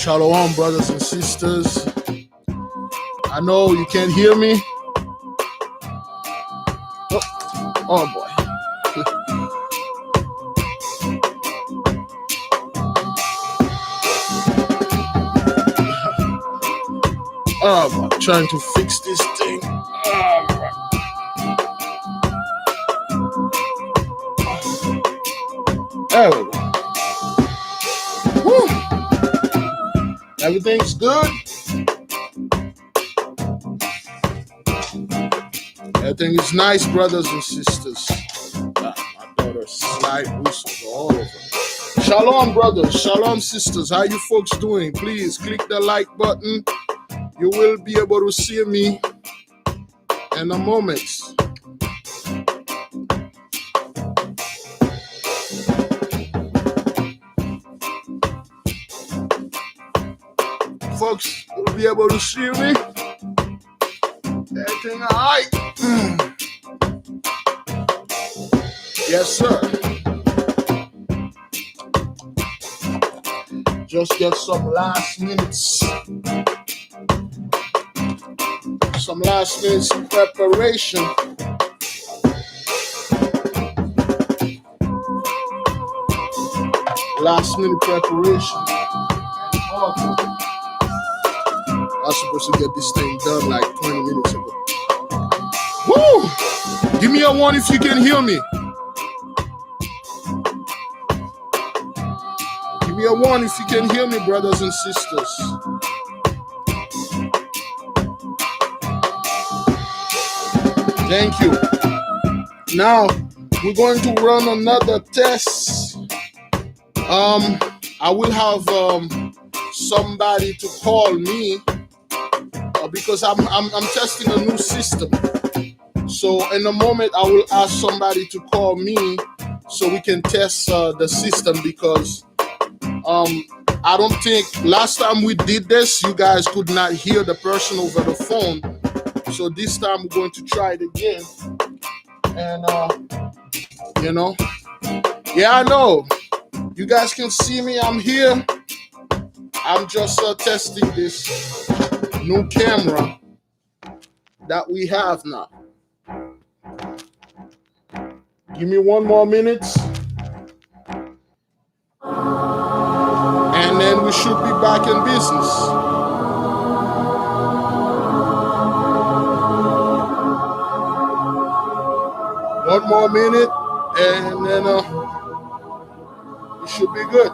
Shalom, brothers and sisters. I know you can't hear me. Oh boy. I'm trying to fix this thing. There we go. Woo. Everything's good. Everything is nice, brothers and sisters. My daughter slide whistles all over. Shalom, brothers. Shalom, sisters. How you folks doing? Please click the like button. You will be able to see me in a moment. Folks, you'll be able to see me. Everything all right? Yes, sir. Just get some last minutes. Some last minutes preparation. Last minute preparation. I was supposed to get this thing done like 20 minutes ago. Woo! Give me a one if you can hear me. Give me a one if you can hear me, brothers and sisters. Thank you. Now, we're going to run another test. I will have somebody to call me because I'm testing a new system. So in a moment, I will ask somebody to call me so we can test the system because I don't think last time we did this, you guys could not hear the person over the phone. So this time we're going to try it again. And, yeah, I know. You guys can see me. I'm here. I'm just testing this new camera that we have now. Give me one more minute. And then we should be back in business. One more minute, and then it should be good.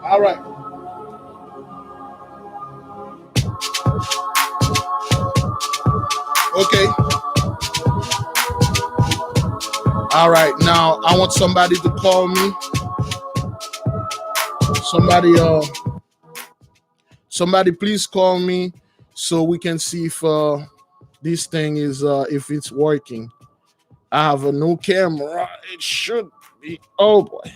All right. Okay. All right. Now I want somebody to call me. Somebody please call me so we can see if this thing is if it's working. I have a new camera. It should be. Oh boy.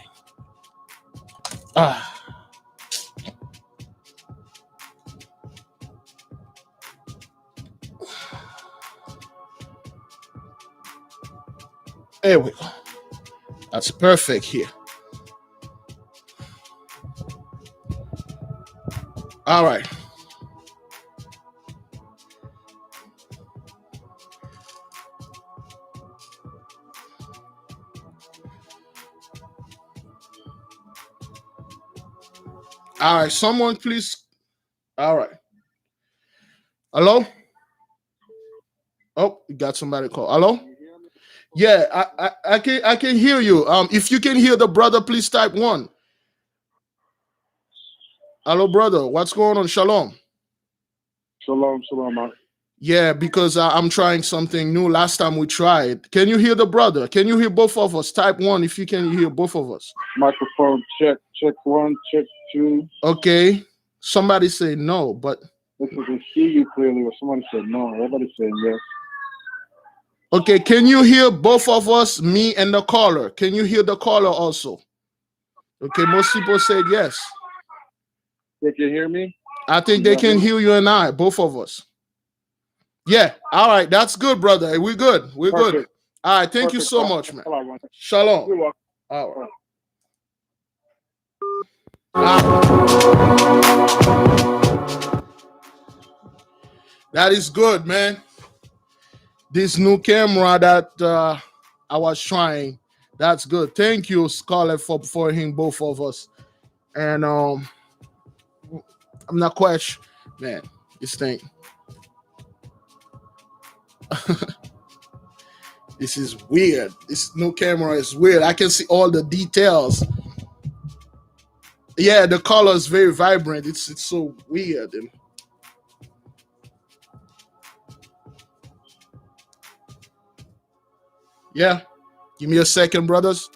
There we go. That's perfect here. All right. All right. Someone please. All right. Hello? Oh, you got somebody call. Hello? Yeah, I can hear you. If you can hear the brother, please type 1. Hello, brother. What's going on? Shalom. Shalom, man. Yeah, because I'm trying something new. Last time we tried. Can you hear the brother? Can you hear both of us? Type 1 if you can hear both of us. Microphone check. Check 1, check 2. Okay. Somebody say no, but This is to see you clearly, or somebody said no. Everybody said yes. Okay, can you hear both of us, me and the caller? Can you hear the caller also? Okay, most people said yes. They can hear me? I think they can hear you and I, both of us. Yeah. All right. That's good, brother. We're good. We're good. All right. Thank you so much, man. Shalom. You're welcome. All right. That is good, man. This new camera that I was trying, that's good. Thank you, Scarlett, for hearing both of us. And I'm not quite sure, man. This thing. This is weird. This new camera is weird. I can see all the details. Yeah, the color is very vibrant. It's so weird. And yeah, give me a second, brothers.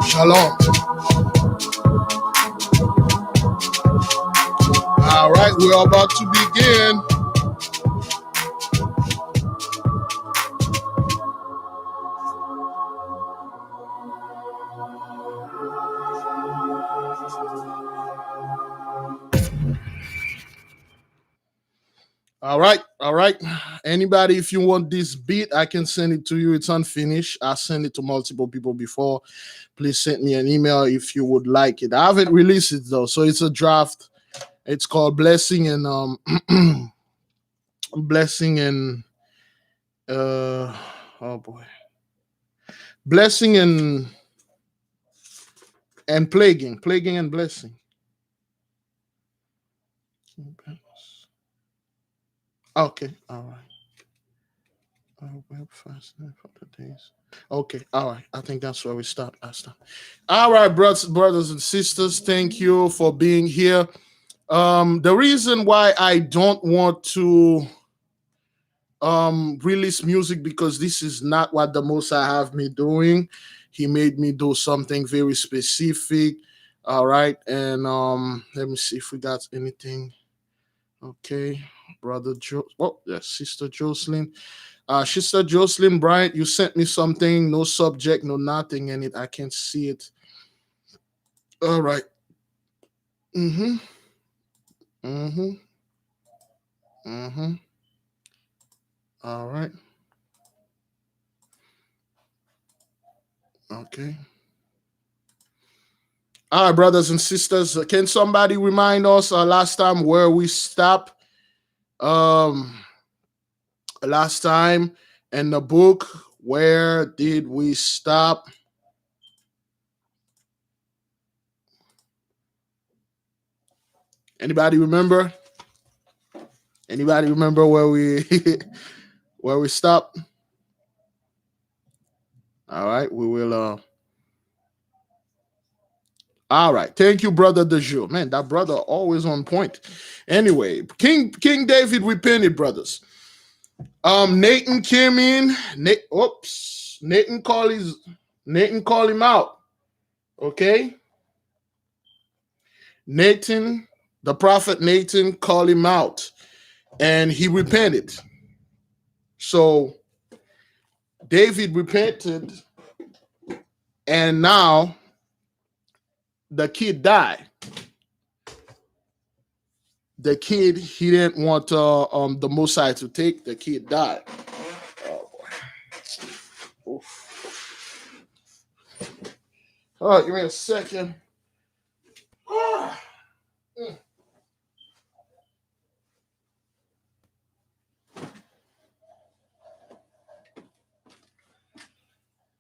Shalom. All right, we're about to begin. All right. Anybody, if you want this beat, I can send it to you. It's unfinished. I sent it to multiple people before. Please send me an email if you would like it. I haven't released it though, so it's a draft. It's called Blessing and Blessing and oh boy, Blessing and Plaguing and Blessing. Okay, all right. Web fasting for the days. Okay, all right. I think that's where we start last time. All right, brothers and sisters, thank you for being here. The reason why I don't want to release music because this is not what the Most High have me doing. He made me do something very specific. All right, and let me see if we got anything. Okay, brother Joe. Oh, yes, sister Jocelyn. Sister Jocelyn Bryant, you sent me something, no subject, no nothing in it. I can't see it. All right. Mm-hmm. Mm-hmm. Mm-hmm. All right. Okay. All right, brothers and sisters. Can somebody remind us last time where we stopped? Last time in the book, where did we stop? Anybody remember? Anybody remember where we where we stopped? All right, we will All right. Thank you, brother De Jour. Man, that brother always on point. Anyway, King David repented, brothers. Nathan came in. Nathan called him out. Okay. Nathan, the prophet Nathan called him out and he repented. So David repented and now the kid died. The kid, he didn't want the Messiah to take. The kid died. Oh boy. Oof. Oh, give me a second.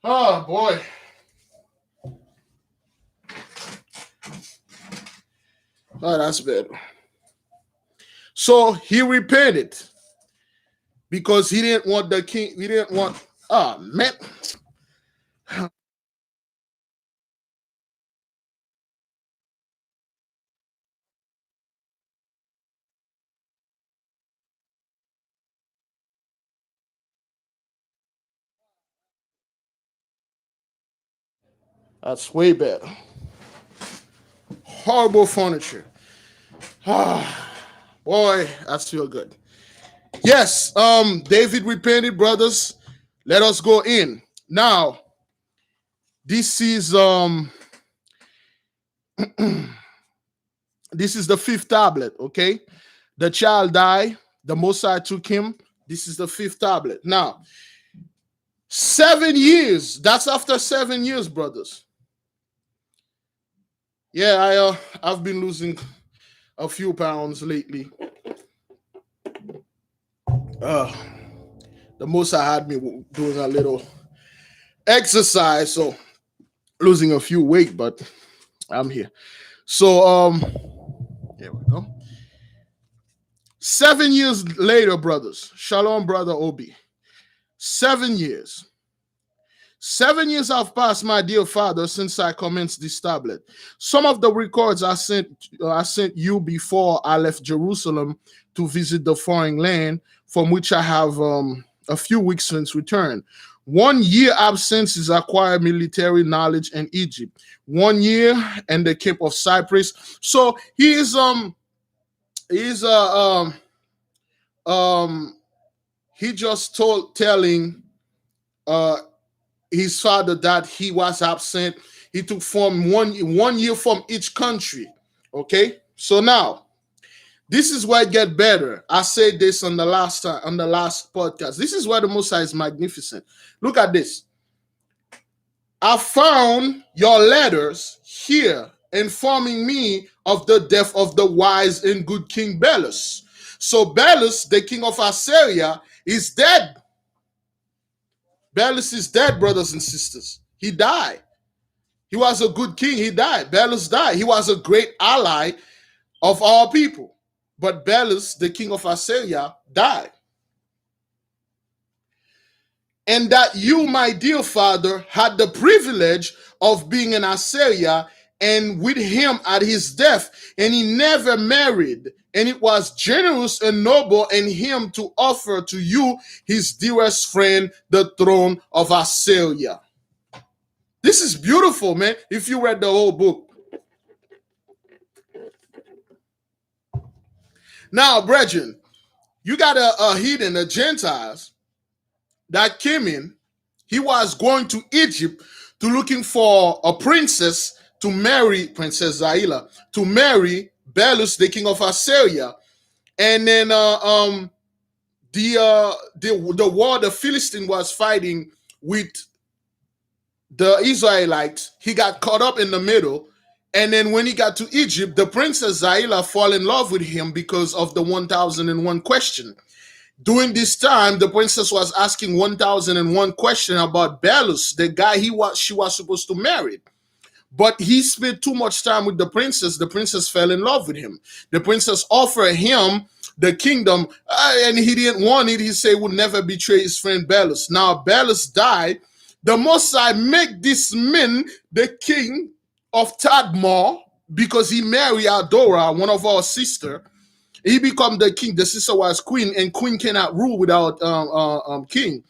Oh boy. Oh, that's better. So he repented because he didn't want the king. He didn't want. Oh man. That's way better. Horrible furniture. Ah, boy, that's feel good. Yes, David repented, brothers. Let us go in. Now, this is this is the fifth tablet, okay? The child died, the Messiah took him. This is the fifth tablet. Now, 7 years. That's after 7 years, brothers. Yeah, I've been losing a few pounds lately. The Messiah had me doing a little exercise, so losing a few weight, but I'm here. So here we go. 7 years later, brothers. Shalom, brother Obi. 7 years. 7 years have passed, my dear father, since I commenced this tablet. Some of the records I sent you before I left Jerusalem to visit the foreign land, from which I have a few weeks since returned. 1 year absence is acquired military knowledge in Egypt. 1 year in the Cape of Cyprus. So he is he just telling his father that he was absent. He took from one year from each country. Okay, so now this is where it gets better. I said this on the last podcast. This is where the Messiah is magnificent. Look at this. I found your letters here informing me of the death of the wise and good King Belus. So Belus, the king of Assyria, is dead. Belus is dead, brothers and sisters. He died. He was a good king. He died. Belus died. He was a great ally of our people. But Belus, the king of Assyria, died. And that you, my dear father, had the privilege of being in Assyria and with him at his death. And he never married. And it was generous and noble in him to offer to you, his dearest friend, the throne of Assyria. This is beautiful, man, if you read the whole book. Now, brethren, you got a heathen, the Gentiles, that came in. He was going to Egypt to looking for a princess to marry, Princess Zaila, to marry Belus, the king of Assyria. And then the war the Philistine was fighting with the Israelites, he got caught up in the middle. And then when he got to Egypt, the princess Zaila fell in love with him because of the 1001 question. During this time, the princess was asking 1001 question about Belus, the guy she was supposed to marry. But he spent too much time with the princess. The princess fell in love with him. The princess offered him the kingdom, and he didn't want it. He said he would never betray his friend Belus. Now Belus died. The Messiah make this man the king of Tadmor, because he married Adora, one of our sister. He become the king. The sister was queen, and queen cannot rule without king.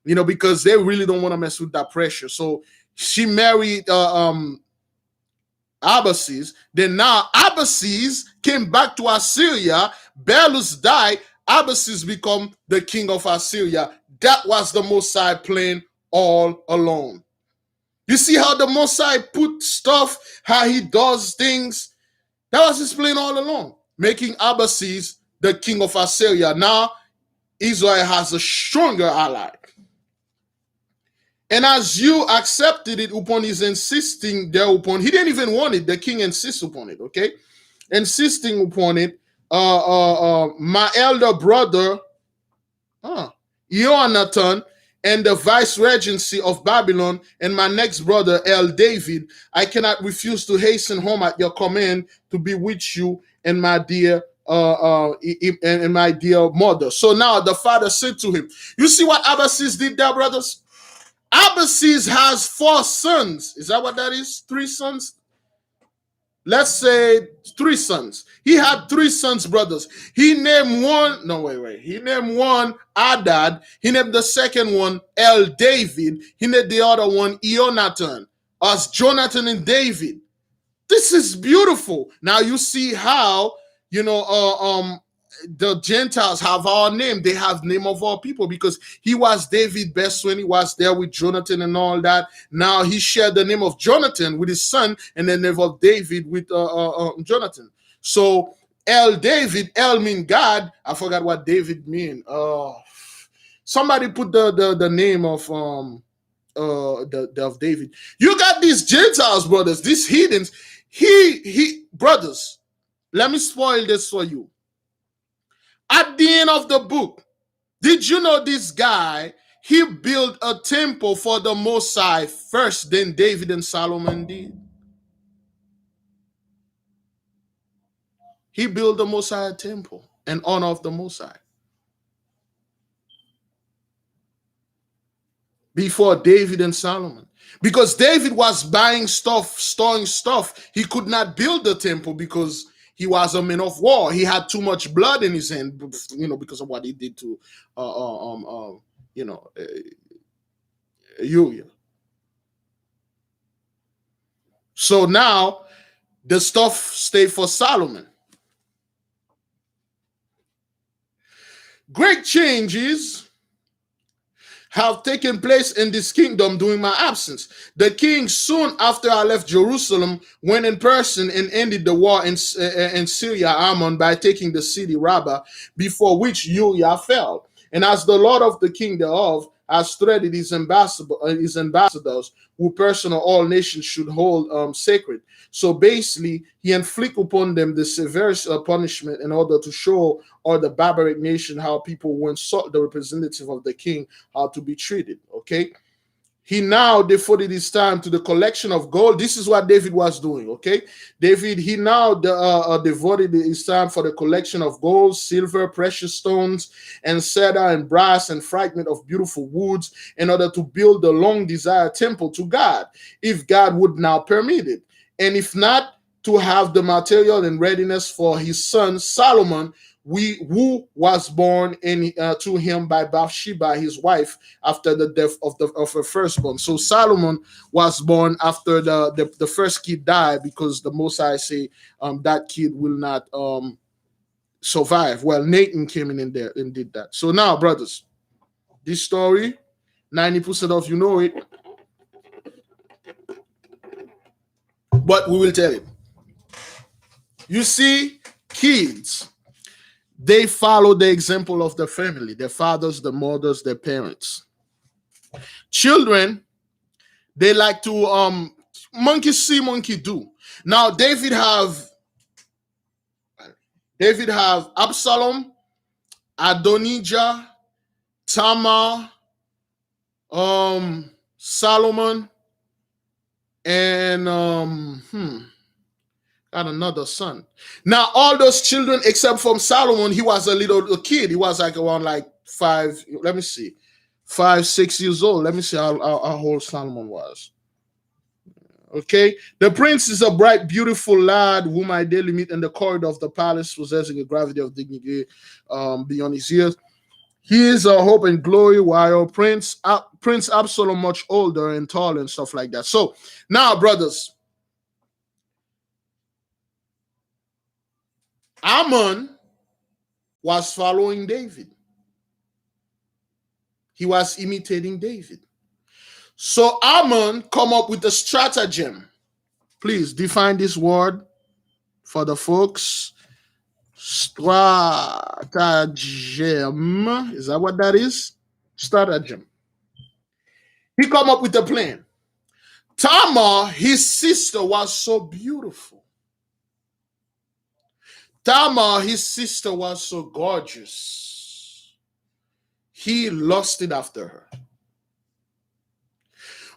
Because they really don't want to mess with that pressure. So she married Abbasis. Then now Abbasis came back to Assyria. Belus died. Abbasis become the king of Assyria. That was the Mosai plan all along. You see how the Mosai put stuff, how he does things. That was his plan all along, making Abbasis the king of Assyria. Now Israel has a stronger ally. And as you accepted it upon his insisting thereupon, he didn't even want it. The king insists upon it, okay? Insisting upon it, my elder brother, Jonathan, and the vice regency of Babylon, and my next brother, El David, I cannot refuse to hasten home at your command to be with you and my dear and my dear mother. So now the father said to him, you see what Abbasis did there, brothers? Abbasis has 4 sons. Is that what that is? 3 sons? Let's say 3 sons. He had 3 sons, brothers. He named one, no, wait. He named one Adad. He named the second one El David. He named the other one Jonathan, as Jonathan and David. This is beautiful. Now you see how, the Gentiles have our name. They have name of our people because he was David's best when he was there with Jonathan and all that. Now he shared the name of Jonathan with his son and the name of David with Jonathan. So El David, El mean God. I forgot what David mean. Somebody put the name of of David. You got these Gentiles, brothers, these heathens. He brothers, let me spoil this for you. At the end of the book, did you know this guy, he built a temple for the Most High first than David and Solomon did? He built the Most High temple in honor of the Most High before David and Solomon. Because David was buying stuff, storing stuff. He could not build the temple because he was a man of war. He had too much blood in his hand, because of what he did to, Uriah. So now the stuff stayed for Solomon. Great changes have taken place in this kingdom during my absence. The king, soon after I left Jerusalem, went in person and ended the war in Syria, Ammon, by taking the city Rabbah, before which Uriah fell. And as the Lord of the king thereof has threaded his ambassadors, who person of all nations should hold sacred. So basically, he inflict upon them the severest punishment in order to show all the barbaric nation how people who insult the representative of the king how to be treated, okay? He now devoted his time to the collection of gold. This is what David was doing, okay? He now devoted his time for the collection of gold, silver, precious stones, and cedar and brass and fragment of beautiful woods in order to build the long-desired temple to God, if God would now permit it. And if not, to have the material in readiness for his son Solomon, who was born to him by Bathsheba, his wife, after the death of her firstborn. So Solomon was born after the first kid died, because the Most High say that kid will not survive. Well, Nathan came in there and did that. So now, brothers, this story, 90% of you know it, but we will tell it. You see, kids, they follow the example of the family, their fathers, their mothers, their parents. Children, they like to monkey see, monkey do. Now David have Absalom, Adonijah, Tamar, Solomon, and got another son. Now, all those children, except from Solomon, he was a kid. He was like around 5, 6 years old. Let me see how old Solomon was. Okay, the prince is a bright, beautiful lad whom I daily meet in the corridor of the palace, possessing a gravity of dignity beyond his years. He is a hope and glory, while Prince Absalom much older and taller and stuff like that. So now, brothers, Ammon was following David. He was imitating David. So Ammon come up with a stratagem. Please define this word for the folks. Stratagem. Is that what that is? Stratagem. He come up with a plan. Tamar, his sister, was so beautiful. Tamar, his sister, was so gorgeous. He lusted after her.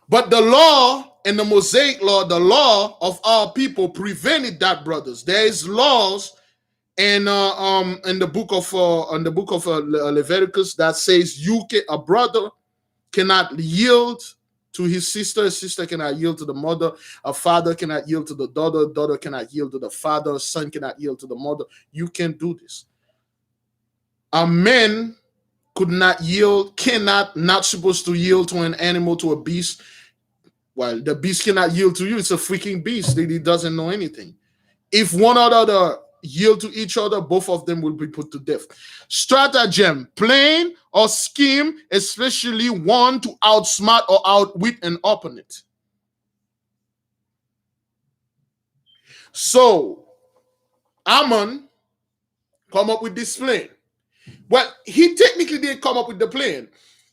But the law and the Mosaic law, the law of our people, prevented that, brothers. There is laws in the book of Leviticus that says a brother cannot yield to his sister, a sister cannot yield to the mother, a father cannot yield to the daughter, daughter cannot yield to the father, a son cannot yield to the mother. You can't do this. A man could not yield, not supposed to yield to an animal, to a beast. Well, the beast cannot yield to you. It's a freaking beast. It doesn't know anything. If one another yield to each other, both of them will be put to death. Stratagem, plan or scheme, especially one to outsmart or outwit an opponent. So, Ammon come up with this plan. Well, he technically didn't come up with the plan.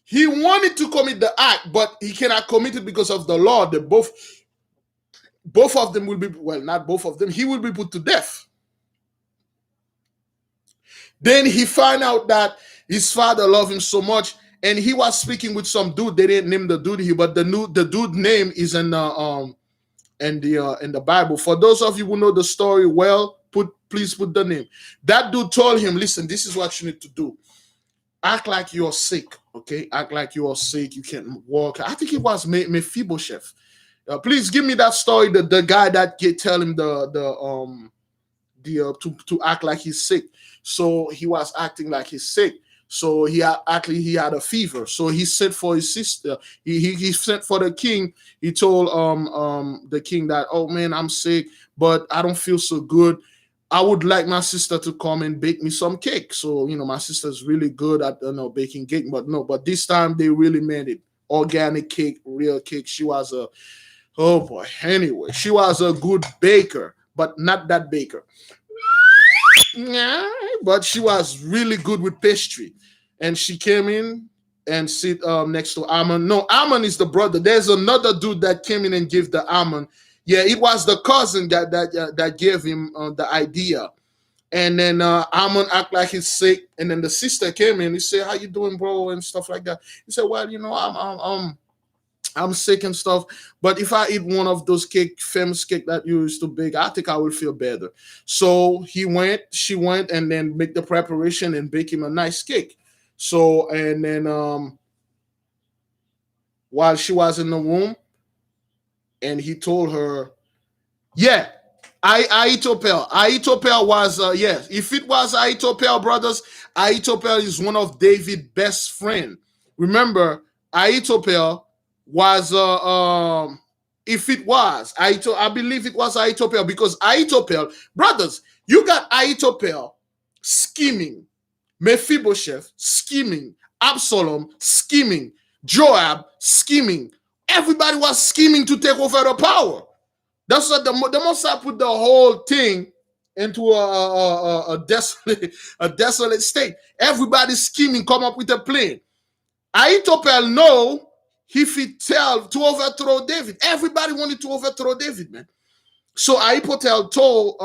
He wanted to commit the act, but he cannot commit it because of the law. That both of them will be, well, not both of them, he will be put to death. Then he found out that his father loved him so much, and he was speaking with some dude. They didn't name the dude here, but the dude name is in the Bible. For those of you who know the story well, please put the name. That dude told him, listen, this is what you need to do. Act like you're sick, okay? Act like you're sick. You can't walk. I think it was Mephibosheth. Please give me that story. The guy that tell him to act like he's sick. So he was acting like he's sick. So he had a fever. So he sent for his sister. He sent for the king. He told the king that, oh man, I'm sick, but I don't feel so good. I would like my sister to come and bake me some cake. So, my sister's really good at baking cake, but this time they really made it. Organic cake, real cake. She was she was a good baker, but not that baker. But she was really good with pastry. And she came in and sit next to Ammon. No, Ammon is the brother. There's another dude that came in and gave the Ammon. Yeah, it was the cousin that gave him the idea. And then Ammon act like he's sick. And then the sister came in. He said, "How you doing, bro?" and stuff like that. He said, "Well, I'm sick and stuff. But if I eat one of those famous cake that you used to bake, I think I will feel better." So she went, and then make the preparation and bake him a nice cake. So, and then while she was in the room, and he told her, yeah, Aitophel. Aitophel was, yes. If it was Aitophel, brothers, Aitophel is one of David's best friend. Remember, Aitophel was, if it was, I believe it was Aitophel, because Aitophel, brothers, you got Aitophel scheming, Mephibosheth scheming, Absalom scheming, Joab scheming. Everybody was scheming to take over the power. That's what the Most High put the whole thing into a desolate state. Everybody scheming, come up with a plan. Aitophel know if he tell to overthrow David. Everybody wanted to overthrow David, man. So Aitophel told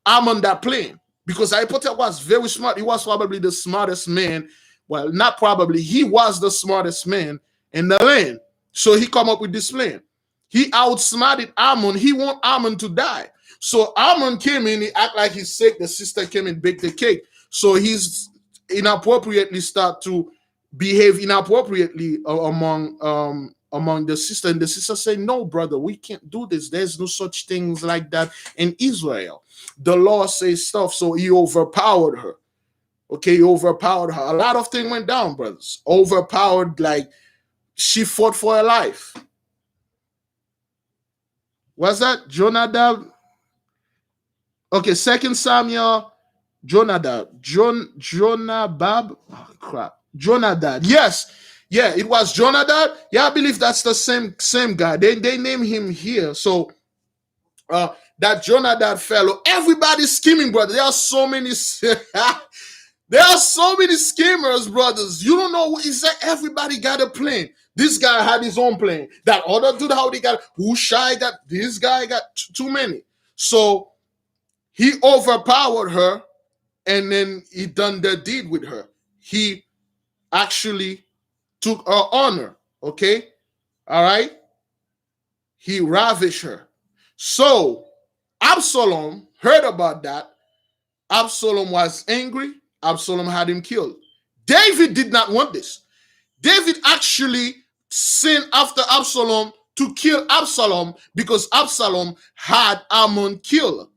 Ammon that plan, because Aitophel was very smart. He was probably the smartest man. Well, not probably. He was the smartest man in the land. So he come up with this plan. He outsmarted Ammon. He want Ammon to die. So Ammon came in. He act like he's sick. The sister came and baked the cake. So he's inappropriately start to behave inappropriately among among the sister, and the sister say, no, brother, we can't do this. There's no such things like that in Israel. The law says stuff. So he overpowered her. Okay, he overpowered her. A lot of things went down, brothers. Overpowered, like she fought for her life. What's that? Jonadab. Okay, 2 Samuel, Jonadab. Oh, crap. Jonadab. Yes. Yeah, it was Jonadab. Yeah, I believe that's the same guy. They name him here. So that Jonadab fellow, everybody's scheming, brother. There are so many there are so many schemers, brothers. You don't know what is that. Everybody got a plan. This guy had his own plan. That other dude, how they got Hushai got this guy got too many. So he overpowered her, and then he done the deed with her. He actually took her honor. Okay, all right. He ravished her. So Absalom heard about that. Absalom was angry. Absalom had him killed. David did not want this. David actually sent after Absalom to kill Absalom because Absalom had Ammon killed.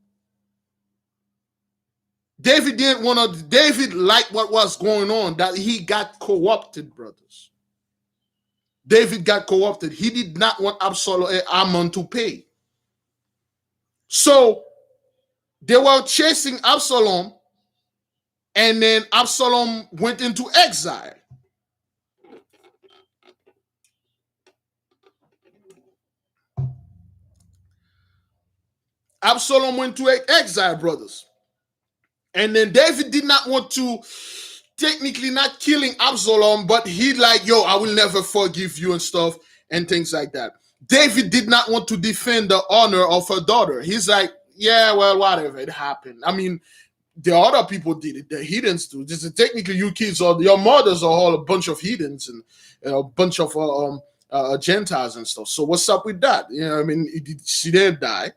David didn't want to. David liked what was going on, that he got corrupted, brothers. David got corrupted. He did not want Ammon to pay. So they were chasing Absalom, and then Absalom went into exile. Absalom went to exile, brothers. And then David did not want to, technically not killing Absalom, but he like, yo, I will never forgive you and stuff and things like that. David did not want to defend the honor of her daughter. He's like, yeah, well, whatever, it happened. I mean, the other people did it. The heathens do. This is technically you kids or your mothers are all a bunch of heathens and a bunch of Gentiles and stuff. So what's up with that? You know, I mean, she didn't die.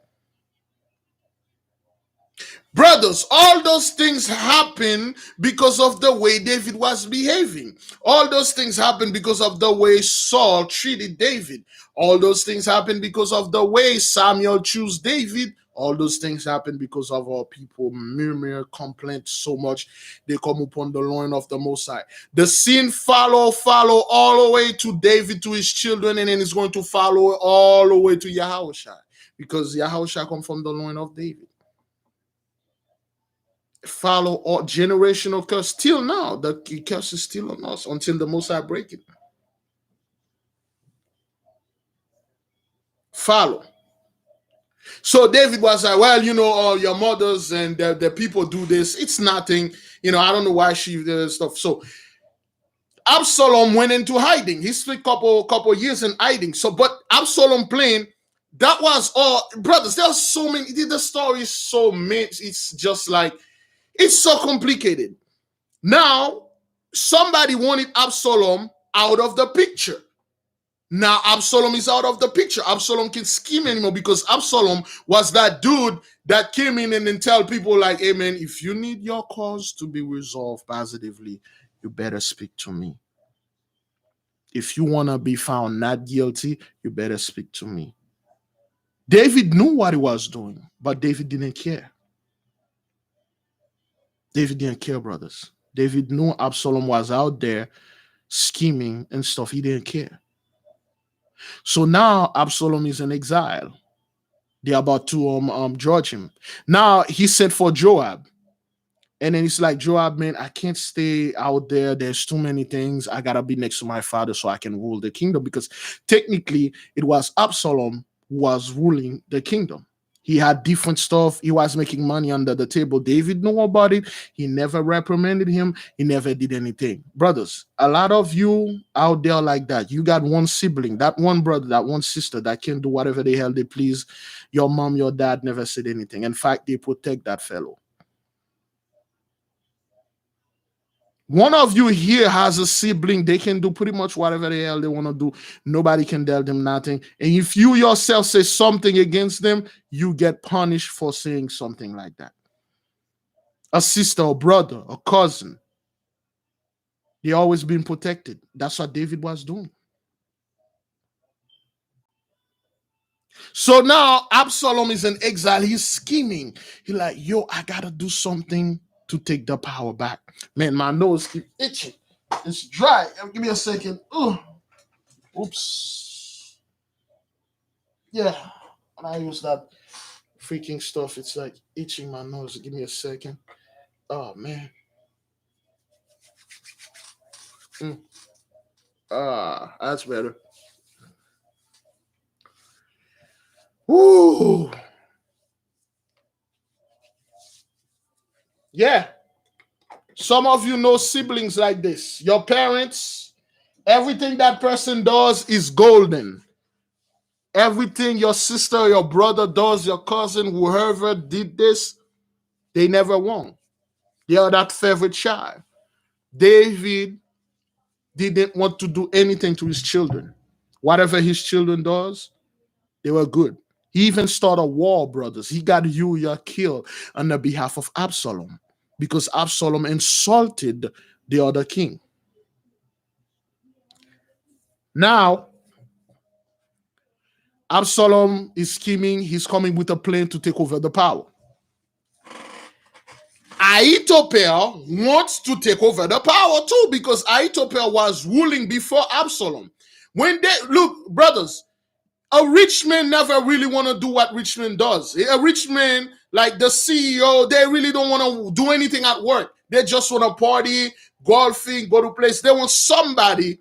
Brothers, all those things happen because of the way David was behaving. All those things happen because of the way Saul treated David. All those things happen because of the way Samuel chose David. All those things happen because of our people murmur, complain so much they come upon the loin of the Most High. The sin follow all the way to David, to his children, and then it's going to follow all the way to YAHAWAH, because YAHAWAH come from the loin of David. Follow all generational curse till now. The curse is still on us until the Most High break it. Follow. So David was like, well, you know, your mothers and the people do this. It's nothing. You know, I don't know why she did stuff. So Absalom went into hiding. He spent couple years in hiding. So, but Absalom playing, that was all, brothers. There's so many. The story is so mixed. It's just like, it's so complicated. Now, somebody wanted Absalom out of the picture. Now, Absalom is out of the picture. Absalom can't scheme anymore because Absalom was that dude that came in and then tell people like, hey, man, if you need your cause to be resolved positively, you better speak to me. If you want to be found not guilty, you better speak to me. David knew what he was doing, but David didn't care. David didn't care, brothers. David knew Absalom was out there scheming and stuff. He didn't care. So now Absalom is in exile. They're about to judge him. Now he said for Joab. And then he's like, Joab, man, I can't stay out there. There's too many things. I gotta be next to my father so I can rule the kingdom. Because technically it was Absalom who was ruling the kingdom. He had different stuff. He was making money under the table. David knew about it. He never reprimanded him. He never did anything. Brothers, a lot of you out there like that, you got one sibling, that one brother, that one sister that can do whatever the hell they please. Your mom, your dad never said anything. In fact, they protect that fellow. One of you here has a sibling. They can do pretty much whatever the hell they want to do. Nobody can tell them nothing. And if you yourself say something against them, you get punished for saying something like that. A sister, a brother, a cousin. They always been protected. That's what David was doing. So now Absalom is in exile. He's scheming. He's like, yo, I gotta do something to take the power back. Man, my nose keeps itching. It's dry. Give me a second. Ugh. Oops. Yeah. When I use that freaking stuff, it's like itching my nose. Give me a second. Oh man. That's better. Woo. Yeah. Some of you know siblings like this. Your parents, everything that person does is golden. Everything your sister, your brother does, your cousin, whoever did this, they never won. They are that favorite child. David didn't want to do anything to his children. Whatever his children does, they were good. He even started a war, brothers. He got Uriah killed on the behalf of Absalom because Absalom insulted the other king. Now, Absalom is scheming. He's coming with a plan to take over the power. Aitophel wants to take over the power too because Aitophel was ruling before Absalom. When they look, brothers, a rich man never really want to do what rich man does. A rich man, like the CEO, they really don't want to do anything at work. They just want to party, golfing, go to place. They want somebody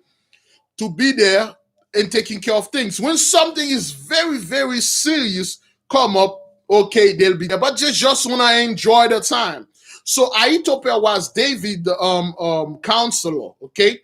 to be there and taking care of things. When something is very, very serious come up, okay, they'll be there. But they just want to enjoy the time. So Aitophel was David counselor, okay?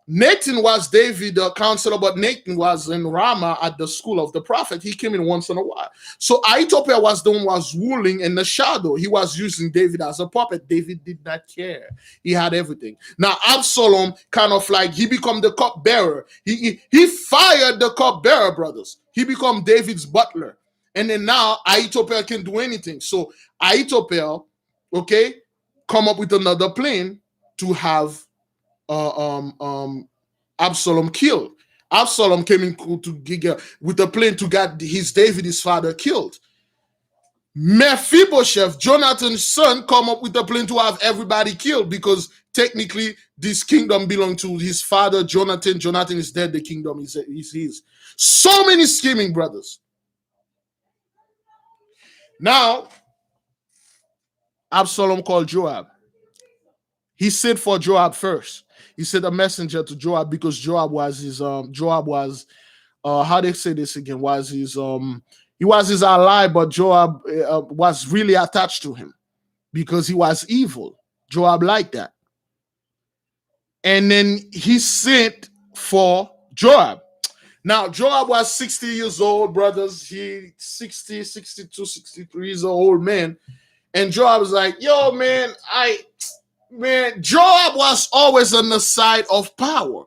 Nathan was David counselor, but Nathan was in Ramah at the school of the prophet. He came in once in a while. So Aitophel was the one who was ruling in the shadow. He was using David as a puppet. David did not care. He had everything. Now Absalom kind of like he become the cupbearer. He fired the cupbearer, brothers. He become David's butler. And then now Aitophel can do anything. So Aitophel, okay, come up with another plan to have Absalom killed. Absalom came in to Giga with a plan to get David, his father, killed. Mephibosheth, Jonathan's son, come up with a plan to have everybody killed because technically this kingdom belonged to his father, Jonathan. Jonathan is dead. The kingdom is his. So many scheming, brothers. Now, Absalom called Joab. He sent for Joab first. He sent a messenger to Joab because Joab was his how they say this again, was his he was his ally, but Joab was really attached to him because he was evil. Joab liked that. And then he sent for Joab. Now, Joab was 60 years old, brothers. He 60, 62, 63 years old man. And Joab was like, yo, man, Joab was always on the side of power.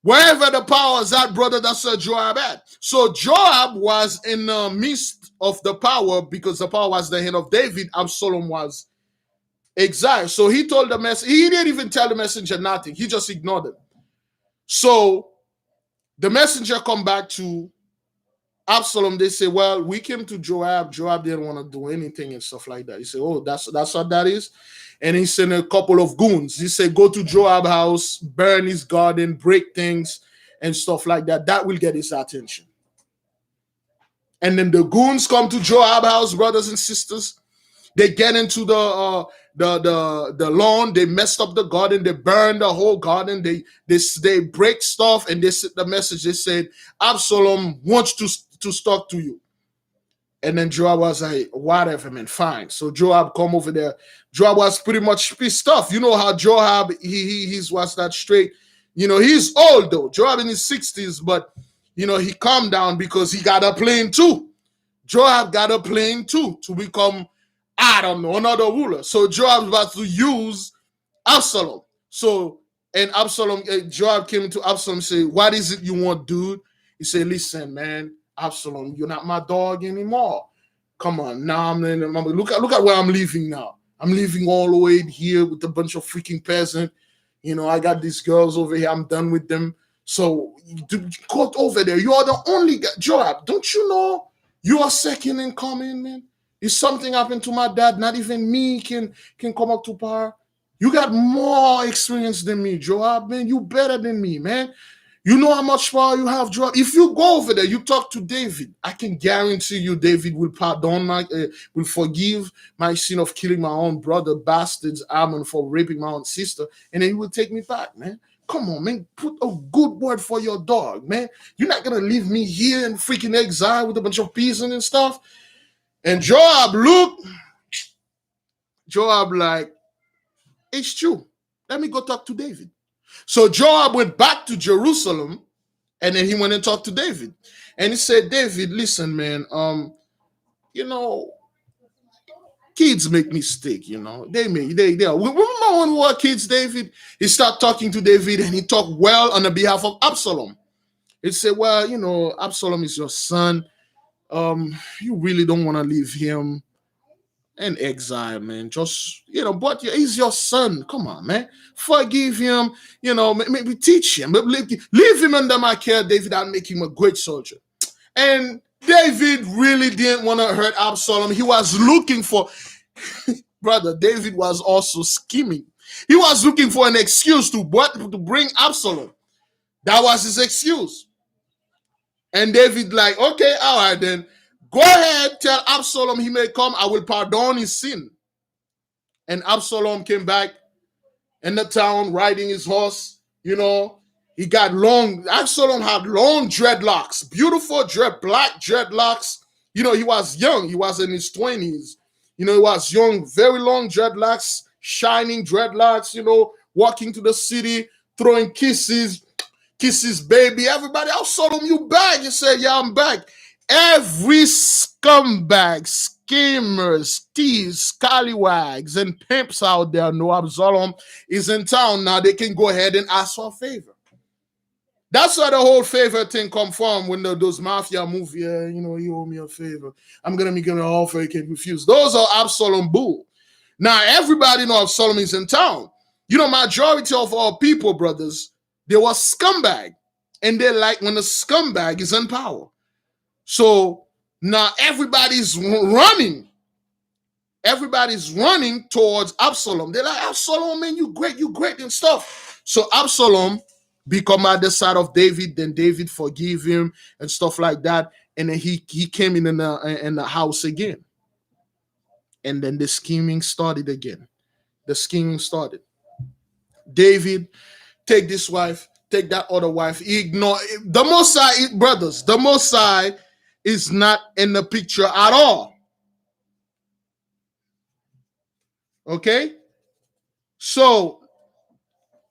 Wherever the power is at, brother, that's where Joab at. So Joab was in the midst of the power because the power was the hand of David. Absalom was exiled. So he told the messenger, he didn't even tell the messenger nothing. He just ignored him. So the messenger come back to Absalom. They say, well, we came to Joab. Joab didn't want to do anything and stuff like that. He said, oh, that's what that is. And he sent a couple of goons. He said, go to Joab's house, burn his garden, break things and stuff like that. That will get his attention. And then the goons come to Joab's house, brothers and sisters. They get into the lawn. They messed up the garden. They burned the whole garden. They break stuff and they sent the message. They said, Absalom wants to talk to you. And then Joab was like, whatever, man, fine. So Joab come over there. Joab was pretty much pissed off. You know how Joab, he's was that straight. You know, he's old though. Joab in his 60s, but, you know, he calmed down because he got a plane too. Joab got a plane too to become, I don't know, another ruler. So Joab's about to use Absalom. So, and Absalom, Joab came to Absalom and said, what is it you want, dude? He said, listen, man, Absalom, you're not my dog anymore. Come on, now look at where I'm leaving now. I'm leaving all the way here with a bunch of freaking peasants. You know, I got these girls over here. I'm done with them. So go over there. You are the only guy. Joab, don't you know You are second in command, man. If something happened to my dad, not even me can come up to power. You got more experience than me, Joab, man. You better than me, man. You know how much power you have, Joab. If you go over there, you talk to David. I can guarantee you, David will will forgive my sin of killing my own brother, bastards, Ammon, for raping my own sister, and then he will take me back, man. Come on, man. Put a good word for your dog, man. You're not gonna leave me here in freaking exile with a bunch of peasants and stuff. And Joab like, it's true. Let me go talk to David. So Joab went back to Jerusalem, and then he went and talked to David. And he said, David, listen, man, kids make mistake, They are. Remember when we were kids, David? He started talking to David, and he talked well on the behalf of Absalom. He said, well, Absalom is your son. You really don't want to leave him in exile, man. Just, but he's your son. Come on, man. Forgive him, maybe teach him. Leave him under my care, David. I'll make him a great soldier. And David really didn't want to hurt Absalom. He was looking for, brother, David was also scheming. He was looking for an excuse to bring Absalom. That was his excuse. And David like, okay, all right, then go ahead, tell Absalom he may come. I will pardon his sin. And Absalom came back in the town riding his horse. He got Absalom had long dreadlocks, beautiful black dreadlocks. He was young. He was in his 20s. He was young, very long dreadlocks, shining dreadlocks, walking to the city, throwing kisses, baby. Everybody, Absalom, you back? He said, yeah, I'm back. Every scumbag, schemers, thieves, scallywags, and pimps out there know Absalom is in town. Now they can go ahead and ask for a favor. That's where the whole favor thing come from when those mafia movies, you owe me a favor. I'm going to make an offer you can refuse. Those are Absalom bull. Now, everybody know Absalom is in town. Majority of our people, brothers, they were scumbag. And they like when the scumbag is in power. So now everybody's running. Everybody's running towards Absalom. They're like, Absalom, man, you great and stuff. So Absalom become at the side of David. Then David forgive him and stuff like that. And then he came in the house again. And then the scheming started again. The scheming started. David, take this wife, take that other wife. He ignore the Most High, brothers. The Most High is not in the picture at all. Okay? So,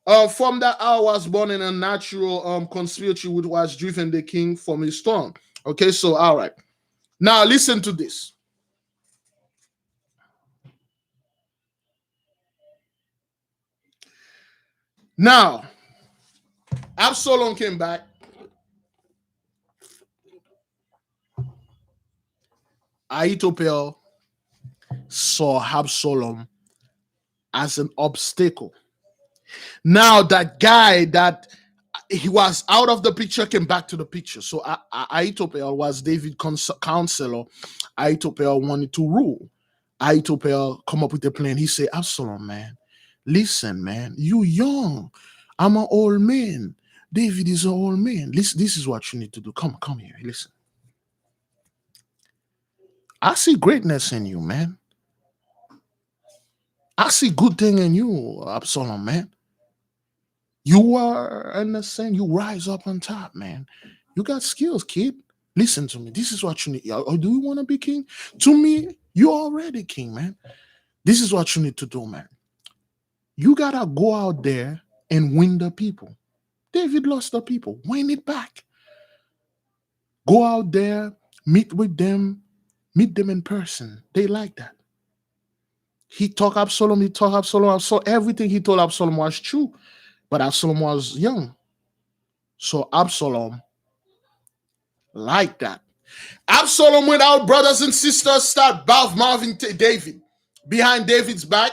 from that hour was born in a natural conspiracy which was driven the king from his throne. Okay, so all right. Now listen to this. Now, Absalom came back. Aitophel saw Absalom as an obstacle. Now that guy that he was out of the picture came back to the picture. So Aitophel was David's counselor. Aitophel wanted to rule. Aitophel come up with a plan. He said, Absalom, man, listen, man, you young. I'm an old man. David is an old man. This is what you need to do. Come here. Listen. I see greatness in you, man. I see good thing in you, Absalom, man. You are in the same. You rise up on top, man. You got skills, kid. Listen to me. This is what you need. Or do you want to be king? To me, you're already king, man. This is what you need to do, man. You gotta go out there and win the people. David lost the people. Win it back. Go out there, meet with them, meet them in person. They like that. He talked Absalom. So everything he told Absalom was true. But Absalom was young. So Absalom liked that. Absalom went out, brothers and sisters, start mouthing David behind David's back.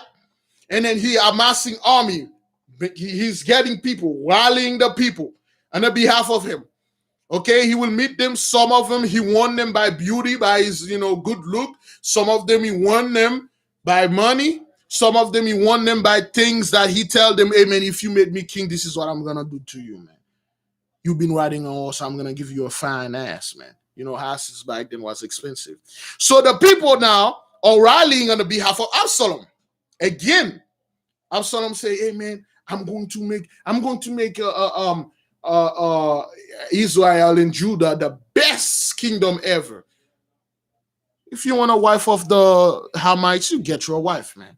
And then he amassing army. He's getting people, rallying the people on the behalf of him. Okay, he will meet them. Some of them he won them by beauty, by his good look. Some of them he won them by money. Some of them he won them by things that he tell them, hey man, if you made me king, this is what I'm gonna do to you, man. You've been riding a horse, I'm gonna give you a fine ass, man. Horses back then was expensive. So the people now are rallying on the behalf of Absalom. Again, Absalom say, hey man, I'm going to make Israel and Judah the best kingdom ever. If you want a wife of the Hamites, you get your wife, man.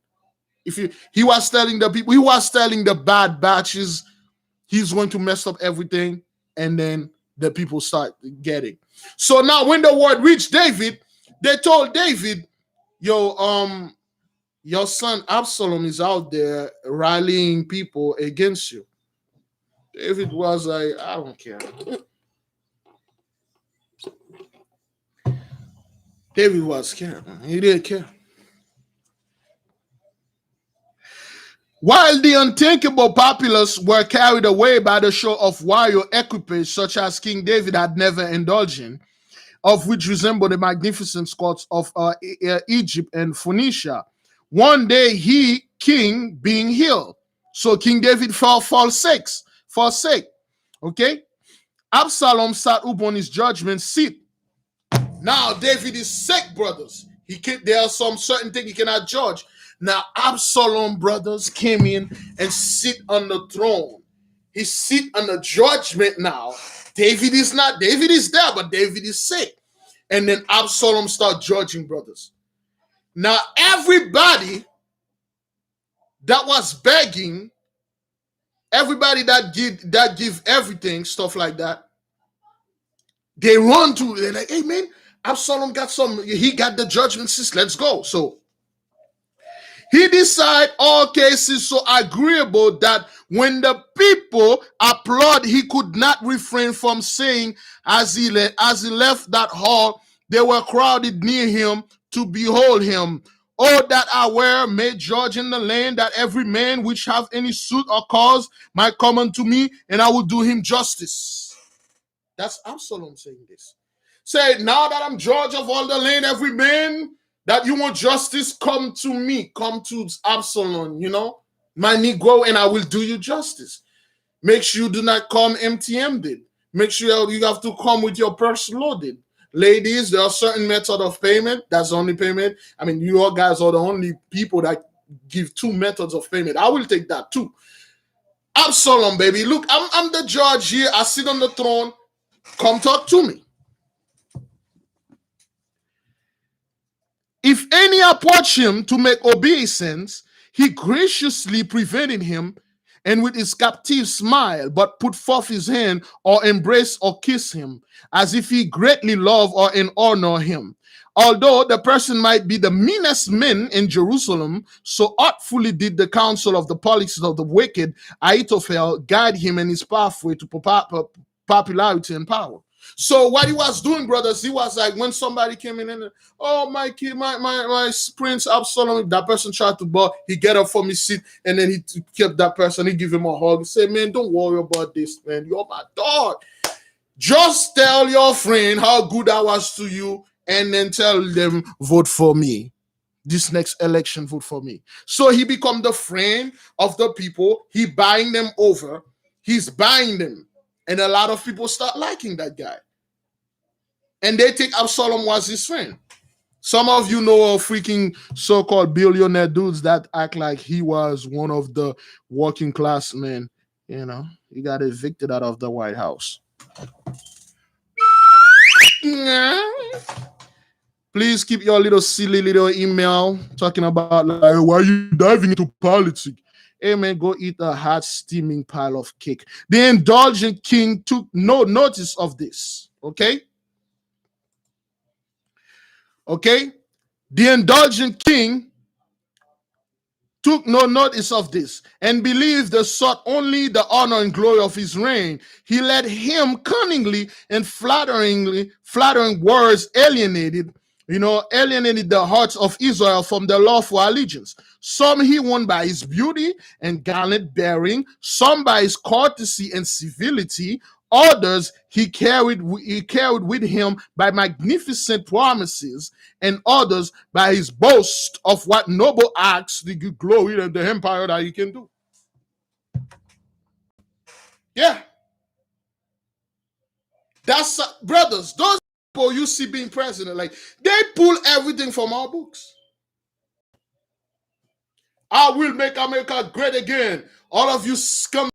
He was telling the people, he was telling the bad batches, he's going to mess up everything, and then the people start getting. So now when the word reached David, they told David, yo, your son Absalom is out there rallying people against you. David was like, I don't care. David was scared, man. He didn't care. While the unthinkable populace were carried away by the show of warrior equipage such as King David had never indulged in, of which resembled the magnificent courts of Egypt and Phoenicia, one day he, king, being healed. So King David fall sick. Okay? Absalom sat upon his judgment seat. Now David is sick, brothers. There are some certain things he cannot judge. Now Absalom, brothers, came in and sit on the throne. He sit on the judgment now. David is there, but David is sick. And then Absalom start judging, brothers. Now everybody that was begging, everybody that give everything, stuff like that, they run to, they're like, hey man, Absalom he got the judgment, sis, let's go. So he decide all cases so agreeable that when the people applaud, he could not refrain from saying, as he left that hall, they were crowded near him to behold him. Oh, that I were made judge in the land, that every man which have any suit or cause might come unto me, and I will do him justice. That's Absalom saying this. Say, now that I'm judge of all the land, every man that you want justice, come to me. Come to Absalom, my Negro, and I will do you justice. Make sure you do not come empty-handed. Make sure you have to come with your purse loaded. Ladies, there are certain methods of payment. That's the only payment. I mean, you all guys are the only people that give two methods of payment. I will take that too. Absalom, baby. Look, I'm the judge here. I sit on the throne. Come talk to me. If any approach him to make obeisance, he graciously prevented him, and with his captive smile, but put forth his hand, or embrace or kiss him, as if he greatly love or honor him. Although the person might be the meanest man in Jerusalem, so artfully did the counsel of the policies of the wicked, Aitophel, guide him in his pathway to popularity and power. So what he was doing, brothers, he was like, when somebody came in and, oh, my kid, my prince Absalom, that person tried to bow, he get up from his seat, and then he kept that person, he give him a hug, he said, man, don't worry about this, man, you're my dog. Just tell your friend how good I was to you, and then tell them, vote for me. This next election, vote for me. So he become the friend of the people, he buying them over, he's buying them. And a lot of people start liking that guy. And they think Absalom was his friend. Some of you know of freaking so-called billionaire dudes that act like he was one of the working class men. He got evicted out of the White House. Please keep your little silly little email talking about like, why are you diving into politics? Hey man, go eat a hot steaming pile of cake. The indulgent king took no notice of this. Okay? The indulgent king took no notice of this and believed the sought only the honor and glory of his reign. He let him cunningly and flattering words alienated the hearts of Israel from their lawful allegiance. Some he won by his beauty and gallant bearing, some by his courtesy and civility, Others he carried with him by magnificent promises, and others by his boast of what noble acts, the glory and the empire that he can do. Yeah. That's brothers, those people you see being president, like they pull everything from our books. I will make America great again. All of you scum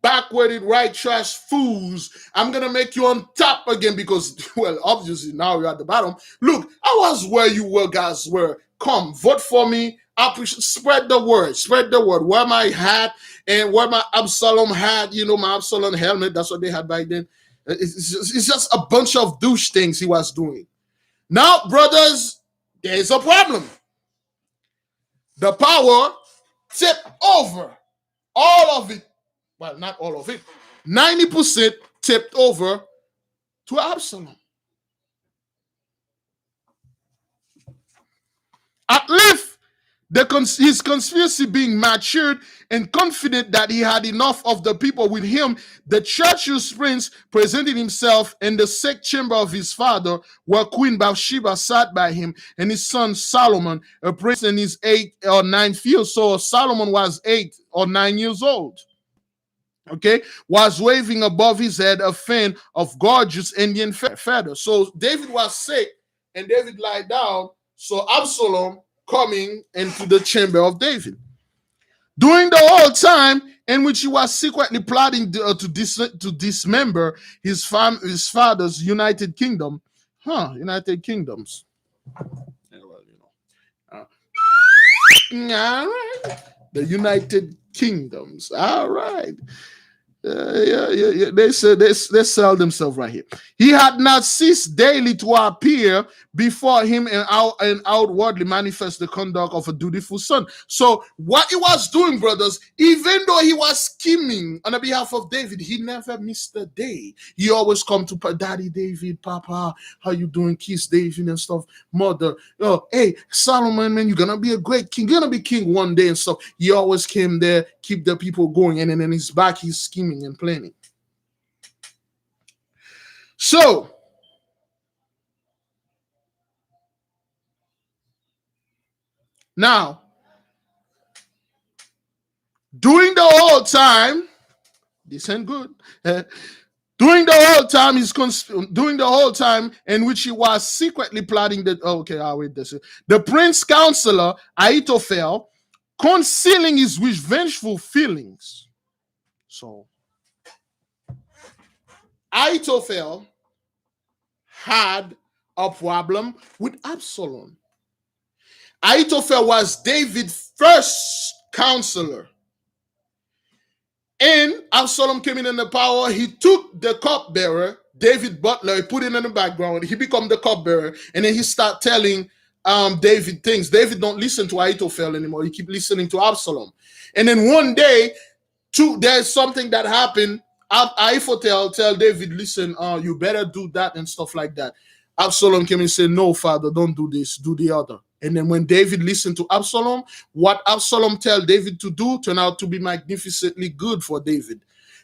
backwarded white trash fools, I'm gonna make you on top again because, well, obviously now you're at the bottom. Look, I was where you were guys were. Come vote for me. Spread the word. Wear my hat and wear my Absalom hat, my Absalom helmet. That's what they had back then. It's just a bunch of douche things he was doing. Now, brothers, there's a problem. The power tipped over. All of it. Well, not all of it. 90% tipped over to Absalom. At least his conspiracy being matured and confident that he had enough of the people with him, the treacherous prince presented himself in the sick chamber of his father, where Queen Bathsheba sat by him, and his son Solomon, a prince in his 8th or 9th year. So Solomon was 8 or 9 years old. Okay, was waving above his head a fan of gorgeous Indian feather. So David was sick, and David lied down. So Absalom coming into the chamber of David. During the whole time in which he was secretly plotting to dismember his father's United Kingdom. United Kingdoms. All right. The United Kingdoms. All right. Yeah. They sell themselves right here. He had not ceased daily to appear before him and outwardly manifest the conduct of a dutiful son. So what he was doing, brothers, even though he was scheming on the behalf of David, he never missed a day. He always come to Daddy David, Papa, how you doing? Kiss David and stuff. Mother, hey, Solomon, man, you're gonna be a great king. You're gonna be king one day and stuff. He always came there, keep the people going, and then in his back, he's scheming and planning. So now, during the whole time, this ain't good. During the whole time in which he was secretly plotting I'll wait this. The prince counselor Aitophel, concealing his vengeful feelings. So Aitophel had a problem with Absalom. Aitophel was David's first counselor. And Absalom came in the power. He took the cupbearer, David Butler, he put it in the background. He became the cupbearer. And then he started telling David things. David don't listen to Aitophel anymore. He keep listening to Absalom. And then one day, there's something that happened. Aitophel tell David, listen, you better do that and stuff like that. Absalom came and said, no, father, don't do this, do the other. And then when David listened to Absalom, what Absalom tell David to do turned out to be magnificently good for David.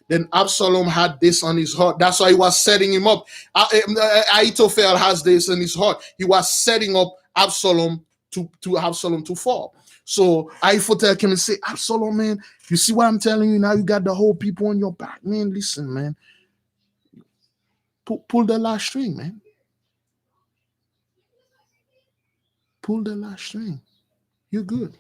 Then Absalom had this on his heart. That's why he was setting him up. Aitophel has this in his heart. He was setting up Absalom to Absalom to fall. So Aitophel came and say, Absalom, man, you see what I'm telling you now? You got the whole people on your back. Man, listen, man. Pull the last string, man. Pull the last string. You're good.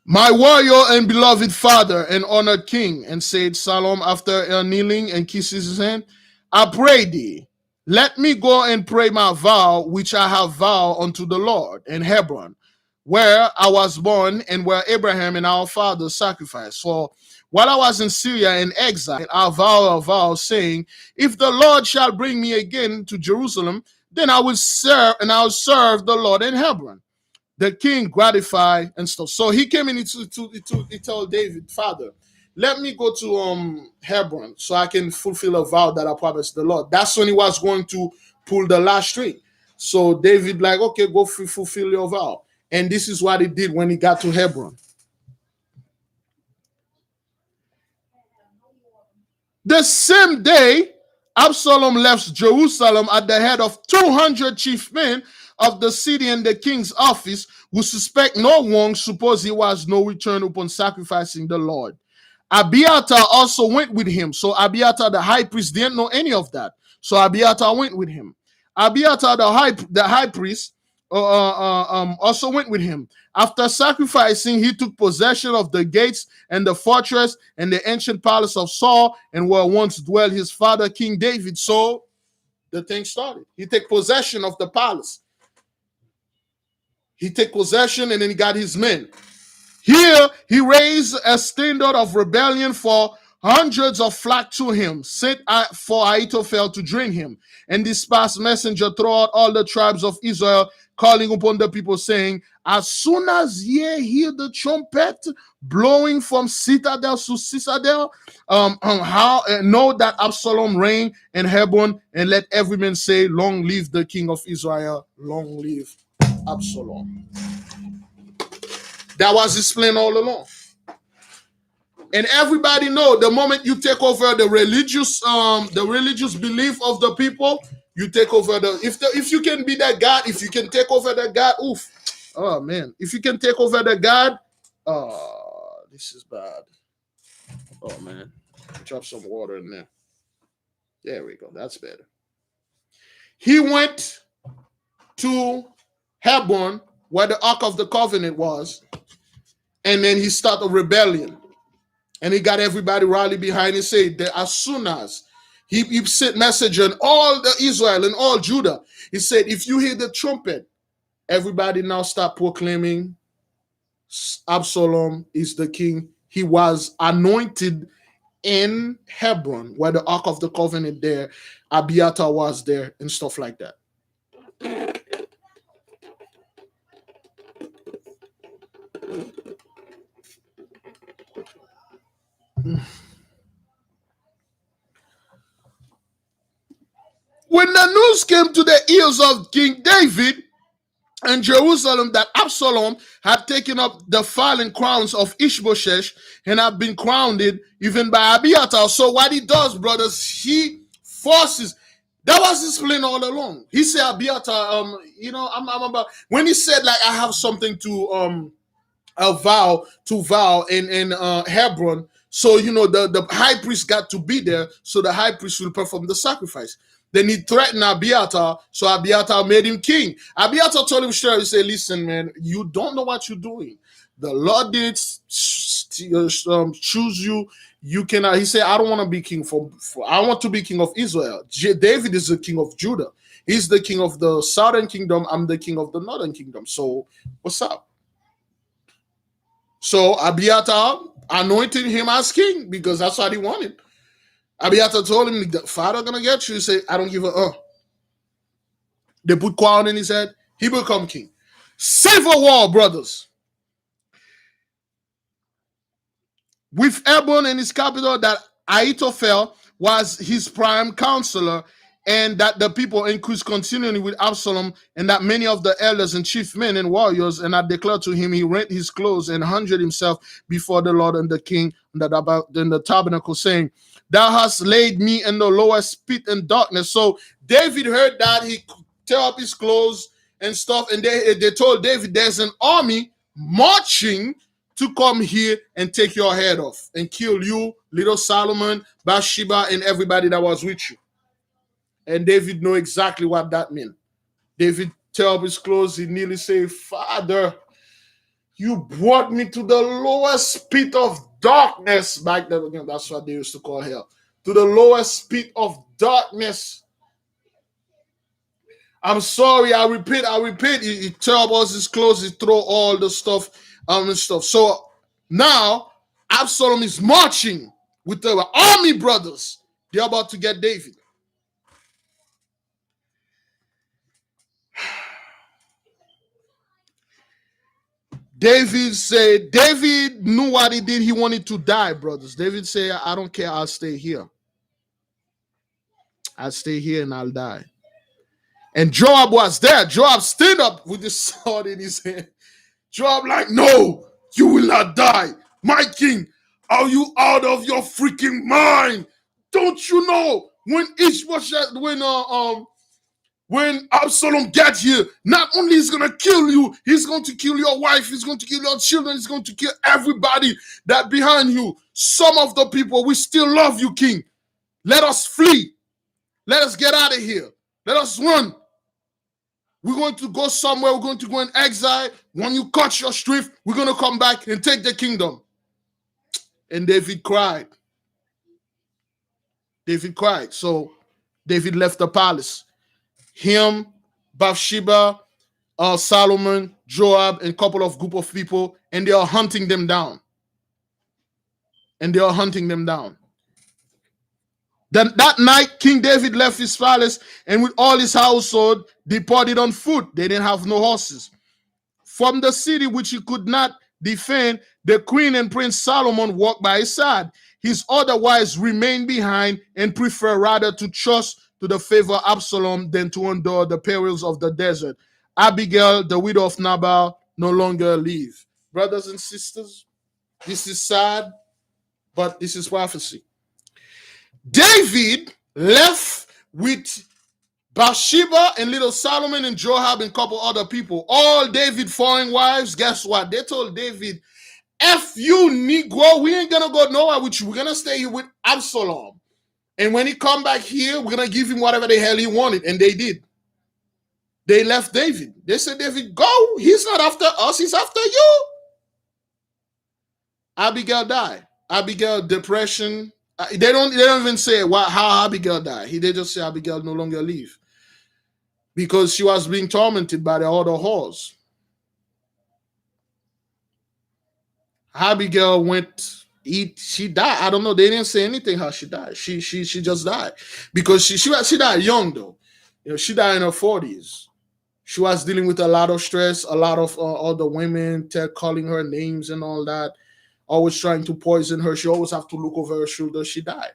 My warrior and beloved father and honored king, and said Solomon after kneeling and kisses his hand, I pray thee, let me go and pray my vow which I have vowed unto the Lord in Hebron, where I was born and where Abraham and our fathers sacrificed. For while I was in Syria in exile, I vow a vow, saying, if the Lord shall bring me again to Jerusalem, then I will serve, and I'll serve the Lord in Hebron. The king gratified and stuff. So he came in he told David, Father, let me go to Hebron so I can fulfill a vow that I promised the Lord. That's when he was going to pull the last string. So David like, okay, go fulfill your vow. And this is what he did when he got to Hebron. The same day, Absalom left Jerusalem at the head of 200 chief men of the city and the king's office, who suspect no wrong, suppose he was no return upon sacrificing the Lord. Abiathar also went with him. So Abiathar the high priest didn't know any of that. So Abiathar went with him. Abiathar the high priest also went with him. After sacrificing, he took possession of the gates and the fortress and the ancient palace of Saul, and where once dwelt his father King David. So the thing started. He took possession of the palace. He took possession, and then he got his men. Here he raised a standard of rebellion, for hundreds of flocked to him, sent for Aitophel to drain him, and dispatched messenger throughout all the tribes of Israel, calling upon the people, saying, as soon as ye hear the trumpet blowing from citadel to citadel, know that Absalom reign in Hebron, and let every man say, long live the king of Israel, long live Absalom. That was his plan all along. And everybody know, the moment you take over the religious belief of the people, you take over if you can be that God, if you can take over that God, oof. Oh man, if you can take over the God, oh, this is bad. Oh man, drop some water in there. There we go. That's better. He went to Hebron, where the Ark of the Covenant was, and then he started a rebellion. And he got everybody rally behind and said that as soon as he sent message on all the Israel and all Judah, he said, if you hear the trumpet, everybody now start proclaiming Absalom is the king. He was anointed in Hebron, where the Ark of the Covenant there, Abiathar was there, and stuff like that. When the news came to the ears of King David and Jerusalem that Absalom had taken up the fallen crowns of Ishbosheth and had been crowned even by Abiathar. So what he does, brothers, he forces. That was his plan all along. He said, Abiathar, I'm about, when he said, like, I have something to vow in Hebron. So, the high priest got to be there, so the high priest will perform the sacrifice. Then he threatened Abiathar, so Abiathar made him king. Abiathar told him straight, he said, listen, man, you don't know what you're doing. The Lord did choose you. You cannot. He said, I don't want to be king I want to be king of Israel. David is the king of Judah. He's the king of the southern kingdom. I'm the king of the northern kingdom. So what's up? So Abiathar anointed him as king because that's what he wanted. Abiathar told him, the father gonna get you. He said, I don't give a They put crown in his head. He become king. Civil war, brothers. With Hebron in his capital, that Aitophel was his prime counselor, and that the people increased continually with Absalom, and that many of the elders and chief men and warriors, and had declared to him, he rent his clothes and hundred himself before the Lord and the king in the tabernacle, saying, thou hast laid me in the lowest pit and darkness. So David heard that. He tear up his clothes and stuff, and they told David, there's an army marching to come here and take your head off and kill you, little Solomon, Bathsheba, and everybody that was with you. And David knew exactly what that meant. David tear up his clothes. He nearly said, Father, you brought me to the lowest pit of darkness. Back then, again, that's what they used to call hell. To the lowest pit of darkness. I'm sorry, I repeat. He tear up all his clothes. He throw all the stuff and stuff. So now, Absalom is marching with the army brothers. They're about to get David. David knew what he did. He wanted to die, brothers. David said, I don't care. I'll stay here. I'll stay here and I'll die. And Joab was there. Joab stood up with the sword in his hand. Joab like, no, you will not die. My king, are you out of your freaking mind? Don't you know when when Absalom gets here, not only is gonna kill you, he's going to kill your wife, he's going to kill your children, he's going to kill everybody that behind you. Some of the people, we still love you, king. Let us flee. Let us get out of here. Let us run. We're going to go somewhere. We're going to go in exile. When you cut your strength, we're going to come back and take the kingdom. And David cried. David cried. So David left the palace. Him, Bathsheba, Solomon, Joab, and a couple of group of people, and they are hunting them down. Then that night, King David left his palace and with all his household departed on foot. They didn't have no horses. From the city which he could not defend, the queen and Prince Solomon walked by his side. His other wives remained behind and preferred rather to trust to the favor of Absalom than to endure the perils of the desert. Abigail, the widow of Nabal, no longer lived. Brothers and sisters, this is sad, but this is prophecy. David left with Bathsheba and little Solomon and Joab and a couple other people. All David foreign wives, guess what? They told David, F you, Negro, we ain't gonna go nowhere with you. We're gonna stay here with Absalom. And when he come back here, we're gonna give him whatever the hell he wanted. And they did. They left David. They said, David, go. He's not after us, he's after you. Abigail died. Abigail, depression. They don't even say how Abigail died. They just say Abigail no longer live. Because she was being tormented by the other whores. Abigail she died. I don't know. They didn't say anything how she died. She just died. Because she died young though. You know, she died in her 40s. She was dealing with a lot of stress, a lot of other women calling her names and all that. Always trying to poison her. She always have to look over her shoulder. She died.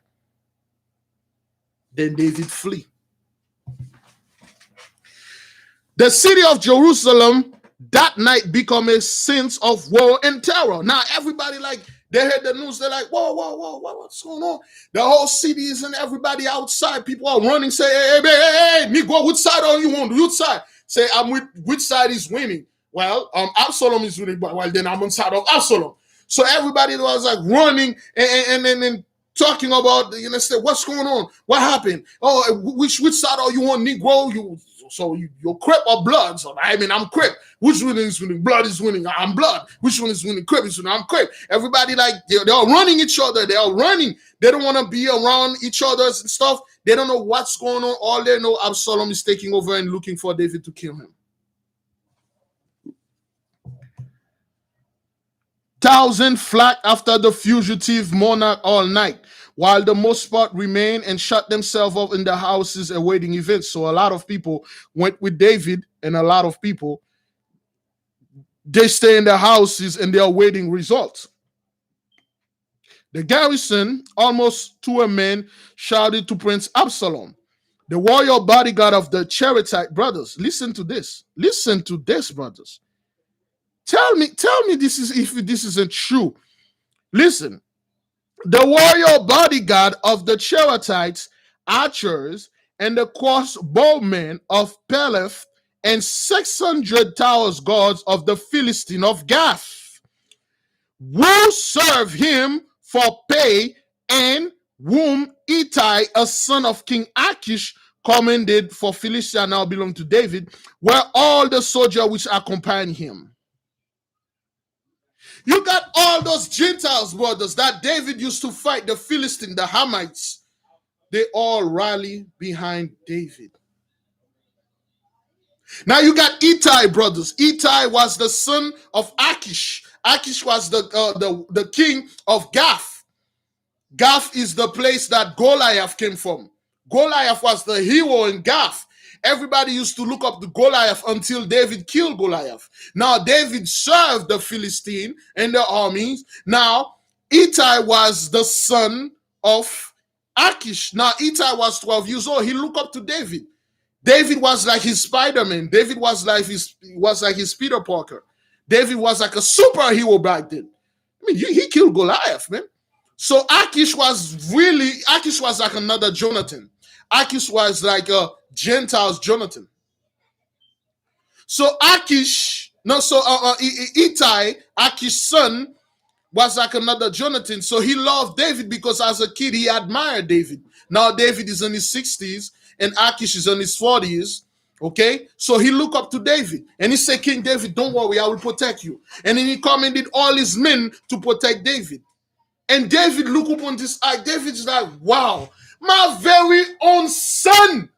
Then David flee. The city of Jerusalem that night become a sense of war and terror. Now everybody they heard the news. They're like, whoa, what's going on? The whole city is and everybody outside. People are running. Say, hey, Negro, which side are you on? Which side? Say, I'm with which side is winning? Well, Absalom is winning, but well, then I'm on side of Absalom. So everybody was like running and talking about, say, what's going on? What happened? Oh, which side are you on, Negro? You're Crip or Blood? So I mean, I'm Crip. Which one is winning? Blood is winning. I'm Blood. Which one is winning? Crip is winning. I'm Crip. Everybody they're all running each other. They're all running. They don't want to be around each other and stuff. They don't know what's going on. All they know, Absalom is taking over and looking for David to kill him. 1,000 flock after the fugitive monarch all night, while the most part remained and shut themselves up in the houses awaiting events. So a lot of people went with David, and a lot of people, they stay in their houses and they are waiting results. The garrison, almost to a man, shouted to Prince Absalom, the warrior bodyguard of the Cheretite brothers. Listen to this. Listen to this, brothers. Tell me this is if this isn't true. Listen, the warrior bodyguard of the Cheretites, archers, and the crossbowmen of Peleth, and 600 towers guards of the Philistine of Gath, will serve him for pay, and whom Ittai, a son of King Achish, commended, for Philistia now belong to David, were all the soldiers which accompanied him. You got all those Gentiles, brothers, that David used to fight, the Philistines, the Hamites. They all rally behind David. Now you got Ittai, brothers. Ittai was the son of Achish. Achish was the king of Gath. Gath is the place that Goliath came from. Goliath was the hero in Gath. Everybody used to look up to Goliath until David killed Goliath. Now, David served the Philistine and the armies. Now, Ittai was the son of Achish. Now, Ittai was 12 years old. He looked up to David. David was like his Spider-Man. David was like his Peter Parker. David was like a superhero back then. I mean, he killed Goliath, man. So Achish was like another Jonathan. Achish was like a Gentiles Jonathan. So Ittai, Achish's son, was like another Jonathan. So he loved David because as a kid he admired David. Now David is in his 60s and Achish is in his 40s. Okay, so he looked up to David and he said, King David, don't worry, I will protect you. And then he commanded all his men to protect David. And David looked upon this eye. David's like, wow, my very own son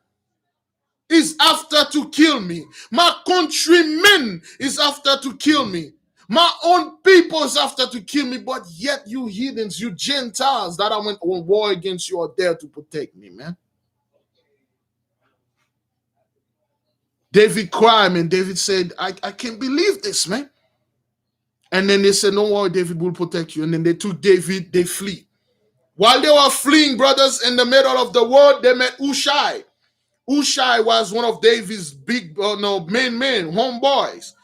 is after to kill me. My countrymen is after to kill me. My own people is after to kill me. But yet you heathens, you Gentiles that I went on war against you are there to protect me, man. David cried, and David said, I can't believe this, man. And then they said, don't worry, David will protect you. And then they took David, they flee. While they were fleeing, brothers, in the middle of the world, they met Hushai. Hushai was one of David's main men, homeboys.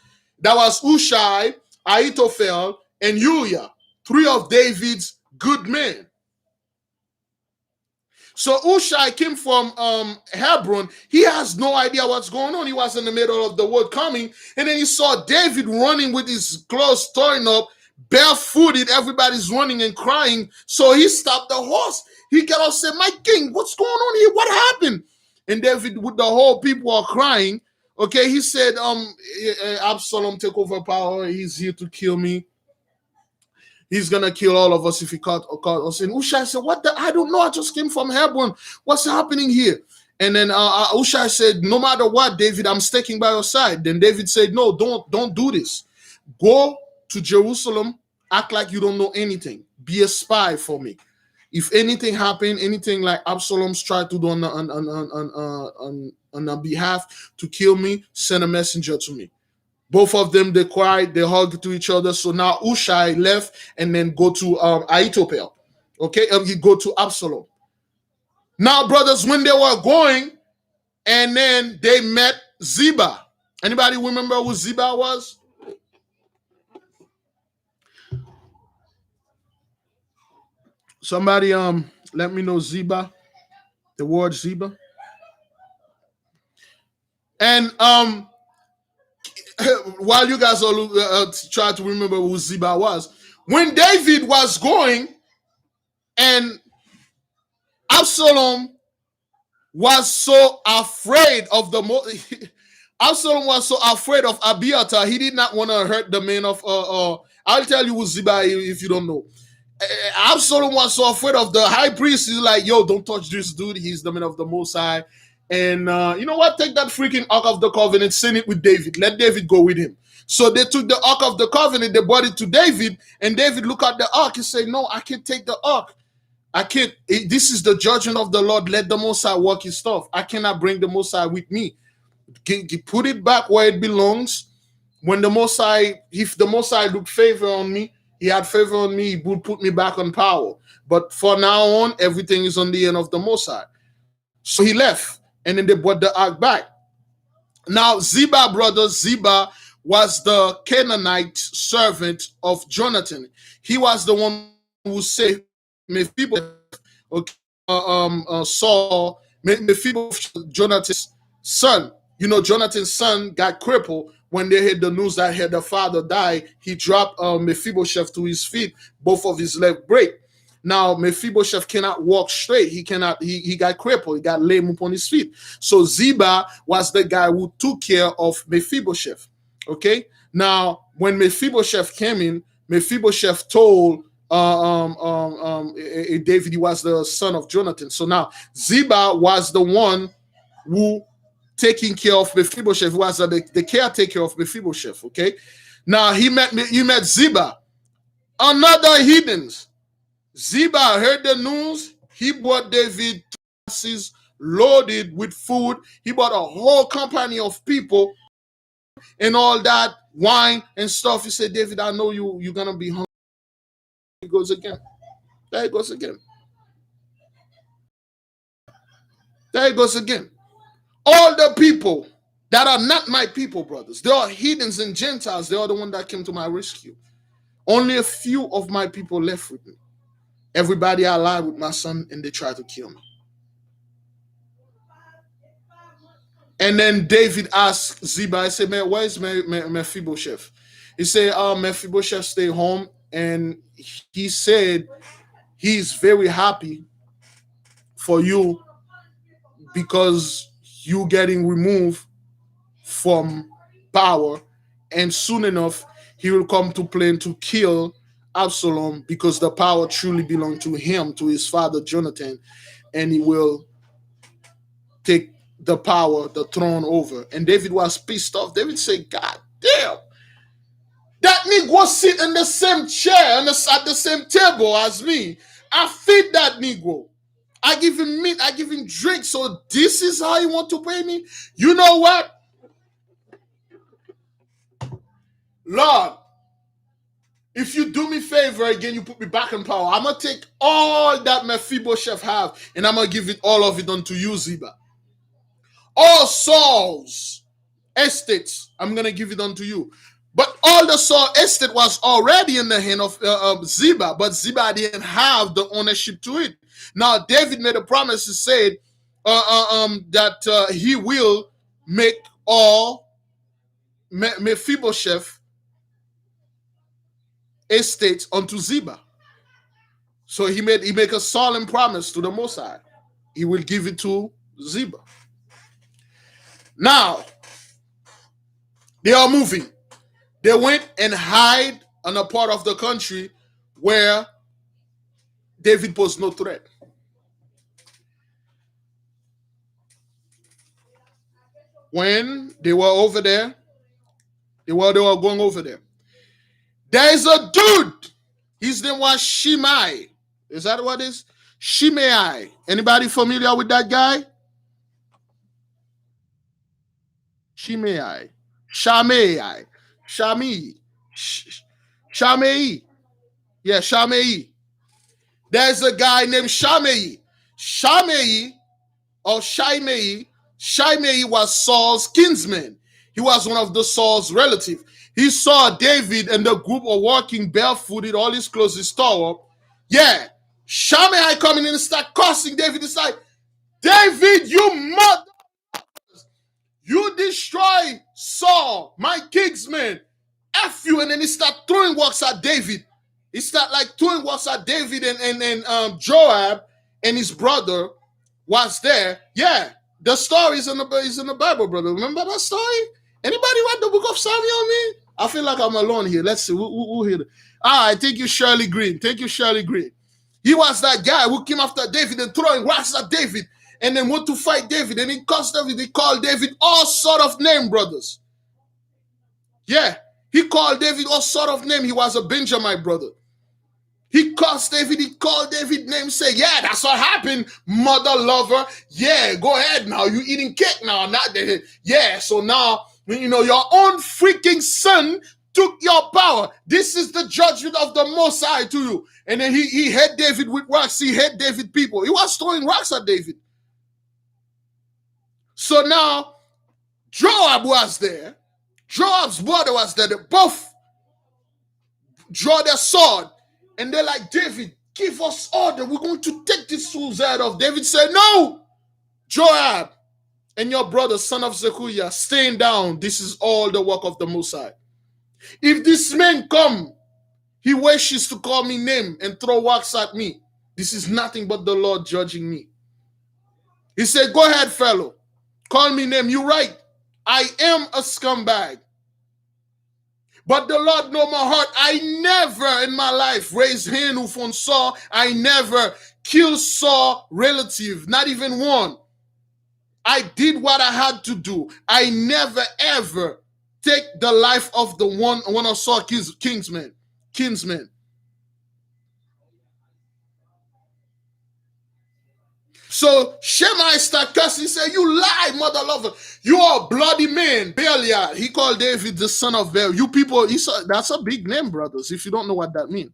That was Hushai, Aitophel, and Uriah, three of David's good men. So Hushai came from Hebron. He has no idea what's going on. He was in the middle of the world coming, and then he saw David running with his clothes torn up, barefooted. Everybody's running and crying. So he stopped the horse. He got up and said, my king, what's going on here? What happened? And David, with the whole people are crying. Okay, he said, Absalom take over power. He's here to kill me. He's gonna kill all of us if he caught us. And Hushai said, "What the? I don't know. I just came from Hebron. What's happening here?" And then Hushai said, "No matter what, David, I'm sticking by your side." Then David said, "No, don't do this. Go to Jerusalem. Act like you don't know anything. Be a spy for me. If anything happened, anything like Absalom's tried to do on behalf to kill me, send a messenger to me." Both of them, they cried, they hugged to each other. So now Hushai left and then go to Aitophel. Okay, he go to Absalom. Now, brothers, when they were going, and then they met Ziba. Anybody remember who Ziba was? Somebody let me know Ziba, the word Ziba. And while you guys are try to remember who Ziba was, when David was going and Absalom was so afraid of Absalom was so afraid of Abiathar, he did not want to hurt the men of I'll tell you who Ziba if you don't know. Absalom was so afraid of the high priest. He's like, yo, don't touch this dude. He's the man of the Most High. And you know what? Take that freaking Ark of the Covenant, send it with David. Let David go with him. So they took the Ark of the Covenant, they brought it to David, and David looked at the Ark and said, no, I can't take the Ark. I can't. This is the judgment of the Lord. Let the Most High work his stuff. I cannot bring the Most High with me. Put it back where it belongs. When the Most High, if the Most High looked favor on me, he had favor on me, he would put me back on power. But for now on, everything is on the end of the Most High. So he left, and then they brought the ark back. Now, Ziba, brothers, Ziba was the Canaanite servant of Jonathan. He was the one who saved Mephibosheth, Saul, Mephibosheth, Jonathan's son. You know, Jonathan's son got crippled when they heard the news that their father died. He dropped Mephibosheth to his feet. Both of his legs break. Now, Mephibosheth cannot walk straight. He cannot. He got crippled. He got lame upon his feet. So Ziba was the guy who took care of Mephibosheth. Okay. Now, when Mephibosheth came in, Mephibosheth told David he was the son of Jonathan. So now Ziba was the one who taking care of Mephibosheth, was the caretaker of Mephibosheth. Okay. Now he met Ziba, another heathens. Ziba heard the news. He brought David asses loaded with food. He brought a whole company of people and all that, wine and stuff. He said, David, I know you're going to be hungry. He goes again. There he goes again. There he goes again. All the people that are not my people, brothers, they are heathens and Gentiles. They are the one that came to my rescue. Only a few of my people left with me. Everybody allied with my son, and they tried to kill me. And then David asked Ziba, I said, man, where's Mephibosheth? He said, Mephibosheth stay home. And he said he's very happy for you because you getting removed from power. And soon enough, he will come to plan to kill Absalom because the power truly belonged to him, to his father Jonathan. And he will take the power, the throne over. And David was pissed off. David said, God damn, that Negro sit in the same chair at the same table as me. I feed that Negro. I give him meat, I give him drink. So this is how you want to pay me? You know what? Lord, if you do me favor again, you put me back in power, I'm going to take all that Mephibosheth have and I'm going to give it all of it unto you, Ziba. All Saul's estates, I'm going to give it unto you. But all the Saul estate was already in the hand of Ziba, but Ziba didn't have the ownership to it. Now, David made a promise to say that he will make all Mephibosheth estates unto Ziba. So he make a solemn promise to the Most High. He will give it to Ziba. Now, they are moving. They went and hide on a part of the country where David posed no threat. When they were over there, they were going over there. There is a dude. His name was Shimei. Is that what it is? Shimei. Anybody familiar with that guy? Shimei. Shamei. Shami. Shamei. Yeah, Shamei. There's a guy named Shimei. Shimei or Shimei. Shimei was Saul's kinsman. He was one of the Saul's relatives. He saw David and the group were walking barefooted, all his clothes is tore up. Yeah. Shimei coming in and start cursing David. It's like, David, you mother. You destroy Saul, my kinsman. F you. And then he start throwing rocks at David. He start like throwing rocks at David and Joab and his brother was there. Yeah. The story is in the Bible, brother. Remember that story? Anybody read the book of Samuel, man? I feel like I'm alone here. Let's see. Who here? Ah, I think you Shirley Green. Thank you, Shirley Green. He was that guy who came after David and throwing rocks at David and then went to fight David. And he cursed David. He called David all sort of name, brothers. Yeah. He called David all sort of name. He was a Benjamite brother. He cursed David. He called David name. Say, yeah, that's what happened, mother lover. Yeah, go ahead now. You eating cake now. Not that. Yeah, so now, you know, your own freaking son took your power. This is the judgment of the Most High to you. And then he hit David with rocks. He hit David people. He was throwing rocks at David. So now, Joab was there. Joab's brother was there. They both draw their sword. And they're like, David, give us order. We're going to take these fools out of. David said, no, Joab and your brother, son of Zeruiah, staying down. This is all the work of the Most High. If this man come, he wishes to call me name and throw rocks at me. This is nothing but the Lord judging me. He said, go ahead, fellow. Call me name. You're right. I am a scumbag. But the Lord know my heart. I never in my life raised hand on Saul. I never killed Saul relative, not even one. I did what I had to do. I never ever take the life of the one of Saul's kinsmen. So Shimei start cussing. He said, you lie, mother lover. You are a bloody man. Belial. He called David the son of Belial. You people, that's a big name, brothers, if you don't know what that means.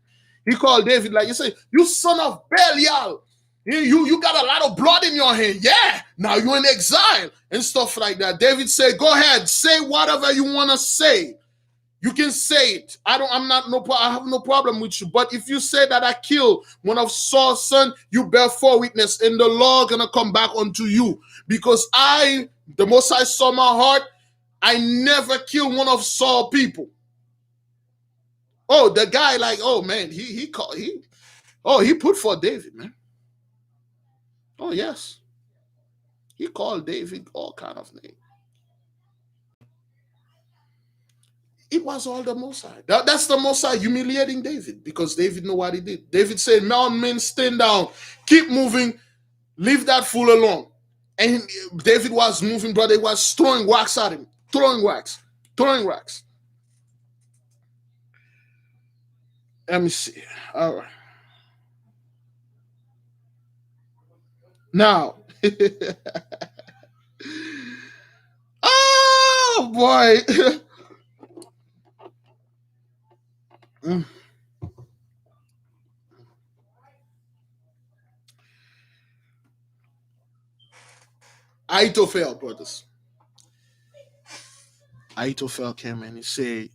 He called David like, you say, you son of Belial. You got a lot of blood in your hand. Yeah, now you're in exile and stuff like that. David said, go ahead, say whatever you want to say. You can say it. I have no problem with you. But if you say that I killed one of Saul's son, you bear 4 witness, and the law gonna come back unto you. Because the Most High saw my heart, I never killed one of Saul's people. Oh, the guy oh man, he put for David, man. Oh yes. He called David all kind of names. It was all the Most High. That's the Most High humiliating David, because David know what he did. David said, men, stand down, keep moving, leave that fool alone. And David was moving, brother. He was throwing wax at him, throwing wax. Let me see. All right. Now, oh boy. Aitophel, brothers. Aitophel came and he said,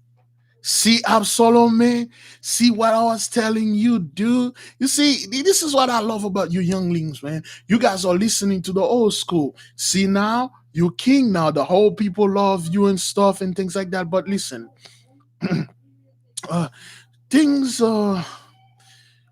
see, Absalom, man, see what I was telling you, dude. You see, this is what I love about you younglings, man. You guys are listening to the old school. See, now, you're king now. The whole people love you and stuff and things like that. But listen,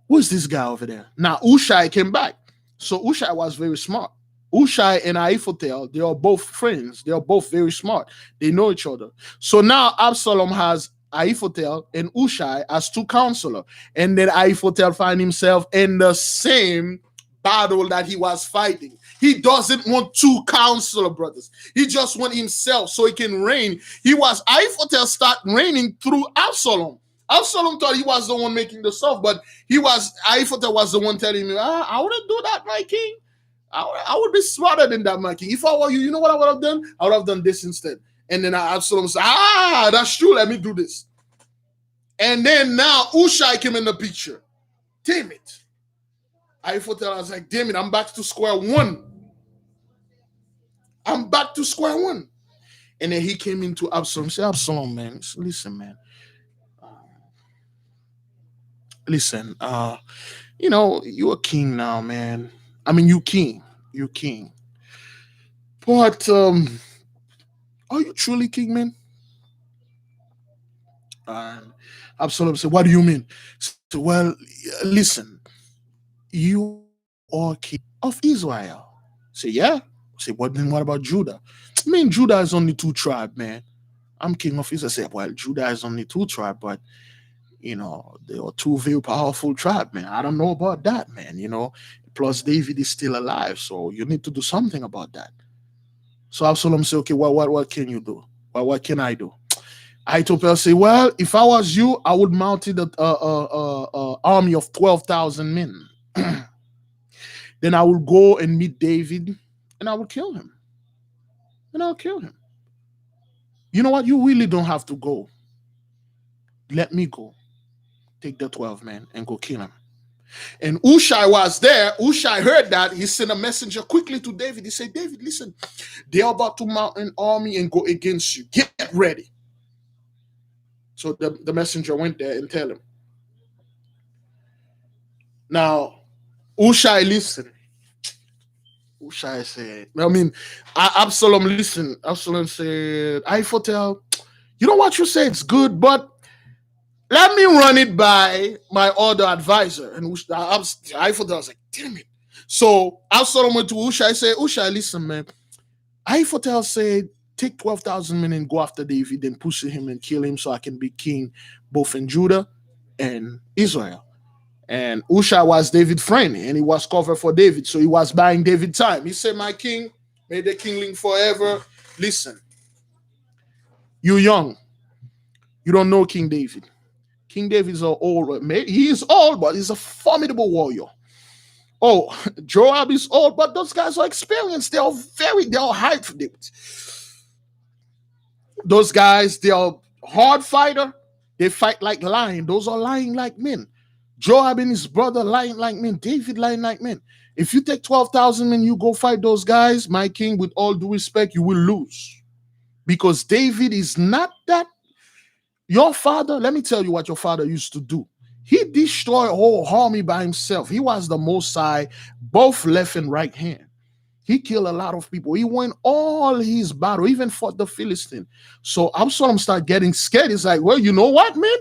who's this guy over there? Now, Ushai came back. So Ushai was very smart. Ushai and Aitophel, they are both friends. They are both very smart. They know each other. So now Absalom has Aitophel and Ushai as 2 counselors. And then Aitophel find himself in the same battle that he was fighting. He doesn't want 2 counselors, brothers. He just wants himself so he can reign. Aitophel start reigning through Absalom. Absalom thought he was the one making the stuff, but Aitophel was the one telling me, I wouldn't do that, my king. I would be smarter than that, my king. If I were you, you know what I would have done? I would have done this instead. And then Absalom said, that's true. Let me do this. And then now Ushai came in the picture. Damn it. Aitophel was like, damn it, I'm back to square one. And then he came into Absalom. Say, Absalom, man, listen, man. Listen, you're a king now, man. I mean, you king. But are you truly king, man? Absalom said, what do you mean? So, well, listen, you are king of Israel. Say, yeah. Say, then what about Judah? I mean, Judah is only 2 tribes, man. I'm king of Israel. Say, well, Judah is only 2 tribes, but they are 2 very powerful tribes, man. I don't know about that, man. Plus David is still alive, so you need to do something about that. So Absalom said, okay, well, what can you do? Well, what can I do? Aitophel say, well, if I was you, I would mount an army of 12,000 men. Then I will go and meet David, and I will kill him. You know what? You really don't have to go. Let me go. Take the 12 men and go kill him. And Ushai was there. Ushai heard that. He sent a messenger quickly to David. He said, David, listen, they're about to mount an army and go against you. Get ready. So the messenger went there and tell him. Now, Ushai listened. Ushai said, Absalom listened. Absalom said, Aitophel, you know what you say? It's good, but let me run it by my other advisor. And Aitophel was like, damn it. So Absalom went to Ushai and said, Ushai, listen, man. Aitophel said, take 12,000 men and go after David and push him and kill him so I can be king both in Judah and Israel. And Ushai was David's friend, and he was covered for David. So he was buying David time. He said, my king, may the king live forever. Listen, you're young. You don't know King David. King David is old. He is old, but he's a formidable warrior. Oh, Joab is old, but those guys are experienced. They are hyped. Those guys, they are hard fighter. They fight like lion. Those are lying like men. Joab and his brother lying like men. David lying like men. If you take 12,000 men, you go fight those guys, my king, with all due respect, you will lose. Because David is not that Your father, let me tell you what your father used to do. He destroyed a whole army by himself. He was the Most High, both left and right hand. He killed a lot of people. He won all his battle, even fought the Philistine. So Absalom started getting scared. He's like, well, you know what, man?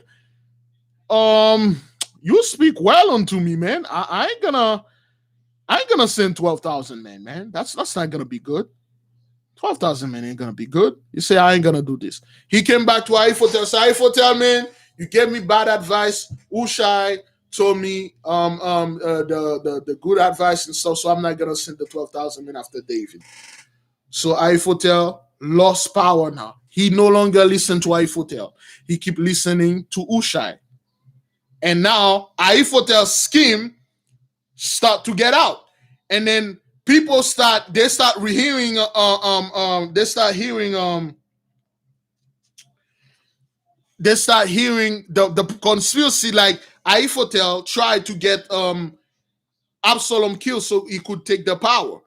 You speak well unto me, man. I ain't gonna send 12,000 men, man. That's not gonna be good. 12,000 men ain't gonna be good. You say I ain't gonna do this. He came back to Aitophel. Said, Aitophel, man, you gave me bad advice. Ushai told me the good advice and stuff, so I'm not gonna send the 12,000 men after David. So Aitophel lost power now. He no longer listened to Aitophel. He keep listening to Ushai. And now Aitophel's scheme start to get out. And then people start hearing the conspiracy, like Aitophel tried to get Absalom killed so he could take the power.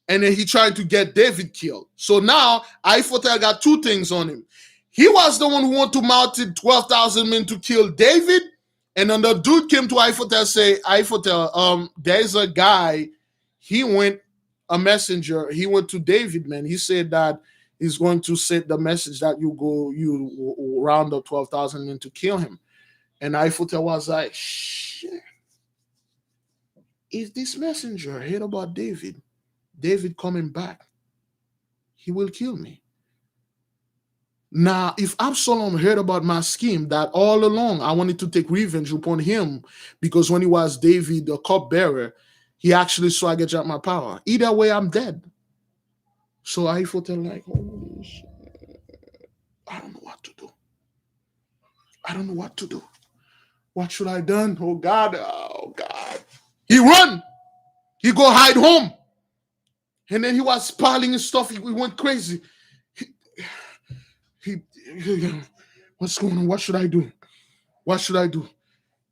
And then he tried to get David killed. So now Aitophel got two things on him. He was the one who wanted to mount 12,000 men to kill David. And then the dude came to Aitophel say, Aitophel, there's a guy, he went a messenger. He went to David, man. He said that he's going to send the message that you round up 12,000 men to kill him. And Aitophel was like, shit. If this messenger heard about David coming back, he will kill me. Now, if Absalom heard about my scheme that all along I wanted to take revenge upon him because when he was David, the cupbearer, he actually saw I get out my power. Either way, I'm dead. So I felt like, holy shit, I don't know what to do. I don't know what to do. What should I done? Oh God. He run. He go hide home. And then he was piling his stuff. He went crazy. He what's going on? What should I do? What should I do?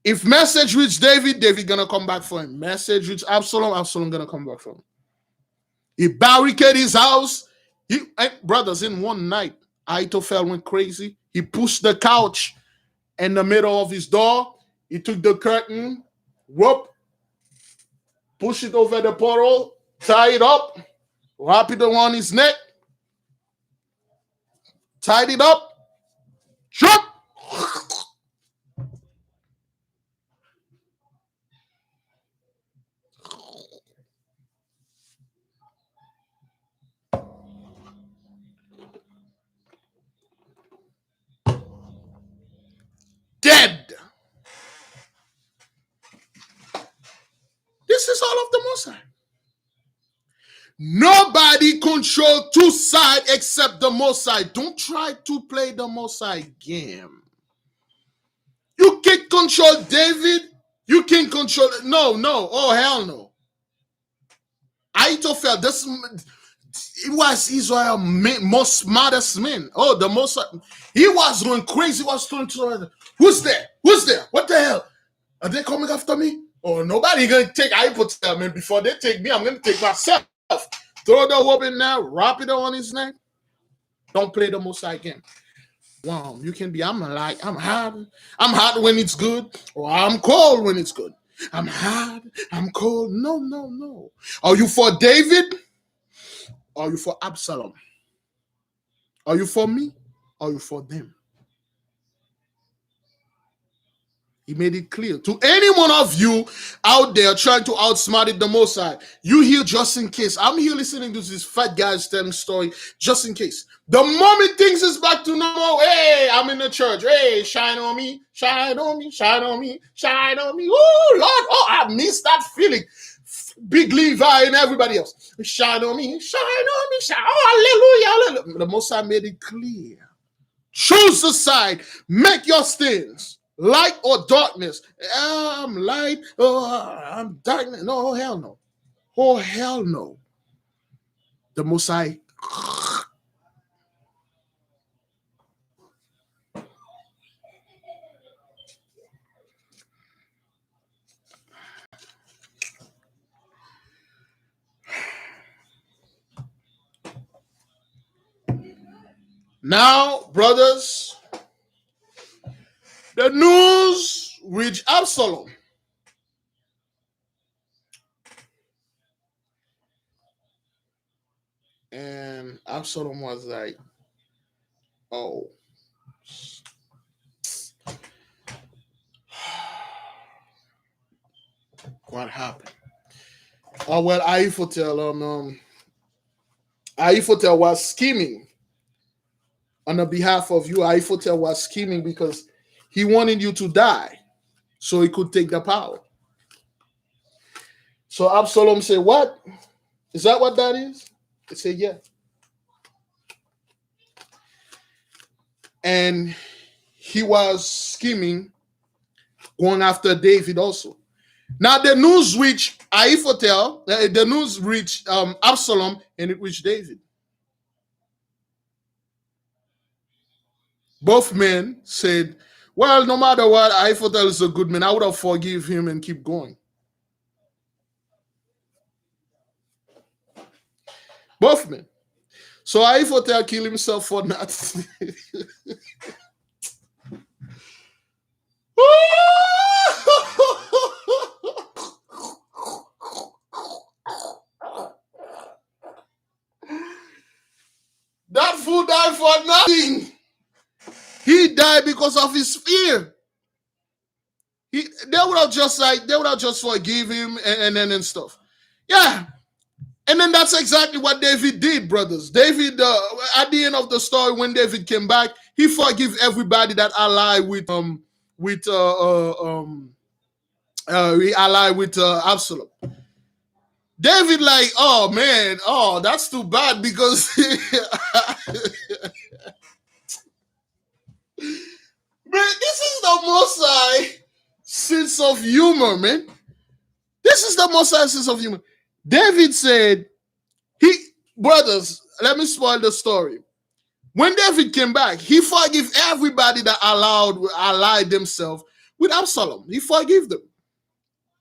If message reach David gonna come back for him. Message reach Absalom gonna come back for him. He barricaded his house. Brothers, in one night, Aitophel went crazy. He pushed the couch in the middle of his door. He took the curtain, push it over the portal, tie it up, wrap it around his neck, tied it up, jump. Dead. This is all of the Mosai. Nobody control two sides except the Mosai. Don't try to play the Mosai game. You can't control David. You can't control it. No. Oh, hell no. Aitophel, it was Israel's most smartest man. Oh, the most. He was going crazy. He was trying to. Who's there? What the hell? Are they coming after me? Oh, nobody gonna take Aitophel, man. Before they take me, I'm gonna take myself. Throw the rope in there, wrap it on his neck. Don't play the Mosai game. Wow, you can be. I'm hot when it's good, or I'm cold when it's good. I'm hot, I'm cold. No. Are you for David? Are you for Absalom? Are you for me? Are you for them? He made it clear to any one of you out there trying to outsmart it the Mosai. You here just in case. I'm here listening to this fat guys telling story just in case. The moment things is back to normal, hey, I'm in the church. Hey, shine on me, shine on me, shine on me, shine on me. Oh, Lord, I miss that feeling. Big Levi and everybody else. Shine on me, shine on me, shine. Oh, hallelujah. The Mosai made it clear. Choose the side. Make your stance. Light or darkness? I'm light. Oh, I'm darkness. No, hell no. Oh, hell no. The Mosai. Now, brothers, The news reached Absalom. And Absalom was like, oh. What happened? Well, Aitophel was scheming on the behalf of you. Aitophel was scheming because he wanted you to die so he could take the power. So Absalom said, what? Is that what that is? He said, yeah. And he was scheming, going after David also. Now the news reached Aitophel, the news reached Absalom, and it reached David. Both men said, well, no matter what, Aitophel is a good man. I would have forgive him and keep going. Both men. So Aitophel killed himself for nothing. That fool died for nothing. He died because of his fear. They would have just forgive him and stuff. Yeah. And then that's exactly what David did, brothers. David, at the end of the story, when David came back, he forgave everybody that allied with Absalom. David like, oh man, oh that's too bad because man, this is the most sense of humor, man. This is the most sense of humor. David said, brothers, let me spoil the story. When David came back, he forgave everybody that allied themselves with Absalom. He forgave them.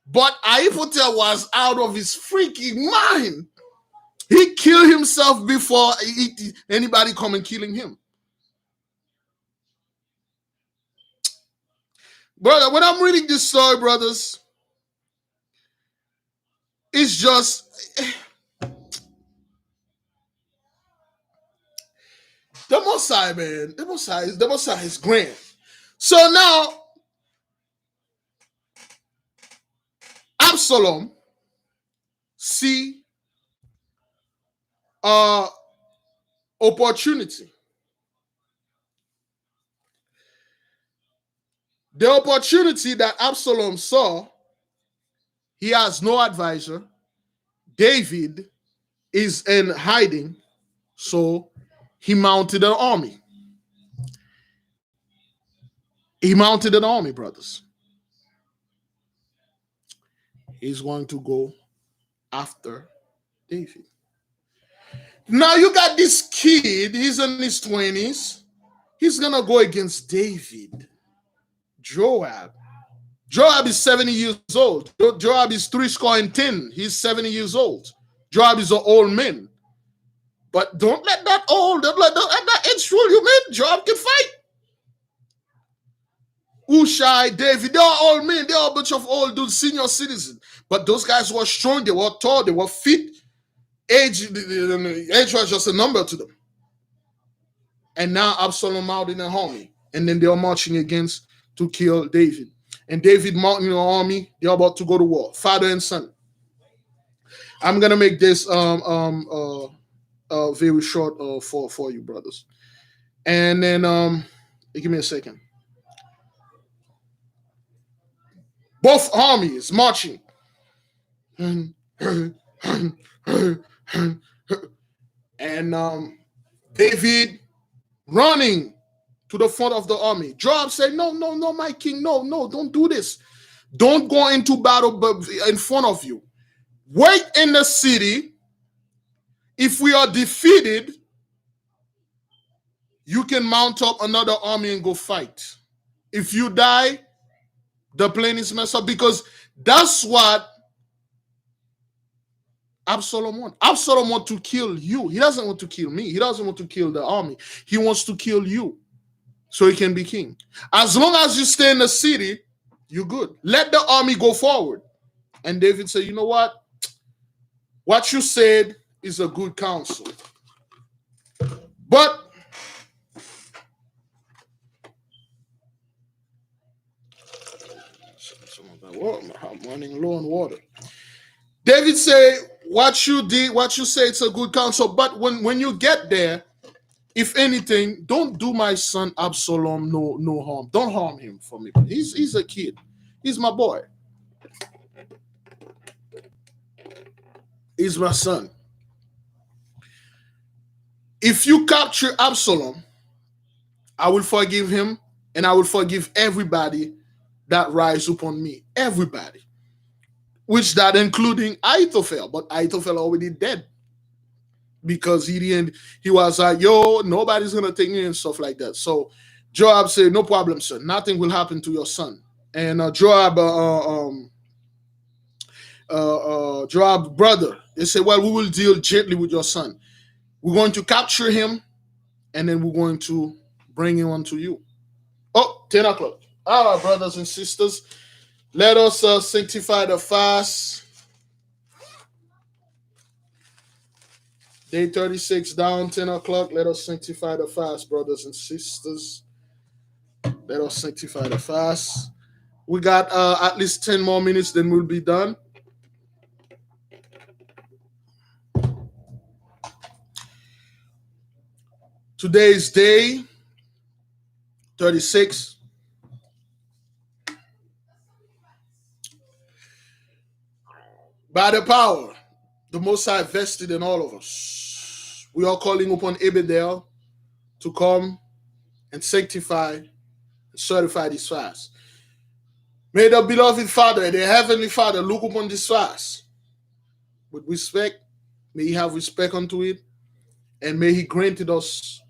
But Aitophel was out of his freaking mind. He killed himself before anybody come and killing him. Brother, when I'm reading this story, brothers, it's just the Most High, man. The Most High is grand. So now, Absalom see opportunity. The opportunity that Absalom saw, he has no advisor. David is in hiding, so he mounted an army. He mounted an army, brothers. He's going to go after David. Now you got this kid, he's in his 20s. He's going to go against David. Joab is 70 years old. Joab is 70. He's 70 years old. Joab is an old man. But don't let that age fool you, man. Joab can fight. Ushai, David, they are old men. They are a bunch of old dudes, senior citizens. But those guys were strong. They were tall. They were fit. Age was just a number to them. And now Absalom out in an army. And then they are marching against to kill David. And David mounting an army. They're about to go to war. Father and son. I'm going to make this very short for you, brothers. And then give me a second. Both armies marching. And David running to the front of the army. Joab said, no, my king, no, don't do this. Don't go into battle in front of you. Wait in the city. If we are defeated, you can mount up another army and go fight. If you die, the plan is messed up, because that's what Absalom wants. Absalom wants to kill you. He doesn't want to kill me. He doesn't want to kill the army. He wants to kill you. so he can be king. As long as you stay in the city, you're good. Let the army go forward. And David said, you know what? What you said is a good counsel. But I'm running low on water. David said, what you did, what you say, it's a good counsel. But when you get there, if anything, don't do my son Absalom no harm. Don't harm him for me. He's a kid. He's my boy. He's my son. If you capture Absalom, I will forgive him, and I will forgive everybody that rise upon me. Everybody. Which that including Aitophel, but Aitophel already dead. Because he was like, yo, nobody's gonna take me and stuff like that. So Joab said, no problem, sir. Nothing will happen to your son. And Joab's brother, they said, well, we will deal gently with your son. We're going to capture him, and then we're going to bring him unto you. Oh, 10 o'clock. All right, brothers and sisters, let us sanctify the fast. Day 36 down, 10 o'clock. Let us sanctify the fast, brothers and sisters. Let us sanctify the fast. We got at least 10 more minutes, then we'll be done. Today is day 36. By the power, the Most High vested in all of us, we are calling upon Abedel to come and sanctify and certify this fast. May the beloved Father, the Heavenly Father, look upon this fast with respect. May He have respect unto it, and may He grant us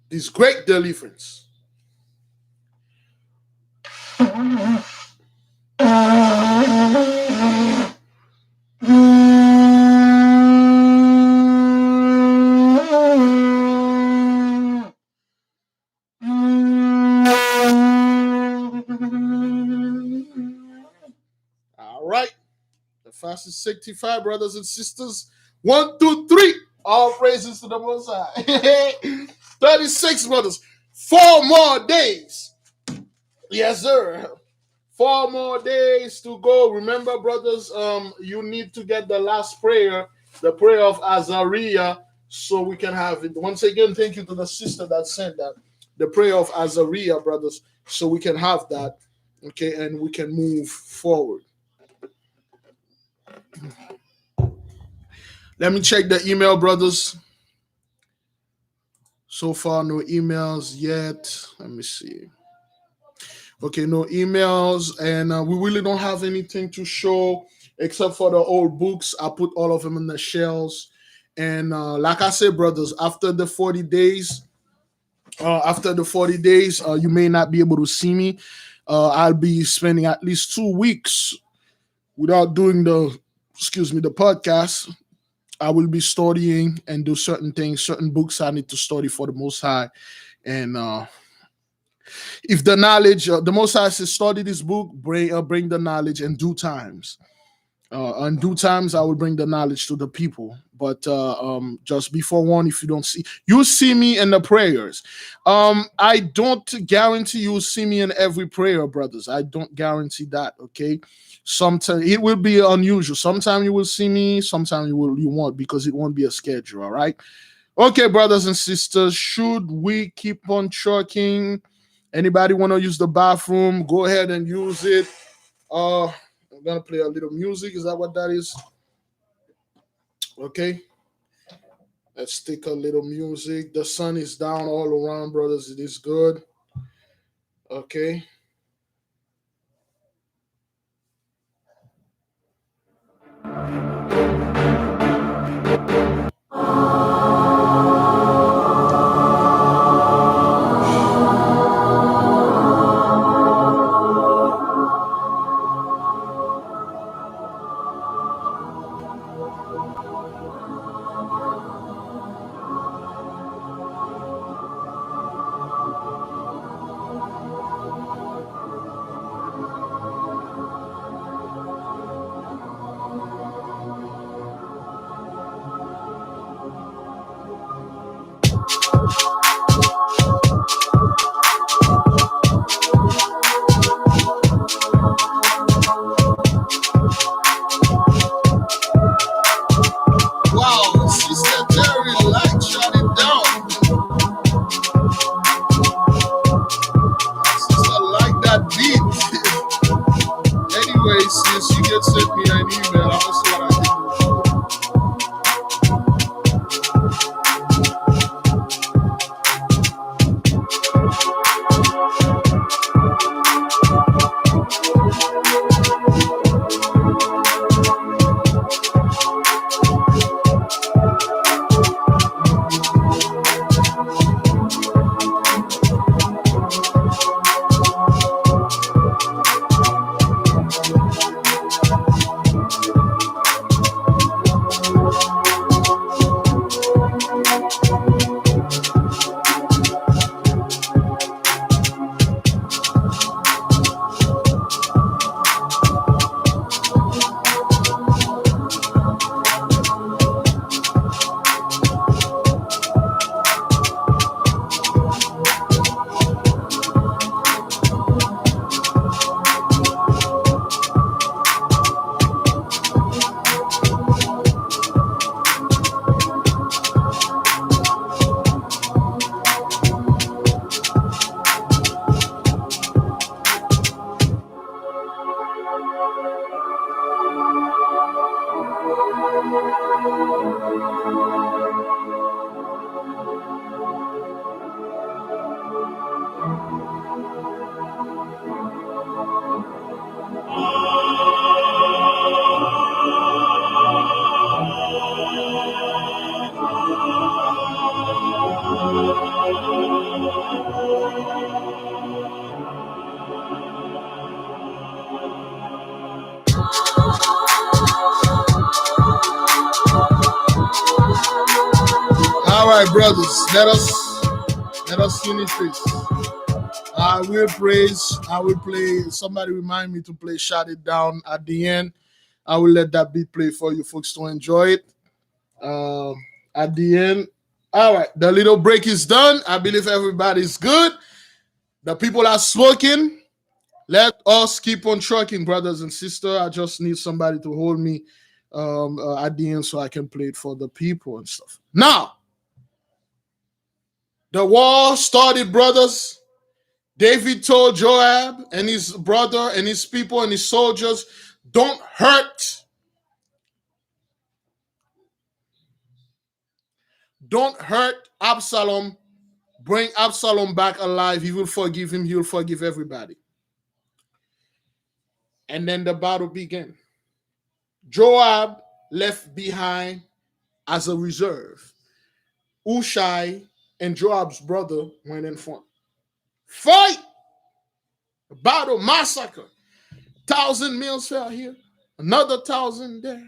this great deliverance. All right. The fast is sanctified, brothers and sisters. 1, 2, 3. All praises to the Most High. 36, brothers. 4 more days. Yes, sir. 4 more days to go. Remember, brothers, you need to get the last prayer, the prayer of Azariah, so we can have it. Once again, thank you to the sister that sent that. The prayer of Azariah, brothers, so we can have that, okay, and we can move forward. Let me check the email, brothers. So far, no emails yet. Let me see. Okay, no emails, and we really don't have anything to show except for the old books. I put all of them in the shelves, and like I said, brothers, after the 40 days, you may not be able to see me. I'll be spending at least 2 weeks without doing the podcast. I will be studying and do certain things, certain books I need to study for the Most High, and if the knowledge, the Most High says, study this book, bring the knowledge in due times. In due times, I will bring the knowledge to the people. But just before one, if you don't see, you see me in the prayers. I don't guarantee you'll see me in every prayer, brothers. I don't guarantee that. Okay. Sometimes it will be unusual. Sometimes you will see me. Sometimes you won't, because it won't be a schedule. All right. Okay, brothers and sisters. Should we keep on trucking? Anybody want to use the bathroom? Go ahead and use it. I'm gonna play a little music. Is that what that is? Okay. Let's take a little music. The sun is down all around, brothers. It is good. Okay. Sister Terry, like, shut it down. Sister, like that beat. Anyway, sis, you can send me an email. I'm gonna see what I can do. All right, brothers, let us finish this. I will praise. I will play. Somebody remind me to play "Shut It Down" at the end. I will let that beat play for you folks to enjoy it. At the end. All right, the little break is done. I believe everybody's good. The people are smoking. Let us keep on trucking, brothers and sisters. I just need somebody to hold me at the end so I can play it for the people and stuff. Now, the war started, brothers. David told Joab and his brother and his people and his soldiers, don't hurt Absalom. Bring Absalom back alive. He will forgive him. He will forgive everybody. And then the battle began. Joab left behind as a reserve. Hushai and Joab's brother went in front. Fight! Battle, massacre. 1,000 males fell here. Another 1,000 there.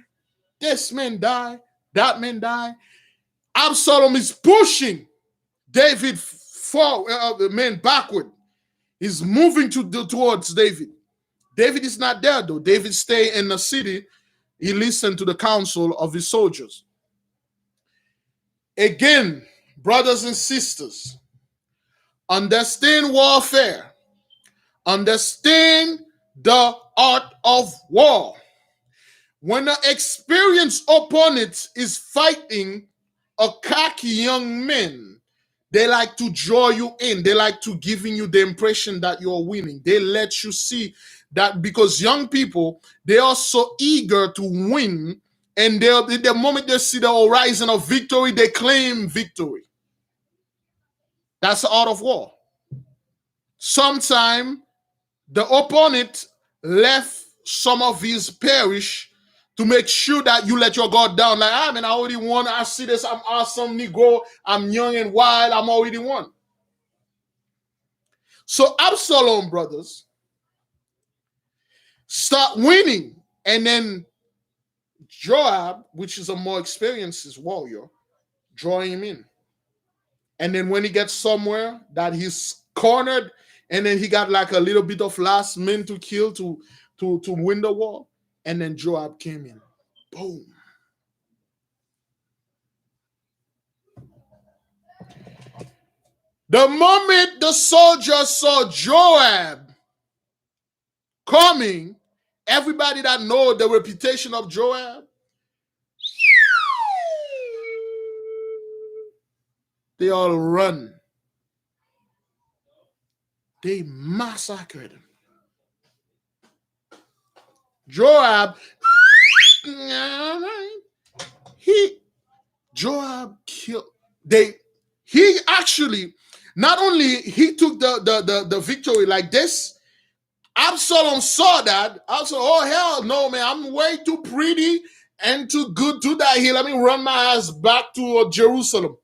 This man died. That man died. Absalom is pushing David the man backward. He's moving towards David. David is not there though. David stay in the city. He listened to the counsel of his soldiers. Again, brothers and sisters, understand warfare. Understand the art of war. When an experienced opponent is fighting a cocky young man, they like to draw you in. They like to giving you the impression that you're winning. They let you see that because young people, they are so eager to win, and the moment they see the horizon of victory, they claim victory. That's the art of war. Sometimes the opponent left some of his perish to make sure that you let your guard down. Like, man, I already won. I see this. I'm awesome, Negro. I'm young and wild. I'm already won. So Absalom, brothers, start winning. And then Joab, which is a more experienced warrior, draw him in. And then when he gets somewhere that he's cornered, and then he got like a little bit of last men to kill to win the war. And then Joab came in. Boom. The moment the soldiers saw Joab coming, everybody that know the reputation of Joab, They all run. They massacred him. Joab, Joab killed. He actually, not only he took the victory like this, Absalom saw that. Absalom, oh hell no, man, I'm way too pretty and too good to die here. Let me run my ass back to Jerusalem.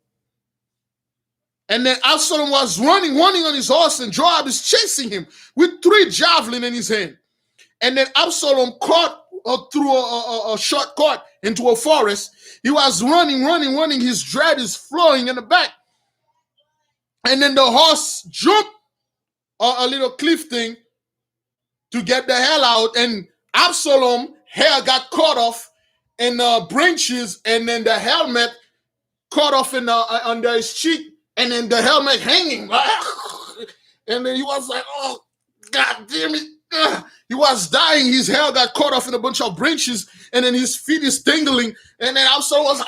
And then Absalom was running on his horse, and Joab is chasing him with 3 javelins in his hand. And then Absalom caught through a shortcut into a forest. He was running. His dread is flowing in the back. And then the horse jumped a little cliff thing to get the hell out. And Absalom hair got cut off in branches, and then the helmet cut off in under his cheek, and then the helmet hanging. And then he was like, oh, God damn it. He was dying. His hair got cut off in a bunch of branches, and then his feet is tingling. And then Absalom was like,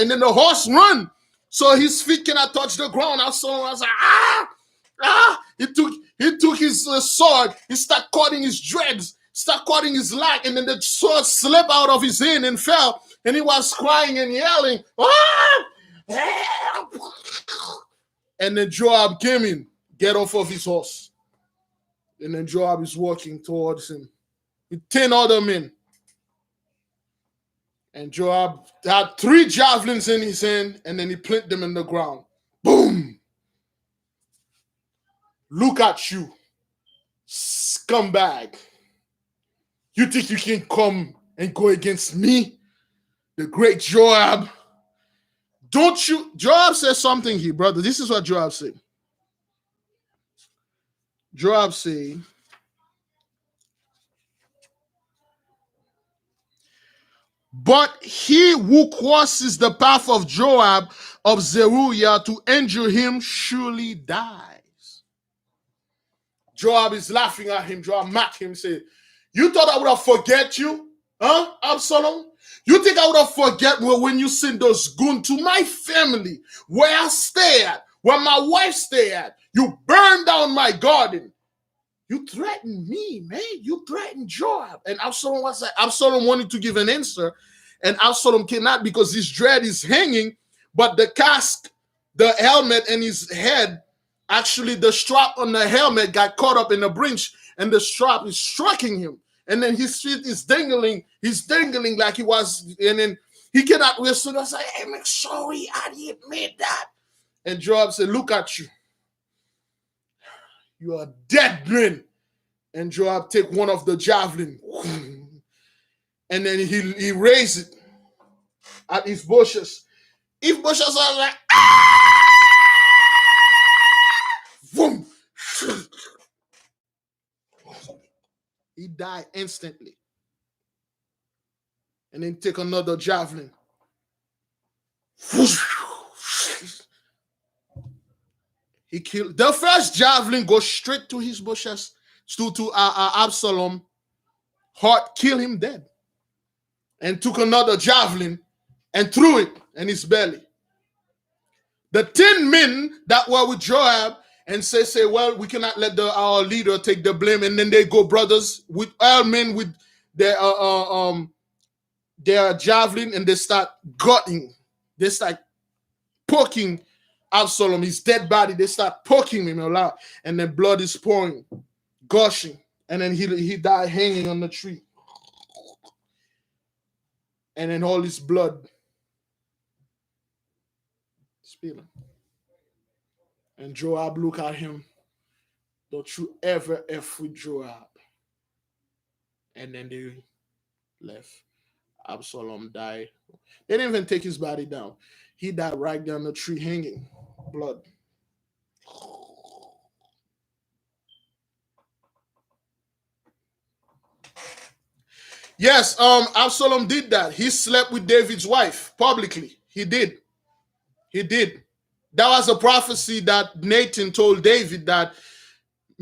and then the horse run, so his feet cannot touch the ground. Absalom was like, He took his sword. He started cutting his dreads, started cutting his leg, and then the sword slipped out of his hand and fell. And he was crying and yelling, and then Joab came in, get off of his horse. And then Joab is walking towards him with 10 other men. And Joab had 3 javelins in his hand, and then he planted them in the ground. Boom! Look at you, scumbag. You think you can come and go against me, the great Joab? Don't you? Joab says something here, brother. This is what Joab said. Joab said, but he who crosses the path of Joab of Zeruiah to injure him surely dies. Joab is laughing at him. Joab mocked him, said, you thought I would have forget you? Huh, Absalom? You think I would have forget when you sent those goons to my family, where I stay at, where my wife stay at? You burned down my garden. You threatened me, man. You threatened Joab. And Absalom was like, Absalom wanted to give an answer, and Absalom cannot because his dread is hanging, but the casque, the helmet, and his head, actually the strap on the helmet got caught up in a branch, and the strap is striking him. And then his feet is dangling. He's dangling like he was, and then he cannot whistle. I say, hey, I'm sorry, I didn't mean that. And Joab said, look at you. You are dead, man. And Joab take one of the javelin, and then he raised it at his bushes. If bushes are like, boom, he died instantly. And then take another javelin. He killed. The first javelin goes straight to his bushes, to Absalom. Heart, kill him dead. And took another javelin and threw it in his belly. The 10 men that were with Joab and say, well, we cannot let our leader take the blame. And then they go, brothers, with all men with their javelin, and they start gutting. They start poking Absalom, his dead body. They start poking him a lot, and then blood is pouring, gushing, and then he died hanging on the tree. And then all his blood spilling. And Joab look at him. Don't you ever F with Joab. And then they left. Absalom died. They didn't even take his body down. He died right down the tree hanging. Blood. Yes, Absalom did that. He slept with David's wife publicly. He did. That was a prophecy that Nathan told David, that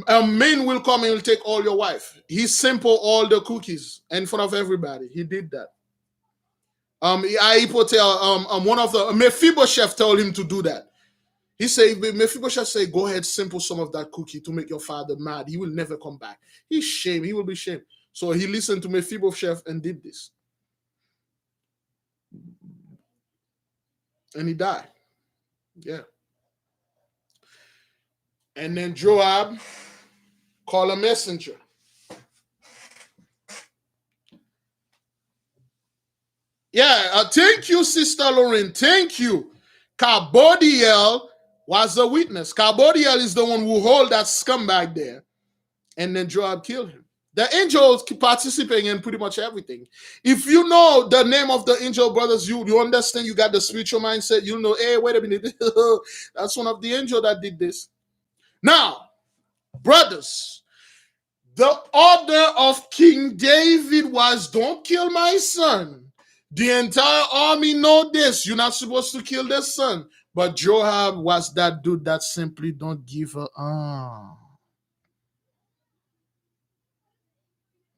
a man will come and will take all your wife. He sampled all the cookies in front of everybody. He did that. Aitophel, one of the Mephibosheth told him to do that. He said, Mephibosheth said, go ahead, sample some of that cookie to make your father mad. He will never come back. He's shamed. He will be shamed. So he listened to Mephibosheth and did this. And he died. Yeah. And then Joab called a messenger. Yeah, thank you, Sister Lauren. Thank you. Carbodiel was a witness. Carbodiel is the one who hold that scumbag there. And then Joab killed him. The angels keep participating in pretty much everything. If you know the name of the angel brothers, you understand, you got the spiritual mindset, you know, hey, wait a minute. That's one of the angels that did this. Now, brothers, the order of King David was, don't kill my son. The entire army know this. You're not supposed to kill their son. But Joab was that dude that simply don't give a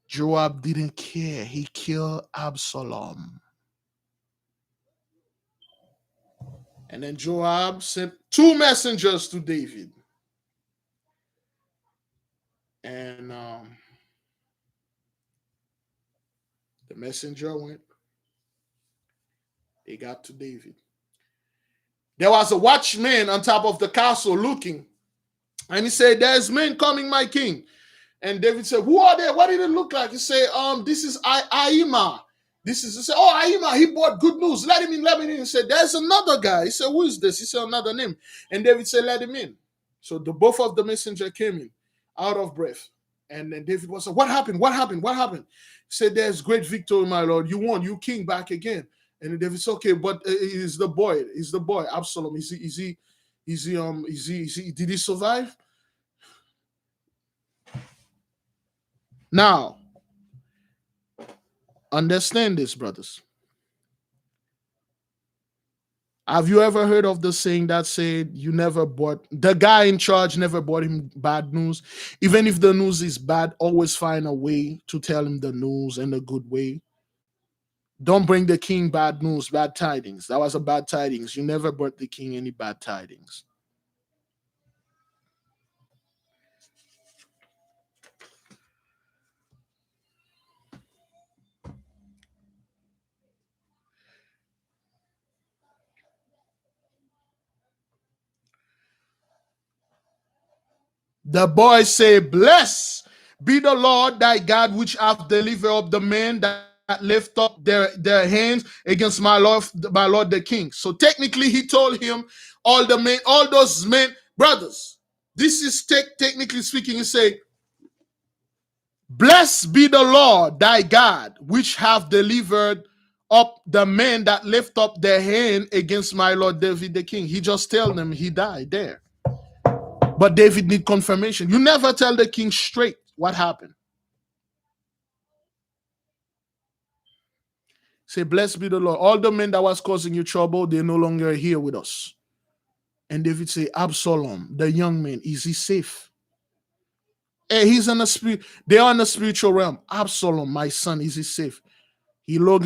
Joab didn't care. He killed Absalom. And then Joab sent 2 messengers to David. And the messenger went. They got to David. There was a watchman on top of the castle looking. And he said, there's men coming, my king. And David said, who are they? What did it look like? He said, this is Aima. He said, oh, Aima, he brought good news. Let him in, let him in. He said, there's another guy. He said, who is this? He said, another name. And David said, let him in. So both of the messenger came in, out of breath. And then David was like, what happened? What happened? What happened? He said, there's great victory, my lord. You won. You king back again. And David said, okay, but he's the boy. He's the boy, Absalom. Did he survive? Now, understand this, brothers. Have you ever heard of the saying that said the guy in charge never brought him bad news? Even if the news is bad, always find a way to tell him the news in a good way. Don't bring the king bad news, bad tidings. That was a bad tidings. You never brought the king any bad tidings. The boy say, bless be the Lord thy God, which hath delivered up the men that lift up their hands against my lord the king. So technically he told him, all those men, brothers, this is technically speaking, he say, blessed be the Lord thy God, which hath delivered up the men that lift up their hand against my lord David the king. He just tell them he died there. But David need confirmation. You never tell the king straight what happened. Say, blessed be the Lord. All the men that was causing you trouble, they're no longer here with us. And David say, Absalom, the young man, is he safe? Hey, he's in the spirit. They are in the spiritual realm. Absalom, my son, is he safe? They no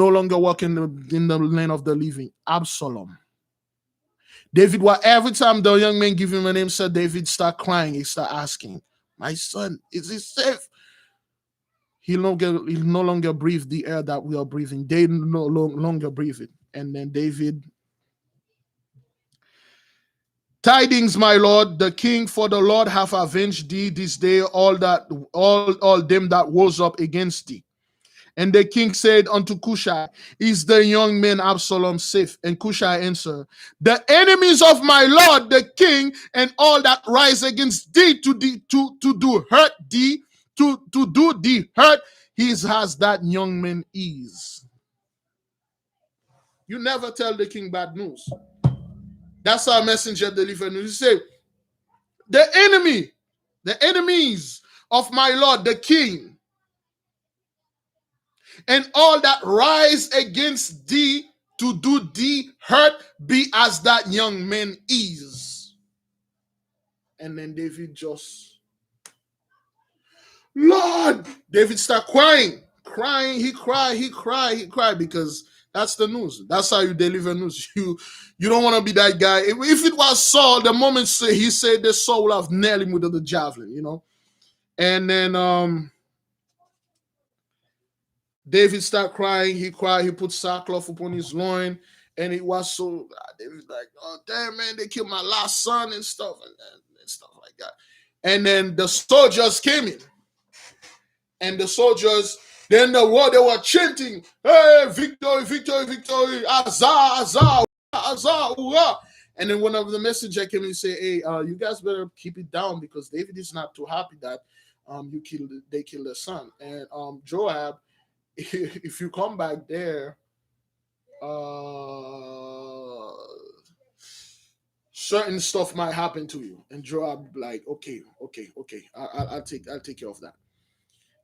longer walk in the land of the living. Absalom. David, every time the young man give him a name, said David start crying. He start asking, my son, is he safe? He no longer breathe the air that we are breathing. They no longer breathe it. And then David, tidings, my lord, the king, for the Lord hath avenged thee this day all them that rose up against thee. And the king said unto Cushai, is the young man Absalom safe? And Cushai answered, the enemies of my lord the king and all that rise against thee to do hurt thee, to do thee hurt, has that young man ease. You never tell the king bad news. That's how a messenger delivered news. You say, the enemies of my lord the king, and all that rise against thee to do thee hurt, be as that young man is. And then David just, Lord, David start crying. crying. He cried because that's the news. That's how you deliver news. You don't want to be that guy. If it was Saul, the moment he said this, Saul would have nailed him with the javelin, you know. And then David started crying. He cried. He put sackcloth upon his loin, and it was so. David like, oh damn man, they killed my last son and stuff and stuff like that. And then the soldiers came in, and the soldiers. Then the world they were chanting, "Hey, victory, victory, victory! Azah, Azah, Azah, Urah!" And then one of the messenger came and said, "Hey, you guys better keep it down because David is not too happy that they killed their son." And Joab, if you come back there, certain stuff might happen to you. And Joab like, okay, I'll take care of that.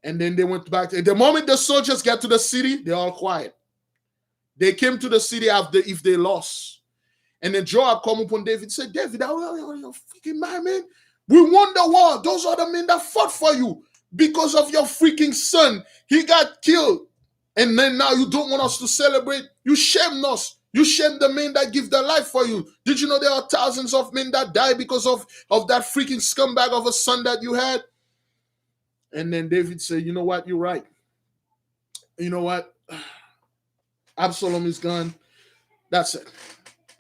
And then they went back. The moment the soldiers got to the city, they're all quiet. They came to the city after if they lost. And then Joab come upon David and said, David, you're freaking man. We won the war. Those are the men that fought for you because of your freaking son. He got killed. And then now you don't want us to celebrate. You shamed us. You shamed the men that give their life for you. Did you know there are thousands of men that die because of that freaking scumbag of a son that you had? And then David said, you know what? You're right. You know what? Absalom is gone. That's it.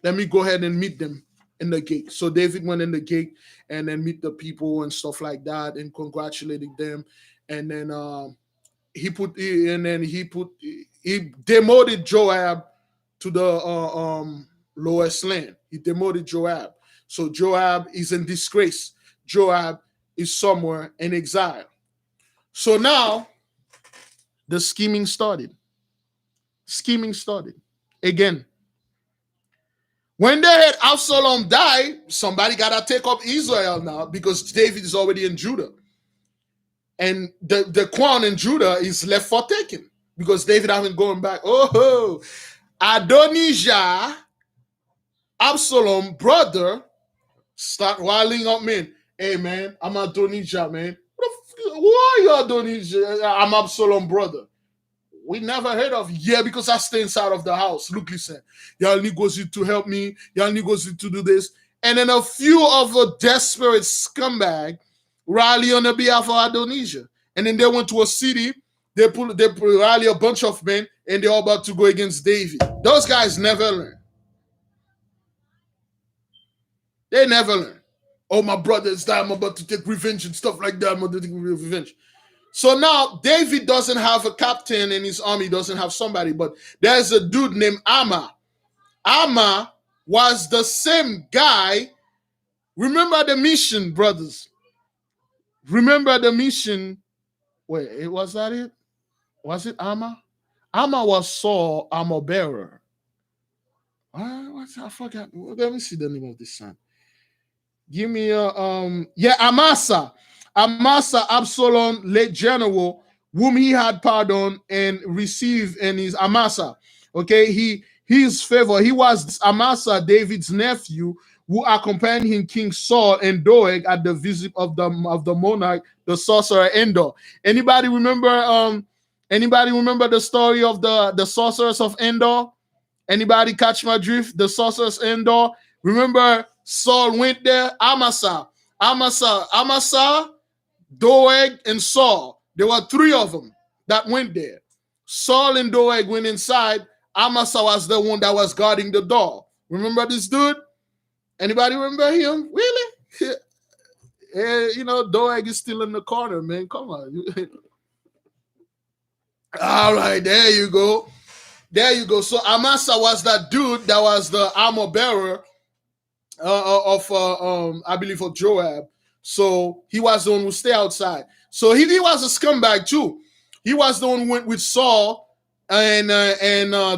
Let me go ahead and meet them in the gate. So David went in the gate and then meet the people and stuff like that and congratulated them. And then he demoted Joab to the lowest land. He demoted Joab. So Joab is in disgrace. Joab is somewhere in exile. So now the scheming started. Again. When they had Absalom die, somebody got to take up Israel now because David is already in Judah. And the crown in Judah is left for taking because David hasn't gone back. Oh, Adonijah, Absalom, brother, start riling up men. Hey, man, I'm Adonijah, man. Who are you, Adonijah? I'm Absalom, brother. We never heard of you. Yeah, because I stay inside of the house. Look, listen. Y'all negotiate you to help me. Y'all negotiate you to do this. And then a few of the desperate scumbag rally on the behalf of Adonijah. And then they went to a city. They rally a bunch of men, and they're all about to go against David. Those guys never learn. They never learn. Oh, my brother is dying. I'm about to take revenge and stuff like that. I'm about to take revenge. So now David doesn't have a captain in his army, doesn't have somebody, but there's a dude named Amma. Amma was the same guy. Remember the mission, brothers. Remember the mission. Wait, was that it? Was it Amma? Amma was Saul, armor bearer. I forgot. Let me see the name of this son. Give me a Amasa. Amasa, Absalom, late general, whom he had pardoned and received in his Amasa. Okay, his favor. He was Amasa, David's nephew, who accompanied him, King Saul and Doeg, at the visit of the monarch, the sorcerer Endor. Anybody remember? Anybody remember the story of the sorcerers of Endor? Anybody catch my drift? The sorcerers Endor. Remember, Saul went there. Amasa, Doeg, and Saul. There were three of them that went there. Saul and Doeg went inside. Amasa was the one that was guarding the door. Remember this dude? Anybody remember him? Really? Yeah, Doeg is still in the corner, man. Come on. All right, there you go. So Amasa was that dude that was the armor bearer I believe of Joab. So he was the one who stayed outside. So he was a scumbag too. He was the one who went with Saul and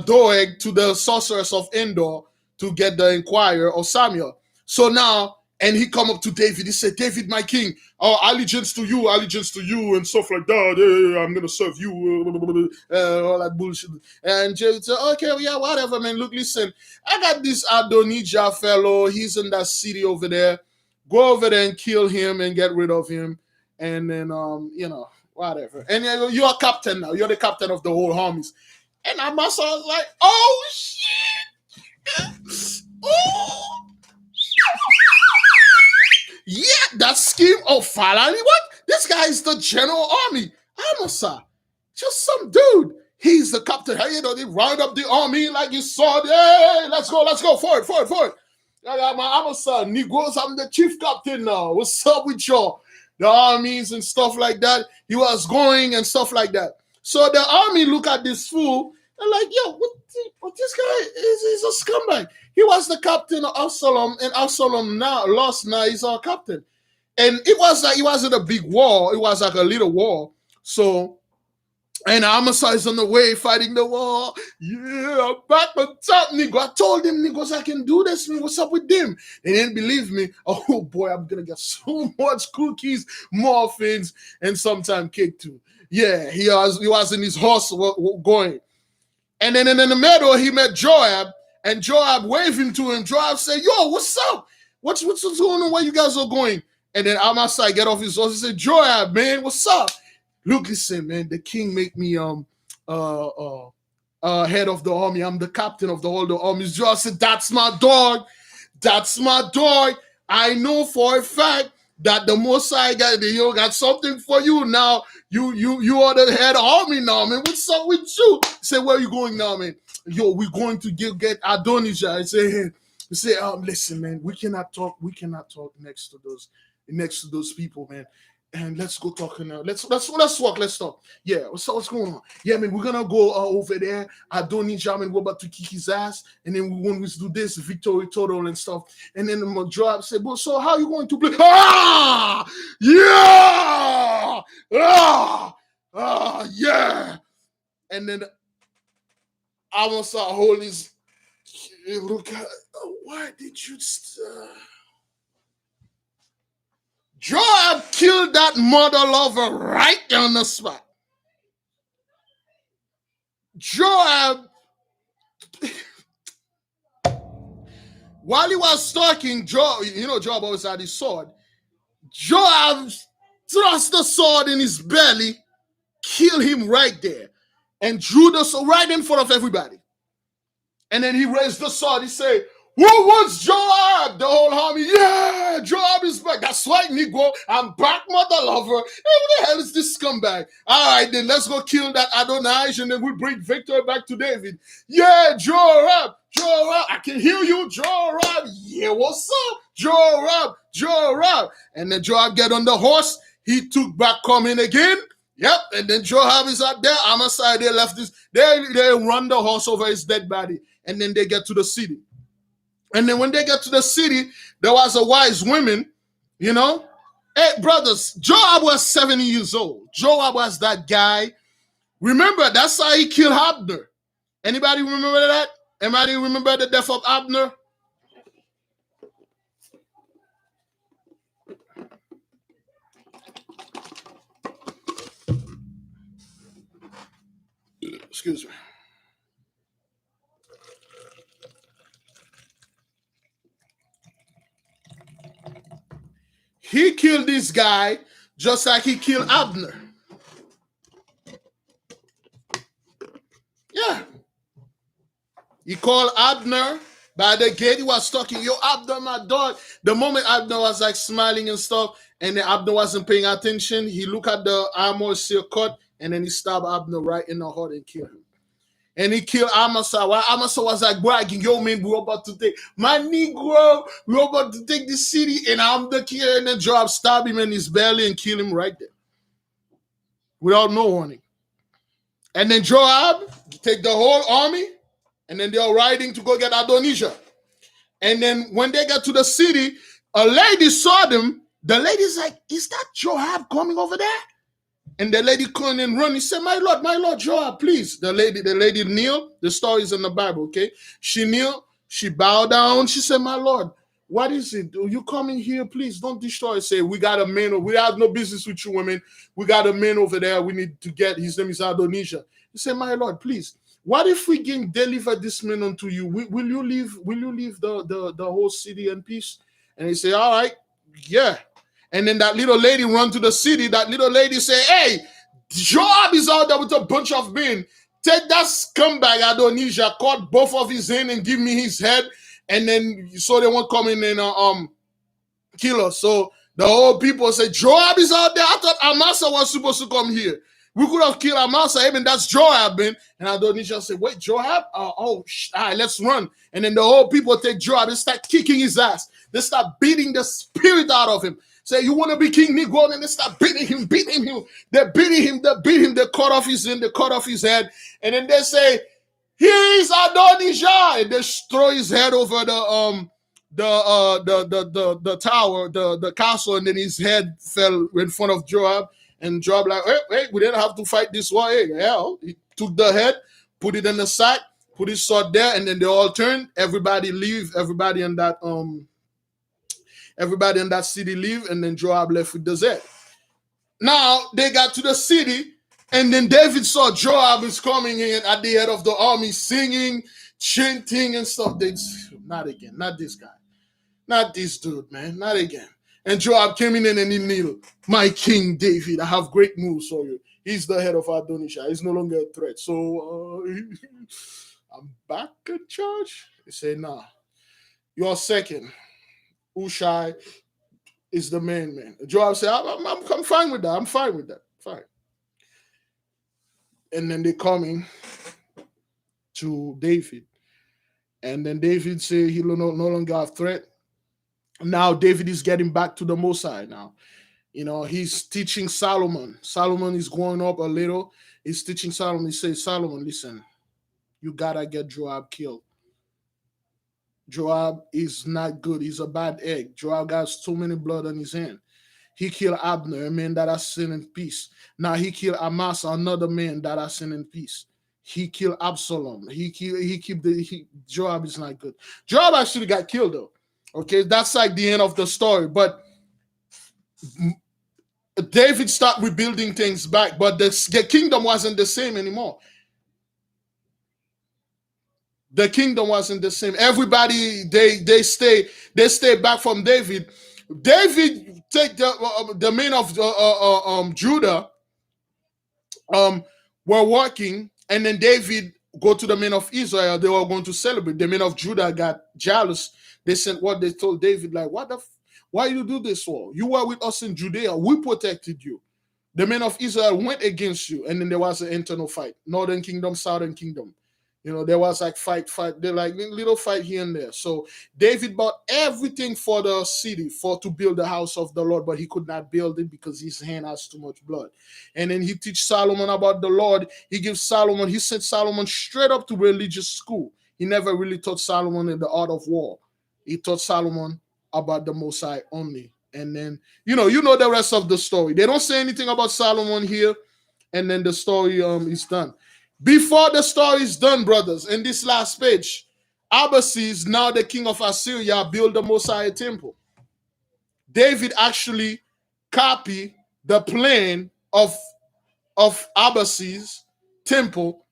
Doeg to the sorcerers of Endor to get the inquirer of Samuel. So now, and he come up to David. He said, David, my king, allegiance to you, and stuff like that. I'm going to serve you, all that bullshit. And David said, okay, yeah, whatever, man. Look, listen, I got this Adonijah fellow. He's in that city over there. Go over there and kill him and get rid of him. And then, whatever. And you're a captain now. You're the captain of the whole armies. And Amasa was like, oh, shit. Oh. Yeah, that scheme of Falani. What? This guy is the general army. Amasa, just some dude. He's the captain. Hey, they round up the army like you saw. Hey, let's go, forward. Amasa, Negroes, I'm the chief captain now. What's up with y'all? The armies and stuff like that. He was going and stuff like that. So the army look at this fool and like, yo, what this guy is a scumbag. He was the captain of Absalom, and Absalom now lost. Now he's our captain. And it wasn't a big war. It was like a little war. So, and Amasa is on the way fighting the war. Yeah, back on top, nigga. I told them, niggas, I can do this. Man. What's up with them? They didn't believe me. Oh boy, I'm gonna get so much cookies, muffins, and sometime cake too. Yeah, he was in his horse going. And then in the middle, he met Joab, and Joab waved him to him. Joab said, yo, what's up? What's going on? Where you guys are going? And then Amasa get off his horse and said, Joab, man, what's up? Look, listen, man, the king make me head of the army. I'm the captain of all the armies. Joab said, that's my dog. That's my dog. I know for a fact that the Most High got something for you now. You are the head army now, man. What's up with you? He said, where are you going now, man? Yo, we're going to get Adonijah. I say, listen, man, we cannot talk next to those people, man. And let's go talking now. Let's walk. Let's talk. Yeah, what's going on? Yeah, man, we're gonna go over there. Adonijah, man, we're about to kick his ass. And then when we do this, victory total and stuff. And then the Joab said, well, so how are you going to play? Yeah. And then Amasa hold his look at, why did you Joab killed that mother lover right on the spot. Joab, while he was talking, Joab always had his sword. Joab thrust the sword in his belly, killed him right there, and drew the sword right in front of everybody. And then he raised the sword. He said, who was Joab? The whole army, yeah, Joab is back. That's right, Negro. I'm back, mother lover. Hey, who the hell is this scumbag? All right, then let's go kill that Adonijah, and then we bring victory back to David. Yeah, Joab. I can hear you, Joab. Yeah, what's up? Joab. And then Joab get on the horse. He took back coming again. Yep, and then Joab is out there. Amasa, they left this. They run the horse over his dead body, and then they get to the city. And then when they get to the city, there was a wise woman, Hey, brothers, Joab was 70 years old. Joab was that guy. Remember, that's how he killed Abner. Anybody remember that? Anybody remember the death of Abner? Excuse me. He killed this guy just like he killed Abner. Yeah. He called Abner by the gate. He was talking, yo, Abner, my dog. The moment Abner was like smiling and stuff, and then Abner wasn't paying attention, he looked at the armor seal cut, and then he stabbed Abner right in the heart and killed him. And he killed Amasa. While Amasa was like bragging, yo, man, we're about to take my Negro. We're about to take the city, and I'm the killer. And then Joab stabbed him in his belly and killed him right there without no warning. And then Joab take the whole army, and then they're riding to go get Adonijah. And then when they get to the city, a lady saw them. The lady's like, is that Joab coming over there? And the lady couldn't and run. He said, my Lord, Joab, please. The lady kneel. The story is in the Bible, okay? She kneel. She bowed down. She said, my Lord, what is it? You coming here, please. Don't destroy. Say, we got a man. We have no business with you women. We got a man over there. We need to get. His name is Adonijah. He said, my Lord, please. What if we can deliver this man unto you? Will you leave the whole city in peace? And he said, all right, yeah. And then that little lady run to the city. That little lady say, hey, Joab is out there with a bunch of men. Take that scumbag Adonijah, cut both of his hands and give me his head, and then so they won't come in and kill us. So the whole people say Joab is out there. I thought Amasa was supposed to come here. We could have killed Amasa, even that's Joab, man. And Adonijah said, wait, Joab? All right, let's run. And then the whole people take Joab and start kicking his ass. They start beating the spirit out of him. Say, you want to be king, Negro? And they start beating him. They're beating him. They cut off his hand. They cut off his head. And then they say, here's Adonijah. And they throw his head over the tower, the castle, and then his head fell in front of Joab. And Joab like, hey, we didn't have to fight this war. Hey, hell, he took the head, put it in the sack, put his sword there, and then they all turned. Everybody leave. Everybody in that city leave, and then Joab left with the Zed. Now they got to the city, and then David saw Joab is coming in at the head of the army, singing, chanting, and stuff. Not again, not this guy, not this dude, man, not again. And Joab came in and he kneeled. My King David, I have great news for you. He's the head of Adonijah. He's no longer a threat. So I'm back in charge. He said, nah, you're second. Ushai is the main man. Joab said, I'm fine with that. I'm fine with that. Fine. And then they coming to David. And then David said he no longer a threat. Now David is getting back to the Most High now. You know, he's teaching Solomon. Solomon is growing up a little. He's teaching Solomon. He says, Solomon, listen, you gotta get Joab killed. Joab is not good. He's a bad egg. Joab got too many blood on his hand. He killed Abner, a man that has sinned in peace. Now he killed Amasa, another man that has sinned in peace. He killed Absalom. Joab is not good. Joab actually got killed though. Okay, that's like the end of the story. But David started rebuilding things back, but the kingdom wasn't the same anymore. The kingdom wasn't the same. Everybody they stay back from David. David take the men of Judah were working, and then David go to the men of Israel. They were going to celebrate. The men of Judah got jealous. They sent what they told David, like, why you do this for? You were with us in Judea. We protected you. The men of Israel went against you, and then there was an internal fight. Northern kingdom, southern kingdom. You know, there was like fight. They're like little fight here and there. So David bought everything for the city to build the house of the Lord, but he could not build it because his hand has too much blood. And then he teach Solomon about the Lord. He sent Solomon straight up to religious school. He never really taught Solomon in the art of war. He taught Solomon about the Most High only. And then, you know the rest of the story. They don't say anything about Solomon here, and then the story is done. Before the story is done, brothers, in this last page, Abbasis, now the king of Assyria, built the Most High temple. David actually copied the plan of Abbasis' temple,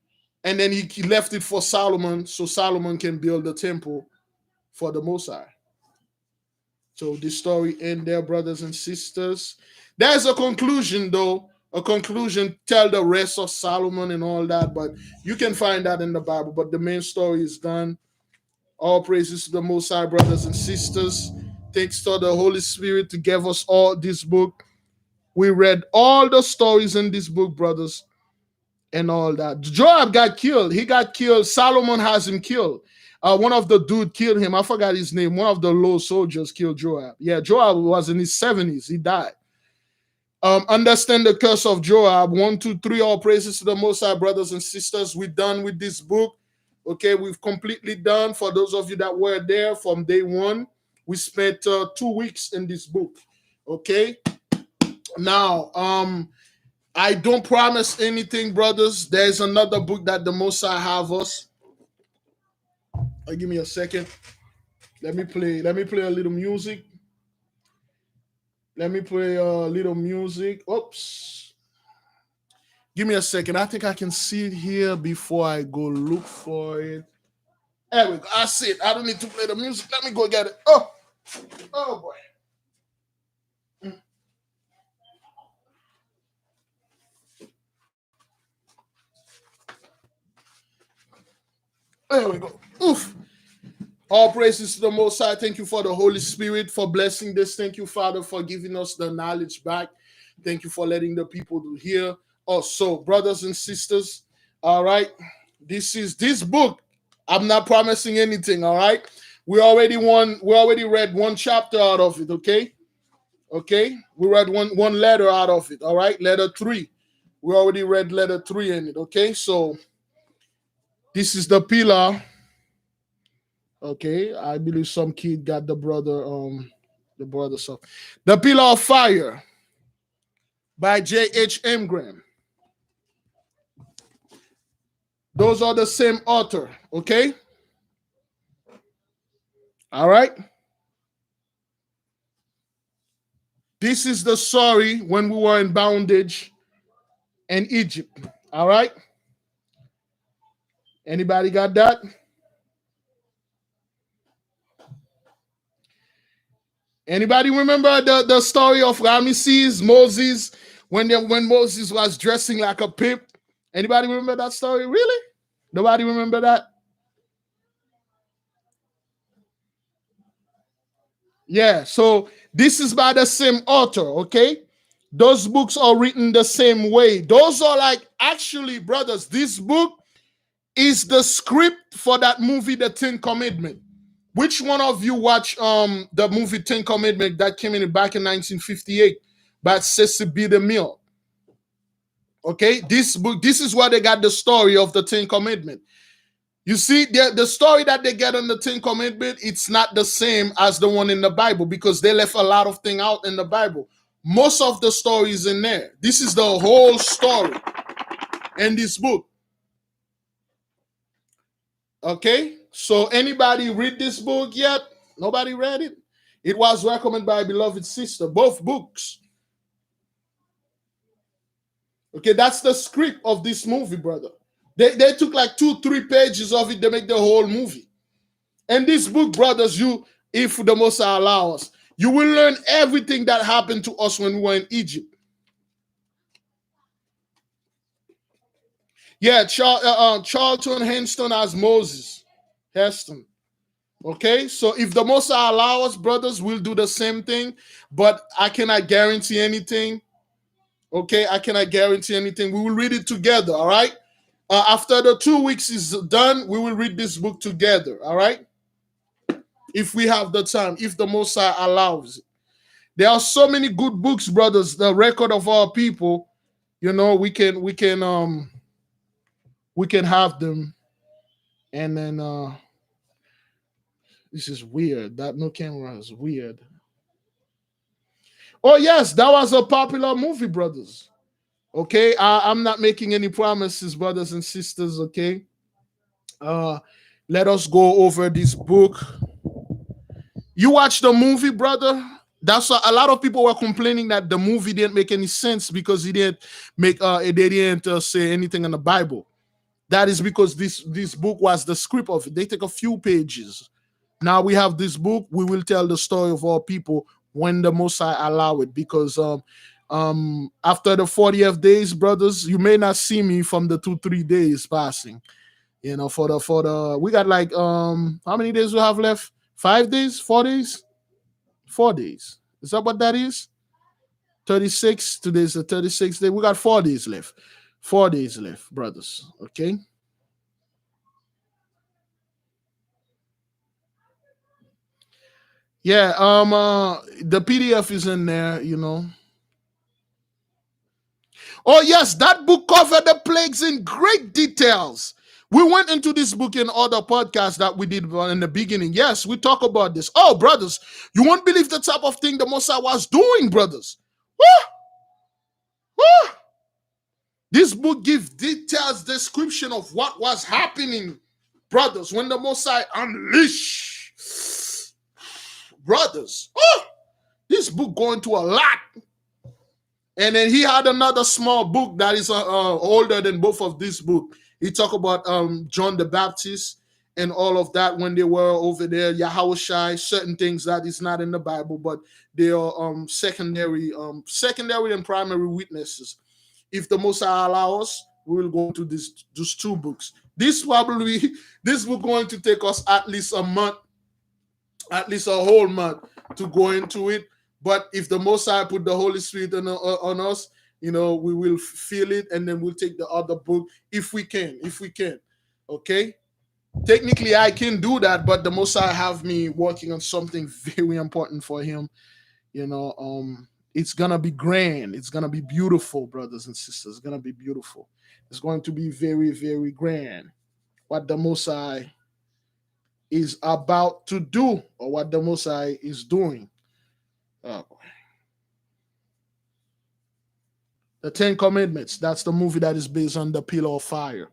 and then he left it for Solomon, so Solomon can build the temple for the Most High. So this story ends there, brothers and sisters. There's a conclusion, though. A conclusion, tell the rest of Solomon and all that, but you can find that in the Bible. But the main story is done. All praises to the Most High, brothers and sisters. Thanks to the Holy Spirit to give us all this book. We read all the stories in this book, brothers, and all that. Joab got killed. He got killed. Solomon has him killed. One of the dude killed him. I forgot his name. One of the low soldiers killed Joab. Yeah, Joab was in his 70s. He died. Understand the curse of Joab. 1, 2, 3. All praises to the Most High, brothers and sisters. We're done with this book. Okay, we've completely done. For those of you that were there from day one, we spent 2 weeks in this book. Okay. Now, I don't promise anything, brothers. There's another book that the Most High have us. Give me a second. Let me play a little music. Oops. Give me a second. I think I can see it here before I go look for it. There we go. I see it. I don't need to play the music. Let me go get it. Oh boy. There we go. Oof. All praises to the Most High. Thank you for the Holy Spirit for blessing this. Thank you, Father, for giving us the knowledge back. Thank you for letting the people to hear. Also, brothers and sisters, all right, this book. I'm not promising anything, all right. We already read one chapter out of it, okay? Okay, we read one letter out of it, all right, letter 3. We already read letter 3 in it, okay? So this is the pillar. Okay, I believe some kid got the brother so the pillar of fire by J.H. Ingram. Those are the same author, okay? All right. This is the story when we were in bondage in Egypt. All right. Anybody got that? Anybody remember the story of Ramesses, Moses, when Moses was dressing like a pimp? Anybody remember that story? Really? Nobody remember that? Yeah, so this is by the same author, okay? Those books are written the same way. Those are like, actually, brothers, this book is the script for that movie, The Ten Commandments. Which one of you watched the movie Ten Commandments that came in back in 1958 by Cecil B. DeMille? Okay, this book, this is where they got the story of the Ten Commandments. You see, the story that they get on the Ten Commandments, it's not the same as the one in the Bible because they left a lot of things out in the Bible. Most of the story is in there. This is the whole story in this book. Okay, so anybody read this book yet? Nobody read it? It was recommended by a beloved sister, both books. Okay, that's the script of this movie, brother. They took like 2-3 pages of it to make the whole movie. And this book, brothers, if the Most High allow us, you will learn everything that happened to us when we were in Egypt. Yeah, Charlton Heston as Moses. Heston. Okay, so if the Most High allow us, brothers, we'll do the same thing, but I cannot guarantee anything. Okay, I cannot guarantee anything. We will read it together, all right? After the 2 weeks is done, we will read this book together, all right? If we have the time, if the Most High allows it. There are so many good books, brothers. The record of our people, we can have them, and then this is weird. That no camera is weird. Oh yes, that was a popular movie, brothers. Okay, I'm not making any promises, brothers and sisters. Okay, let us go over this book. You watch the movie, brother. That's a lot of people were complaining that the movie didn't make any sense because they didn't say anything in the Bible. That is because this book was the script of it. They take a few pages. Now we have this book. We will tell the story of our people when the Most High allow it. Because after the 40th days, brothers, you may not see me from the 2-3 days passing. For the we got like how many days we have left? 5 days, 4 days, 4 days. Is that what that is? 36. Today's the 36th day. We got 4 days left. 4 days left, brothers. Okay. Yeah, the PDF is in there, Oh yes, that book covered the plagues in great details. We went into this book in other podcasts that we did in the beginning. Yes, we talk about this. Oh, brothers, you won't believe the type of thing the Mosai was doing, brothers. Woo! Woo! This book gives details description of what was happening, brothers, when the Mosai unleashed. Brothers, this book going to a lot. And then he had another small book that is older than both of these books. He talked about John the Baptist and all of that when they were over there, YAHAWAH, certain things that is not in the Bible, but they are secondary and primary witnesses. If the Most High allow us, we will go into these 2 books. This will going to take us at least a month, at least a whole month to go into it. But if the Most High put the Holy Spirit on us, we will feel it, and then we'll take the other book if we can. Okay. Technically, I can do that, but the Most High have me working on something very important for Him. It's gonna be grand. It's gonna be beautiful, brothers and sisters. It's gonna be beautiful. It's going to be very, very grand. What the Most High is about to do, or what the Most High is doing. The 10 Commandments. That's the movie that is based on the Pillar of Fire.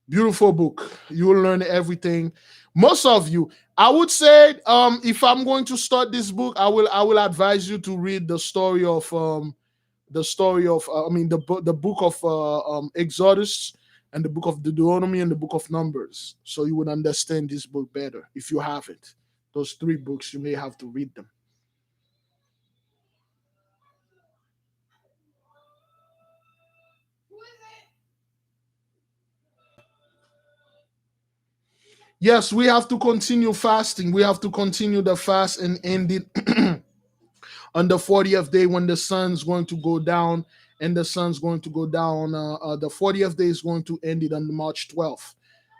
Beautiful book. You will learn everything. Most of you, I would say, if I'm going to start this book, I will advise you to read the story of the book of Exodus, and the book of Deuteronomy, and the book of Numbers, so you would understand this book better. If you haven't, those 3 books, you may have to read them. Yes, we have to continue fasting. We have to continue the fast and end it on the 40th day, when the sun's going to go down, and the sun's going to go down. The 40th day is going to end it on March 12th.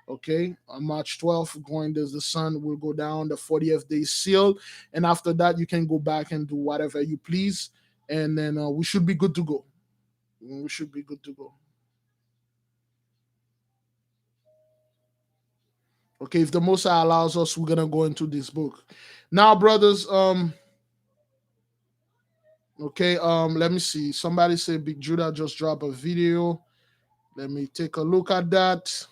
Okay, on March 12th, the sun will go down. The 40th day is sealed, and after that, you can go back and do whatever you please, and then we should be good to go. We should be good to go. Okay, if the Most High allows us, we're gonna go into this book now, brothers. Okay, let me see. Somebody said Big Judah just dropped a video. Let me take a look at that.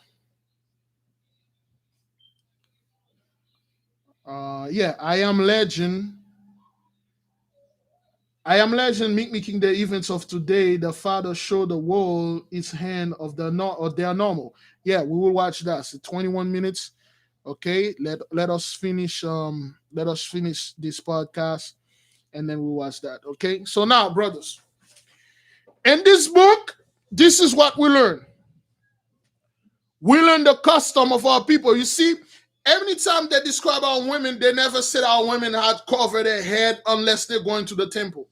Yeah, I am legend. Mimicking the events of today. The Father showed the world His hand of their normal. Yeah, we will watch that. It's 21 minutes. Okay, let us finish. Let us finish this podcast, and then we'll watch that. Okay. So now, brothers, in this book, this is what we learn. We learn the custom of our people. You see, every time they describe our women, they never said our women had covered their head unless they're going to the temple.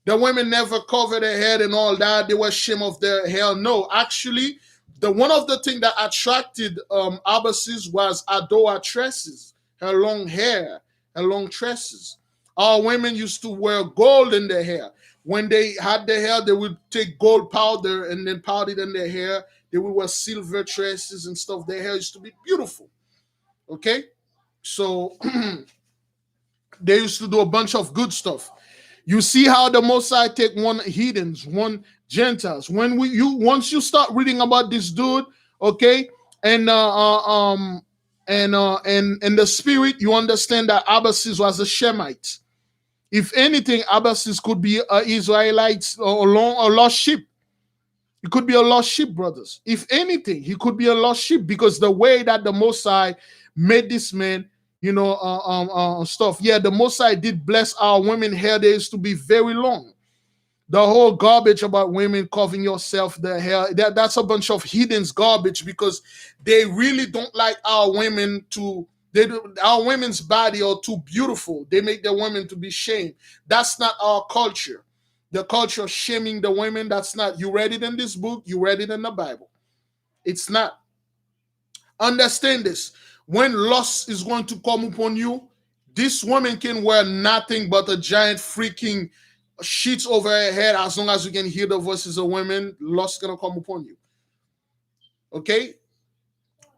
The women never covered their head and all that. They were ashamed of their hair. No, actually, one of the things that attracted Abbasis was Adoa tresses, her long hair, her long tresses. Our women used to wear gold in their hair. When they had their hair, they would take gold powder and then powder it in their hair. They would wear silver tresses and stuff. Their hair used to be beautiful. Okay? So they used to do a bunch of good stuff. You see how the Most High take one heathens, one Gentiles. Once you start reading about this dude, okay, and the spirit, you understand that Abbasis was a Shemite. If anything, Abbasis could be Israelites or a lost sheep. It could be a lost sheep, brothers. If anything, he could be a lost sheep, because the way that the Most High made this man, stuff. Yeah, the Most High did bless our women hair. They used to be very long. The whole garbage about women covering yourself, their hair, that's a bunch of heathens garbage, because they really don't like our women our women's body are too beautiful. They make their women to be shamed. That's not our culture. The culture of shaming the women, that's not. You read it in this book, you read it in the Bible. It's not. Understand this. When lust is going to come upon you, this woman can wear nothing but a giant freaking sheets over her head. As long as you can hear the voices of women, lust is going to come upon you. Okay?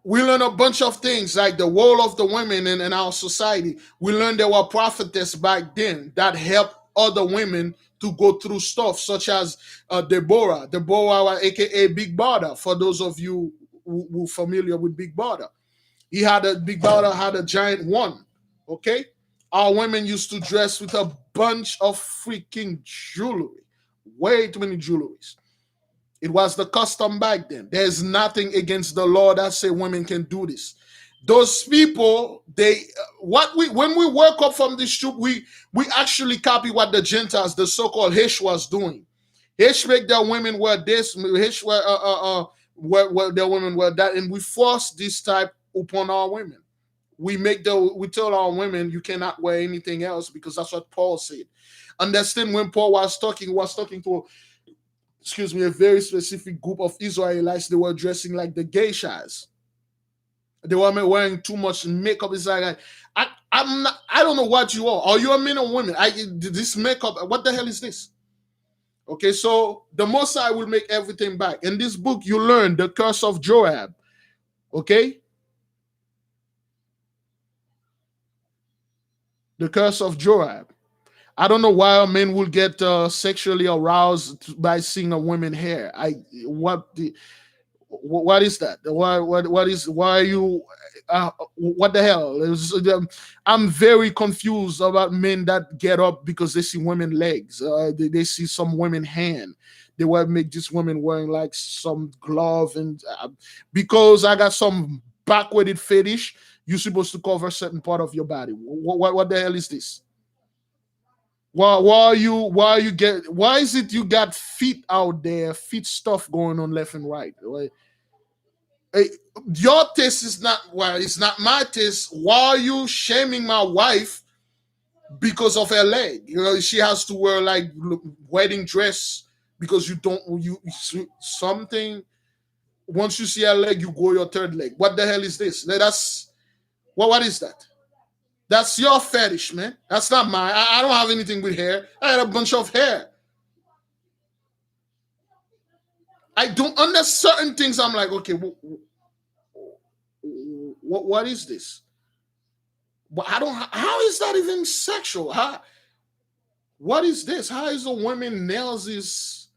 We learn a bunch of things, like the role of the women in our society. We learned there were prophetess back then that helped other women to go through stuff, such as Deborah, aka Big Brother. For those of you who are familiar with Big Brother, Big Brother had a giant one. Okay, our women used to dress with a bunch of freaking jewelry, way too many jewelries. It was the custom back then. There's nothing against the law that say women can do this. Those people, when we woke up from this troop, we actually copy what the Gentiles, the so-called Hish, was doing. Hish make their women wear this. Hish where their women were that, and we force this type upon our women. We tell our women you cannot wear anything else because that's what Paul said. Understand, when Paul was talking, to, excuse me, a very specific group of Israelites. They were dressing like the geishas. They were wearing too much makeup. It's like I'm not. I don't know what you are. Are you a man or woman? This makeup. What the hell is this? Okay, so the Most High will make everything back. In this book, you learn the curse of Joab. Okay, the curse of Joab. I don't know why a man will get sexually aroused by seeing a woman hair. What is that? Why are you? What the hell? I'm very confused about men that get up because they see women legs. They see some women hand. They will make this woman wearing like some glove, and because I got some backwarded fetish, you're supposed to cover a certain part of your body. What the hell is this? Why is it you got feet out there, feet stuff going on left and right? Hey, your taste is not, well, it's not my taste. Why are you shaming my wife because of her leg? You know, she has to wear like wedding dress because you something. Once you see her leg, you go your third leg. What the hell is this? That's what is that? That's your fetish, man. That's not mine. I don't have anything with hair. I had a bunch of hair. I don't under certain things. I'm like, okay, what is this? But I don't. How is that even sexual? What is this? How is a woman nails is?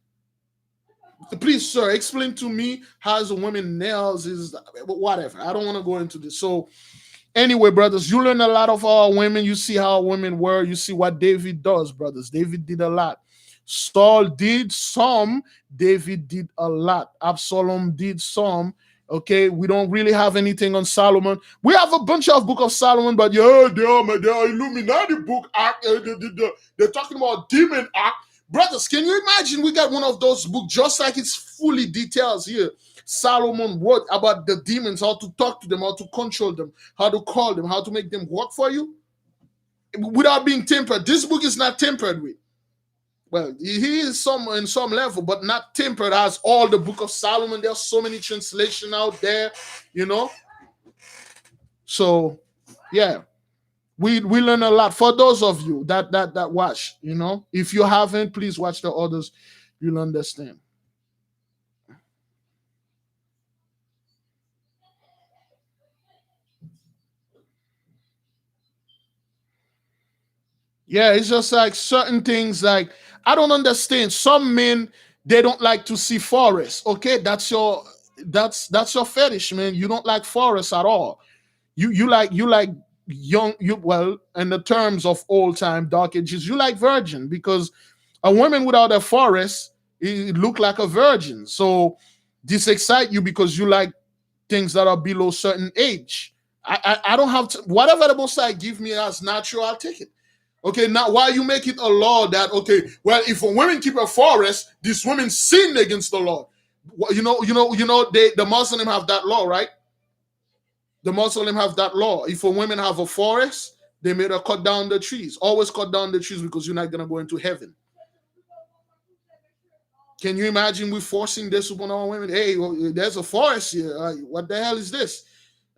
Please, sir, explain to me how is a woman nails is. Whatever. I don't want to go into this. So anyway, brothers, you learn a lot of our women. You see how women were. You see what David does, brothers. David did a lot. Saul did some. David did a lot. Absalom did some. Okay, we don't really have anything on Solomon. We have a bunch of book of Solomon, but yeah, they are Illuminati book act. They're talking about demon act. Brothers, can you imagine? We got one of those books just like it's fully details here. Solomon wrote about the demons, how to talk to them, how to control them, how to call them, how to make them work for you without being tempered. This book is not tempered with. Well, he is in some level, but not tempered as all the book of Solomon. There's so many translations out there, you know. So, yeah, we learn a lot. For those of you that watch, you know, if you haven't, please watch the others. You'll understand. Yeah, it's just like certain things. Like I don't understand. Some men they don't like to see forests. Okay, that's your fetish, man. You don't like forests at all. You like young you well in the terms of old time dark ages. You like virgin because a woman without a forest it look like a virgin. So this excite you because you like things that are below certain age. I don't have to whatever the most I give me as natural. I'll take it. Okay, now why you make it a law that okay, well, if a woman keep a forest, these women sin against the Lord. The Muslim have that law, right? The Muslim have that law. If a women have a forest, they made her cut down the trees. Always cut down the trees because you're not gonna go into heaven. Can you imagine we forcing this upon our women? Hey, well, there's a forest here. What the hell is this?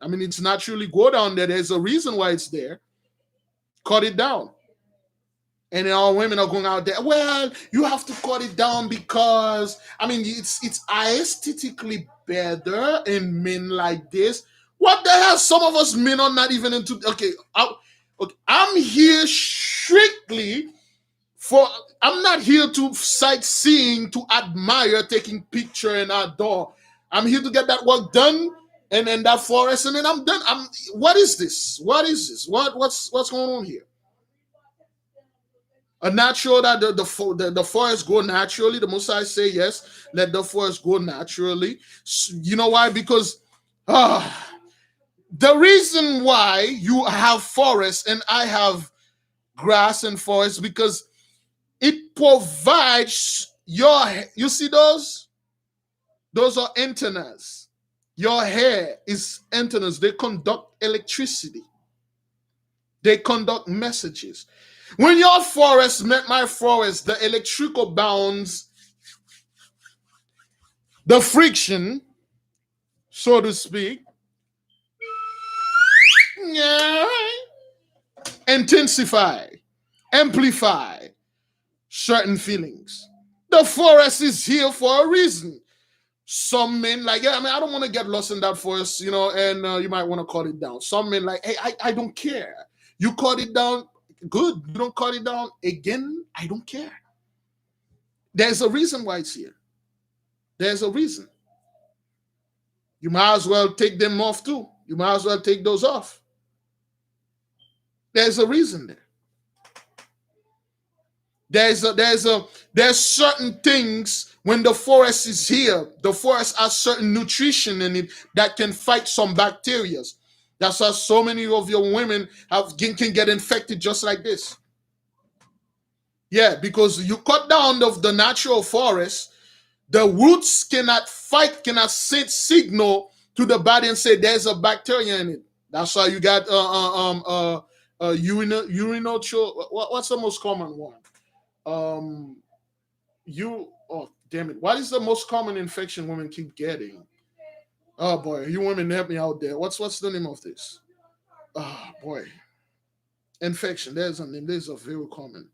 I mean, it's naturally go down there. There's a reason why it's there. Cut it down. And then all women are going out there. Well, you have to cut it down because I mean it's aesthetically better in men like this. What the hell? Some of us men are not even into. Okay, I'm here strictly for. I'm not here to sightseeing, to admire, taking picture and adore. I'm here to get that work done, and then that forest, and then I'm done. What is this? What is this? What's going on here? A natural that the forest grow naturally. The Messiah say yes, let the forest grow naturally. You know why? Because the reason why you have forest and I have grass and forest because it provides you see those? Those are antennas. Your hair is antennas. They conduct electricity. They conduct messages. When your forest met my forest, the electrical bounds, the friction, so to speak, intensify, amplify certain feelings. The forest is here for a reason. Some men like, yeah, I mean, I don't want to get lost in that forest, and you might want to cut it down. Some men like, hey, I don't care. You cut it down, good. You don't cut it down again, I don't care. There's a reason why it's here. There's a reason. You might as well take them off too. You might as well take those off. There's a reason there. There's certain things when the forest is here. The forest has certain nutrition in it that can fight some bacteria. That's why so many of your women can get infected just like this. Yeah, because you cut down the natural forest, the roots cannot fight, cannot send signal to the body and say there's a bacteria in it. That's why you got urinal. What's the most common one? Oh damn it, what is the most common infection women keep getting? Oh boy, you women help me out there. What's the name of this? Oh boy, infection. There's a name. There's a very common.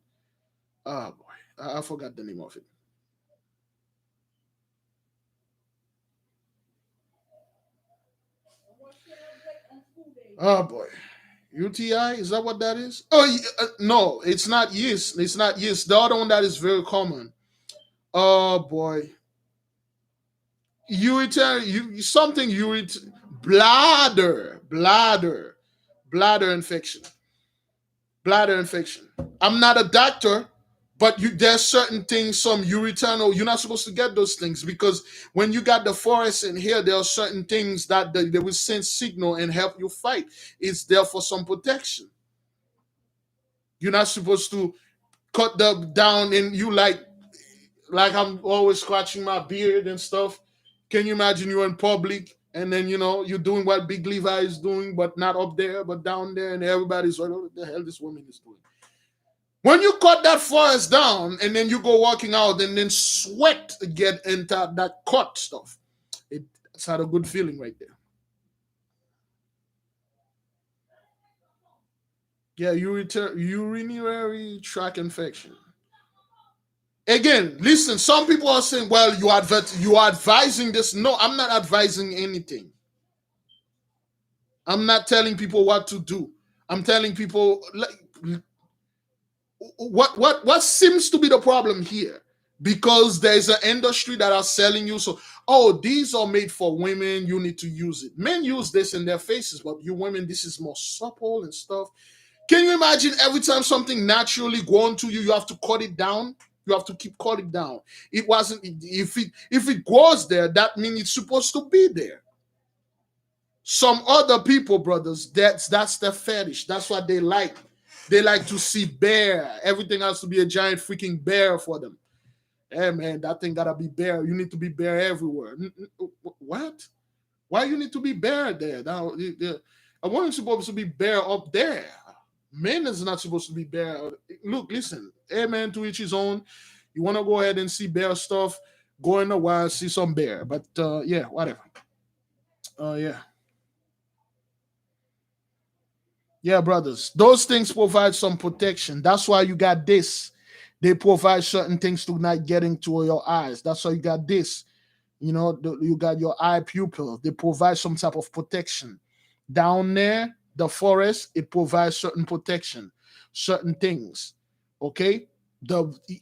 Oh boy, I forgot the name of it. Oh boy, UTI, is that what that is? Oh no, it's not yeast. It's not yeast. The other one that is very common. Oh boy, bladder infection. Bladder infection. I'm not a doctor, but there's certain things, some ureternal, you're not supposed to get those things because when you got the forest in here, there are certain things that they will send signal and help you fight. It's there for some protection. You're not supposed to cut them down and you like I'm always scratching my beard and stuff. Can you imagine you're in public and then you're doing what Big Levi is doing, but not up there, but down there, and everybody's like, oh, what the hell this woman is doing? When you cut that forest down and then you go walking out and then sweat get into that cut stuff, it's not a good feeling right there. Yeah, urinary tract infection. Again, listen, some people are saying, well, you are advising this. No, I'm not advising anything. I'm not telling people what to do. I'm telling people what seems to be the problem here, because there's an industry that are selling you, so these are made for women, you need to use it. Men use this in their faces, but you women, this is more supple and stuff. Can you imagine every time something naturally grown to you, you have to cut it down? You have to keep cutting down. It wasn't, if it grows there, that means it's supposed to be there. Some other people, brothers, that's their fetish. That's what they like. They like to see bear. Everything has to be a giant freaking bear for them. Hey man, that thing gotta be bear. You need to be bear everywhere. What? Why you need to be bear there? Now, a woman's supposed to be bear up there. Men is not supposed to be bear. Look, listen. Hey man, to each his own. You want to go ahead and see bear stuff? Go in the wild, see some bear. But yeah, whatever. Yeah. Yeah, brothers. Those things provide some protection. That's why you got this. They provide certain things to not get into your eyes. That's why you got this. You got your eye pupil. They provide some type of protection. Down there, the forest, it provides certain protection, certain things. Okay?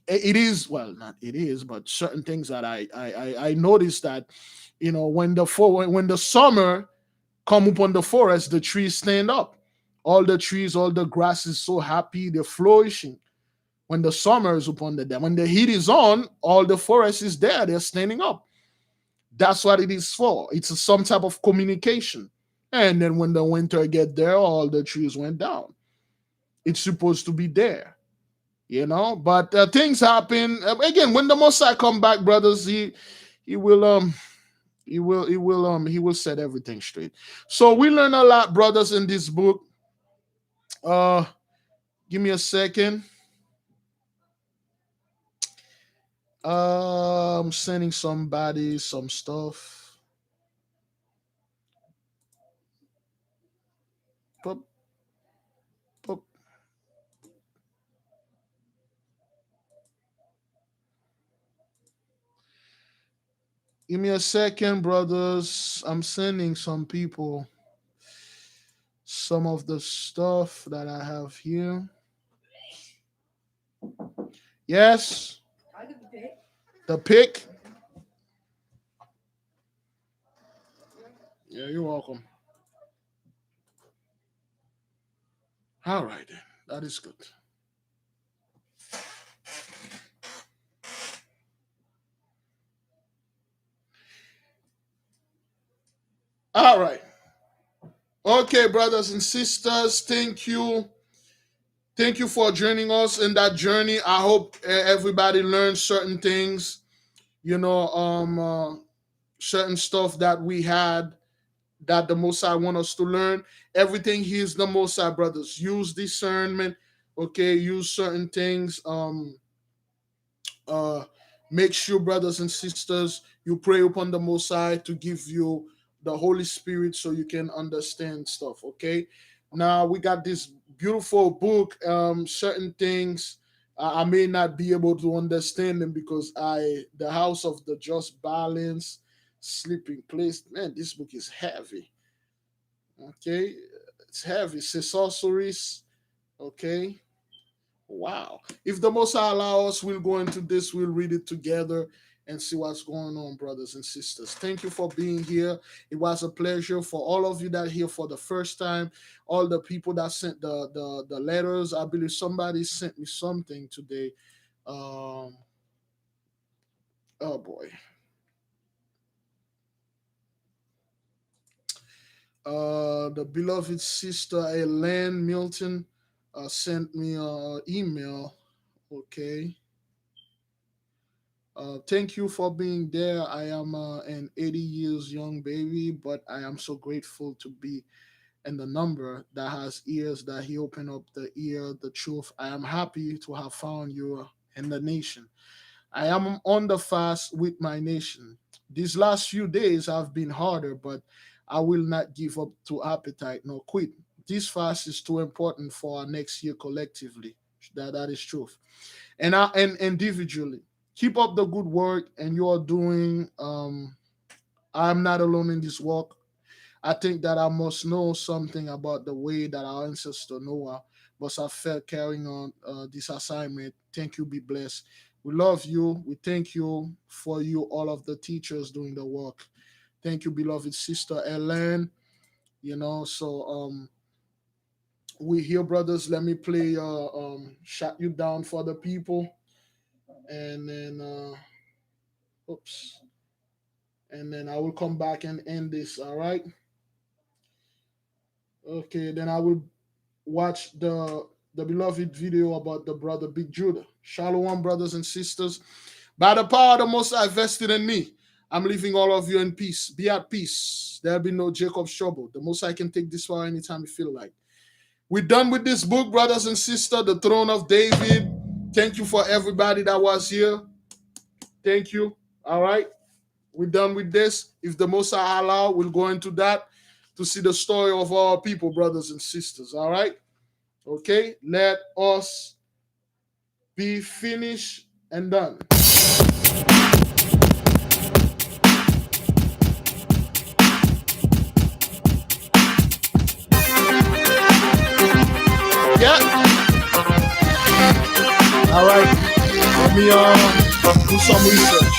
It is, well, not it is, but certain things that I noticed that, when the summer come upon the forest, the trees stand up. All the trees, all the grass is so happy, they're flourishing. When the summer is upon them, when the heat is on, all the forest is there, they're standing up. That's what it is for. It's some type of communication. And then when the winter get there, all the trees went down. It's supposed to be there, But things happen again when the Most High come back, brothers. He will he will set everything straight. So we learn a lot, brothers, in this book. Uh Give me a second. I'm sending somebody some stuff. Pop, pop. Give me a second, brothers. I'm sending some people some of the stuff that I have here. Yes, the pick. Yeah, you're welcome. All right, then. That is good. All right. Okay, brothers and sisters, thank you. Thank you for joining us in that journey. I hope everybody learned certain things, you know, certain stuff that we had that the Most High want us to learn. Everything He is the Most High, brothers. Use discernment, okay? Use certain things. Uh, Make sure, brothers and sisters, you pray upon the Most High to give you the Holy Spirit so you can understand stuff, okay? Now we got this beautiful book. Certain things I may not be able to understand them because the house of the just balance, sleeping place. Man, this book is heavy. Okay, it's heavy. It's sorceries. Okay, wow. If the Most High allow us, we'll go into this. We'll read it together and see what's going on, brothers and sisters. Thank you for being here. It was a pleasure for all of you that are here for the first time. All the people that sent the letters. I believe somebody sent me something today. Oh boy. The beloved sister Elaine Milton sent me an email. Okay. Thank you for being there. I am an 80 years young baby, but I am so grateful to be in the number that has ears, that He opened up the ear, the truth. I am happy to have found you in the nation. I am on the fast with my nation. These last few days have been harder, but I will not give up to appetite nor quit. This fast is too important for our next year collectively. That is truth. And individually. Keep up the good work and you are doing. I'm not alone in this walk. I think that I must know something about the way that our ancestor Noah must have felt carrying on this assignment. Thank you, be blessed. We love you. We thank you for you, all of the teachers doing the work. Thank you, beloved sister Ellen. We here, brothers. Let me play shut you down for the people. And then oops. And then I will come back and end this, all right? Okay, then I will watch the beloved video about the brother Big Judah. Shalom, brothers and sisters. By the power of the Most High vested in me, I'm leaving all of you in peace. Be at peace. There'll be no Jacob's trouble. The Most High can take this far anytime you feel like. We're done with this book, brothers and sisters, the throne of David. Thank you for everybody that was here. Thank you. All right. We're done with this. If the Most High allow, we'll go into that to see the story of our people, brothers and sisters. All right? Okay? Let us be finished and done. Yeah. All right. Let me do some research.